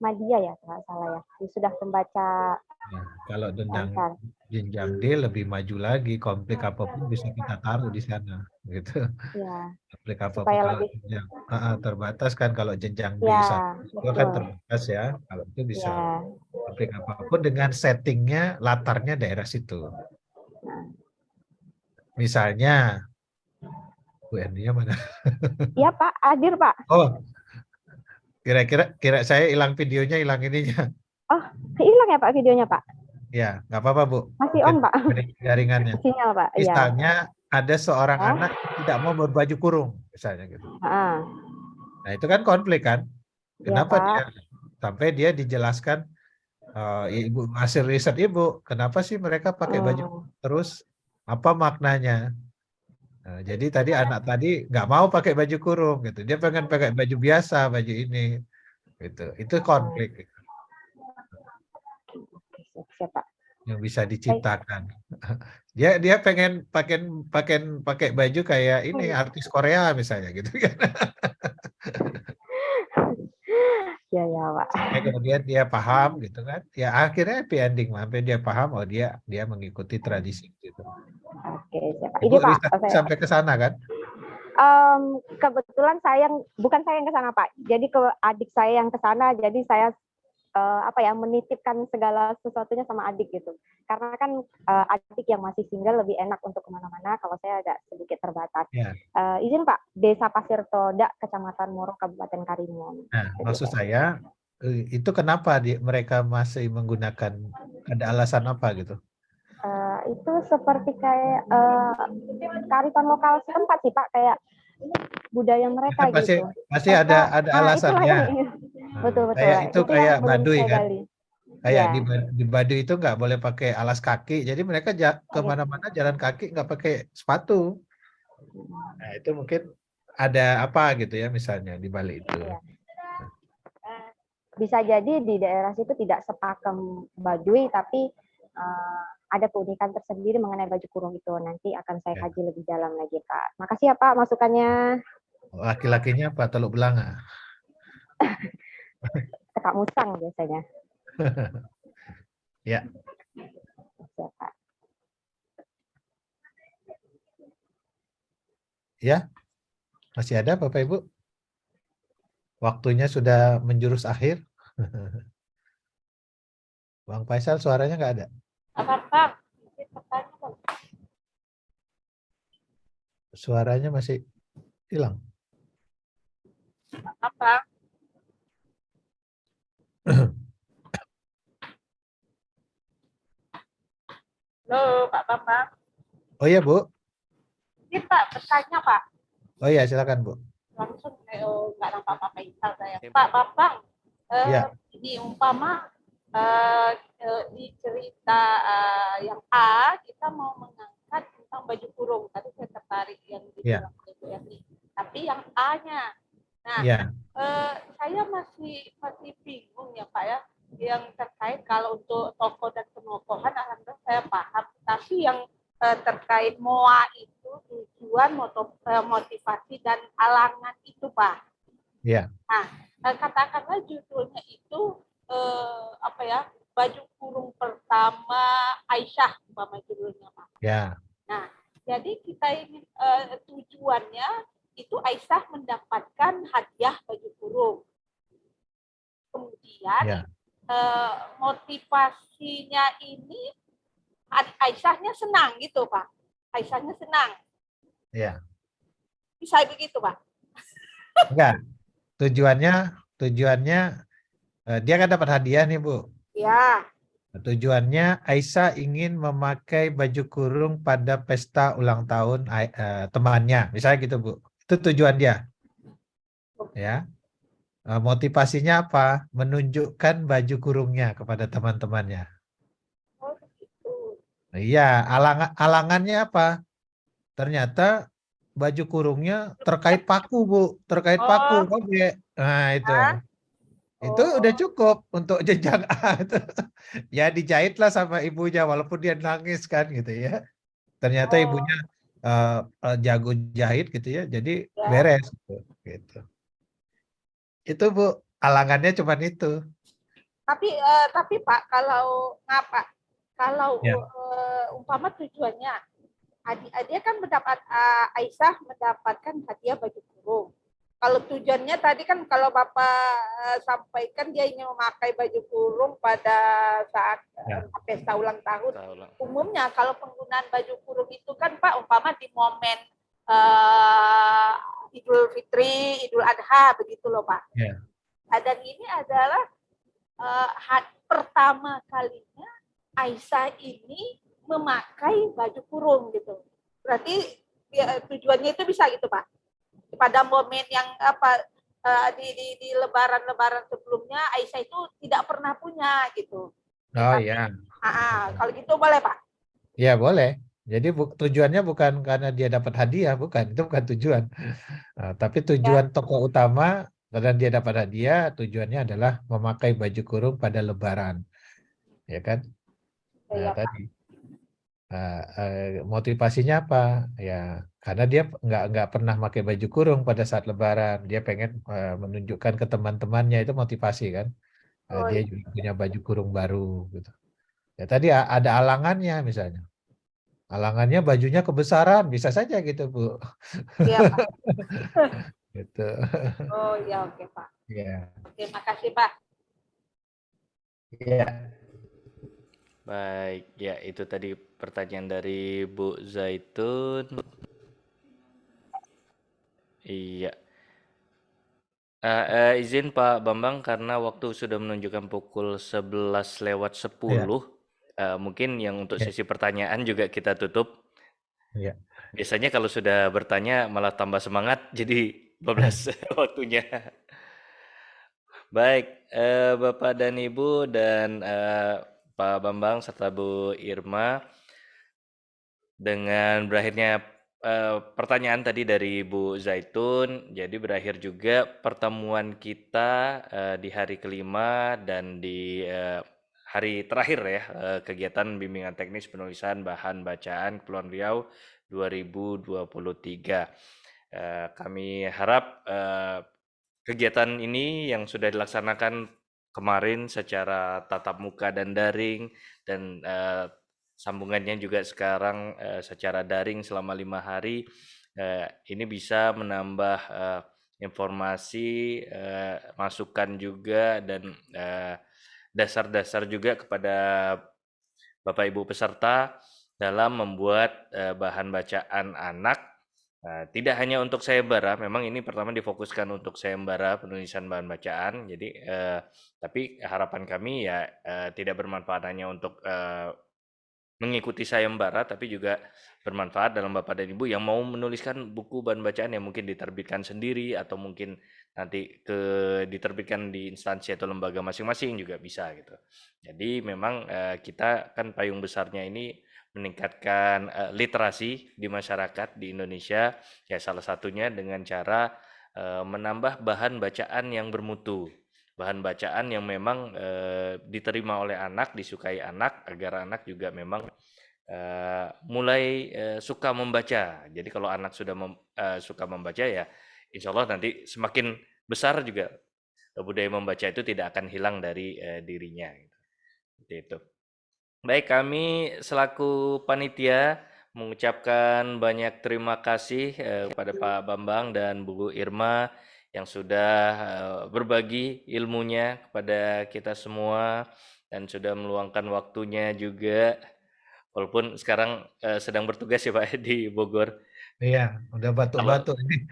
Madya ya, kalau salah ya. Sudah membaca. Ya, kalau jenjang D lebih maju lagi, konflik apapun bisa kita taruh di sana, gitu. Ya. Konflik apapun kalau jenjang terbatas kan, kalau jenjang D itu kan terbatas ya. Kalau itu bisa konflik apapun dengan settingnya, latarnya daerah situ. Misalnya, Bu Erninya mana? Iya Pak, hadir Pak. Oh, kira saya hilang videonya, hilang ininya. Oh, hilang ya Pak videonya Pak? Ya, nggak apa-apa Bu. Masih on Pak? Jaringannya. Sinyal Pak. Misalnya ada seorang anak tidak mau berbaju kurung, misalnya gitu. Nah itu kan konflik kan? Kenapa dia? Sampai dia dijelaskan, Ibu hasil riset Ibu, kenapa sih mereka pakai baju terus? Apa maknanya? Nah, jadi tadi anak tadi nggak mau pakai baju kurung gitu, dia pengen pakai baju biasa, baju ini, gitu. Itu konflik. Siap Pak. yang bisa diciptakan. Dia pengen pakai baju kayak ini artis Korea misalnya gitu kan. Ya ya Pak. Kemudian dia paham gitu kan. Ya akhirnya happy ending, sampai dia paham oh dia mengikuti tradisi gitu. Oke siap Pak. Ibu Ini Pak, riset sampai ke sana kan? kebetulan bukan saya yang ke sana Pak. Jadi ke adik saya yang ke sana. Jadi saya menitipkan segala sesuatunya sama adik gitu. Karena kan adik yang masih single lebih enak untuk kemana-mana. Kalau saya agak sedikit terbatas. Ya. Izin Pak, Desa Pasir Todak, Kecamatan Moro, Kabupaten Karimun. Nah, maksud saya itu kenapa mereka masih menggunakan, ada alasan apa gitu? Itu seperti kayak kearifan lokal setempat sih Pak, kayak budaya mereka gitu. Pasti ada alasannya. Betul. Kayak itu kayak Baduy kan. Gali. Kayak Ya. di Baduy itu nggak boleh pakai alas kaki. Jadi mereka kemana-mana jalan kaki nggak pakai sepatu. Nah itu mungkin ada apa gitu ya misalnya di balik itu. Ya. Bisa jadi di daerah situ tidak sepakem Baduy, tapi ada keunikan tersendiri mengenai baju kurung itu. Nanti akan saya kaji lebih dalam lagi Pak. Makasih ya Pak masukannya. Laki-lakinya apa? Teluk Belanga? Tekak musang biasanya. Ya. Pak. Ya, masih ada Bapak Ibu? Waktunya sudah menjurus akhir. Bang Faisal suaranya nggak ada. Apa? Suaranya masih hilang. Apa? Halo, Pak Bambang. Oh iya Bu. Ini Pak, bertanya Pak. Oh iya silakan Bu. Langsung nggak nampak Pak Faisal saya. Pak Bambang, ini umpama di cerita yang A, kita mau mengangkat tentang baju kurung. Tadi saya tertarik yang dibilang Ibu Erni. Tapi yang A-nya. Nah, saya masih bingung ya Pak ya, yang terkait kalau untuk tokoh dan penokohan, alhamdulillah saya paham. Tapi yang terkait MOA itu tujuan, motivasi dan alangan itu Pak. Iya. Nah, katakanlah judulnya itu baju kurung pertama Aisyah, umpama judulnya Pak. Ya. Nah, jadi kita ingin tujuannya itu Aisyah mendapatkan hadiah baju kurung. Kemudian motivasinya ini Aisyahnya senang gitu Pak. Aisyahnya senang. Iya. Bisa begitu Pak? Enggak. Tujuannya dia kan dapat hadiah nih Bu. Ya. Tujuannya Aisyah ingin memakai baju kurung pada pesta ulang tahun temannya, misalnya gitu Bu. Itu tujuan dia. Ya. Motivasinya apa? Menunjukkan baju kurungnya kepada teman-temannya. Oh, begitu. Iya, alangannya apa? Ternyata baju kurungnya terkait paku Bu, terkait paku robek. Nah itu. Itu udah cukup untuk jenjang A itu. Ya dijahitlah sama ibunya walaupun dia nangis kan gitu ya. Ternyata ibunya jago jahit gitu ya. Jadi beres gitu. Itu Bu, alangannya cuma itu. Tapi Pak, kalau umpama tujuannya dia kan Aisyah mendapatkan hadiah baju kurung. Kalau tujuannya tadi kan kalau Bapak sampaikan dia ingin memakai baju kurung pada saat pesta ulang tahun. Umumnya kalau penggunaan baju kurung itu kan Pak umpama di momen Idul Fitri, Idul Adha begitu loh Pak. Yeah. Dan ini adalah pertama kalinya Aisyah ini memakai baju kurung gitu. Berarti tujuannya itu bisa gitu Pak. Pada momen yang di lebaran sebelumnya Aisyah itu tidak pernah punya gitu. Oh iya. Kalau gitu boleh Pak? Ya boleh. Jadi tujuannya bukan karena dia dapat hadiah, bukan. Itu bukan tujuan. Tapi tujuan tokoh utama karena dia dapat hadiah, tujuannya adalah memakai baju kurung pada lebaran. Ya kan? Iya, Pak. Tadi motivasinya apa? Ya karena dia nggak pernah pakai baju kurung pada saat Lebaran. Dia pengen menunjukkan ke teman-temannya, itu motivasi kan. Oh, Dia iya. juga punya baju kurung baru gitu. Ya tadi ada alangannya misalnya. Alangannya bajunya kebesaran, bisa saja gitu Bu. Iya, Pak. Gitu. Oh, iya, oke, Pak. Ya, Terima kasih, Pak. ya, Baik, ya itu tadi pertanyaan dari Bu Zaitun. Iya. Izin Pak Bambang karena waktu sudah menunjukkan pukul 11:10, mungkin yang untuk ya, sesi pertanyaan juga kita tutup. ya. Biasanya kalau sudah bertanya malah tambah semangat, jadi 12 waktunya. Baik, Bapak dan Ibu dan Pak Bambang serta Bu Irma, dengan berakhirnya pertanyaan tadi dari Bu Zaitun, jadi berakhir juga pertemuan kita di hari kelima dan di hari terakhir ya, kegiatan bimbingan teknis penulisan bahan bacaan Kepulauan Riau 2023. Kami harap kegiatan ini yang sudah dilaksanakan kemarin secara tatap muka dan daring dan sambungannya juga sekarang secara daring selama 5 hari, ini bisa menambah informasi, masukan juga dan dasar-dasar juga kepada Bapak Ibu peserta dalam membuat bahan bacaan anak. Tidak hanya untuk sayembara, memang ini pertama difokuskan untuk sayembara penulisan bahan bacaan. Jadi, tapi harapan kami ya tidak bermanfaat hanya untuk mengikuti sayembara, tapi juga bermanfaat dalam Bapak dan Ibu yang mau menuliskan buku bahan bacaan yang mungkin diterbitkan sendiri atau mungkin nanti diterbitkan di instansi atau lembaga masing-masing juga bisa gitu. Jadi memang kita kan payung besarnya ini meningkatkan literasi di masyarakat di Indonesia, ya salah satunya dengan cara menambah bahan bacaan yang bermutu. Bahan bacaan yang memang diterima oleh anak, disukai anak, agar anak juga memang mulai suka membaca. Jadi kalau anak sudah suka membaca ya insya Allah nanti semakin besar juga budaya membaca itu tidak akan hilang dari dirinya. Seperti itu. Baik, kami selaku panitia mengucapkan banyak terima kasih kepada Pak Bambang dan Bu Irma yang sudah berbagi ilmunya kepada kita semua dan sudah meluangkan waktunya juga, walaupun sekarang sedang bertugas ya Pak di Bogor. Iya, udah batuk-batuk ini.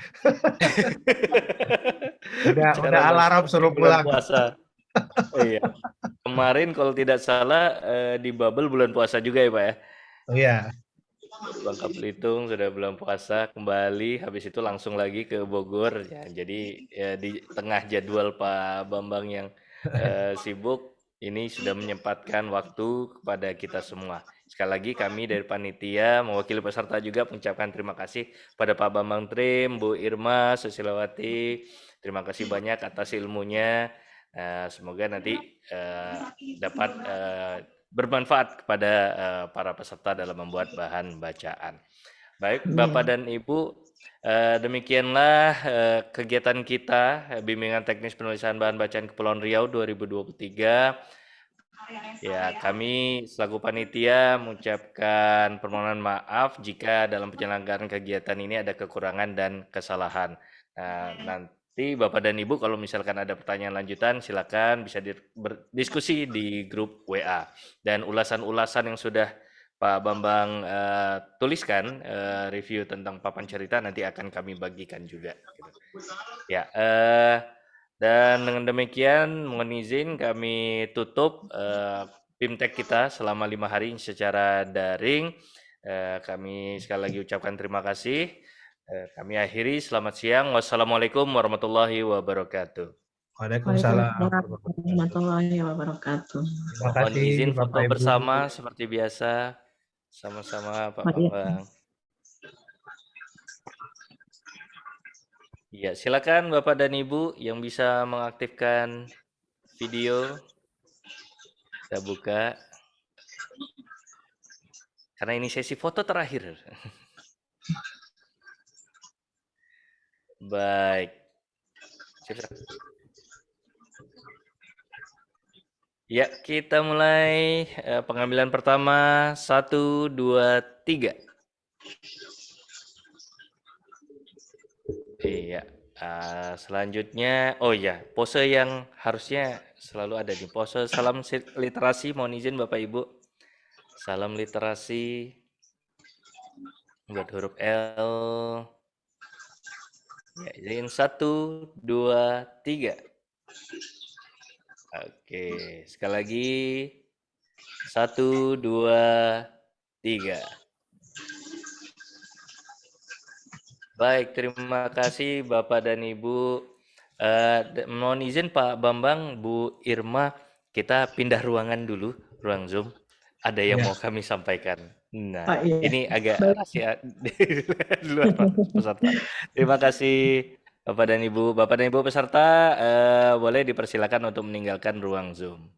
Bicara Udah alarm memasuki suruh bulan pulang. puasa. Iya. Kemarin kalau tidak salah di Babel bulan puasa juga ya Pak ya. Iya. Bangka Belitung sudah bulan puasa kembali, habis itu langsung lagi ke Bogor ya. Jadi ya, di tengah jadwal Pak Bambang yang sibuk, ini sudah menyempatkan waktu kepada kita semua. Sekali lagi kami dari panitia mewakili peserta juga mengucapkan terima kasih pada Pak Bambang Trim, Bu Irma Susilawati. Terima kasih banyak atas ilmunya. Semoga nanti dapat bermanfaat kepada para peserta dalam membuat bahan bacaan. Baik, Bapak dan Ibu, demikianlah kegiatan kita bimbingan teknis penulisan bahan bacaan Kepulauan Riau 2023. Ya, kami selaku panitia mengucapkan permohonan maaf jika dalam penyelenggaraan kegiatan ini ada kekurangan dan kesalahan. Nanti Bapak dan Ibu kalau misalkan ada pertanyaan lanjutan silakan bisa berdiskusi di grup WA. Dan ulasan-ulasan yang sudah Pak Bambang tuliskan review tentang papan cerita nanti akan kami bagikan juga. Gitu. Ya, dan dengan demikian mohon izin kami tutup BIMTEK kita selama 5 hari secara daring. Kami sekali lagi ucapkan terima kasih. Kami akhiri, selamat siang. Wassalamualaikum warahmatullahi wabarakatuh. Waalaikumsalam warahmatullahi wabarakatuh. Terima Mohon kasih izin Bapak foto Ibu. bersama seperti biasa. Sama-sama Pak Bambang. Ya, silakan Bapak dan Ibu yang bisa mengaktifkan video. Kita buka. Karena ini sesi foto terakhir. Baik. Siap. Ya, kita mulai pengambilan pertama. 1, 2, 3. Iya. Selanjutnya, oh ya, pose yang harusnya selalu ada di pose salam literasi. Mohon izin Bapak Ibu. Salam literasi buat huruf L. Ya, izin 1, 2, 3. Oke, sekali lagi 1, 2, 3. Baik, terima kasih Bapak dan Ibu. Mohon izin Pak Bambang, Bu Irma, kita pindah ruangan dulu, ruang Zoom. Ada yang mau kami sampaikan. Nah, Pak, iya. ini agak Baik. rahasia di luar peserta. Terima kasih Bapak dan Ibu. Bapak dan Ibu peserta, boleh dipersilakan untuk meninggalkan ruang Zoom.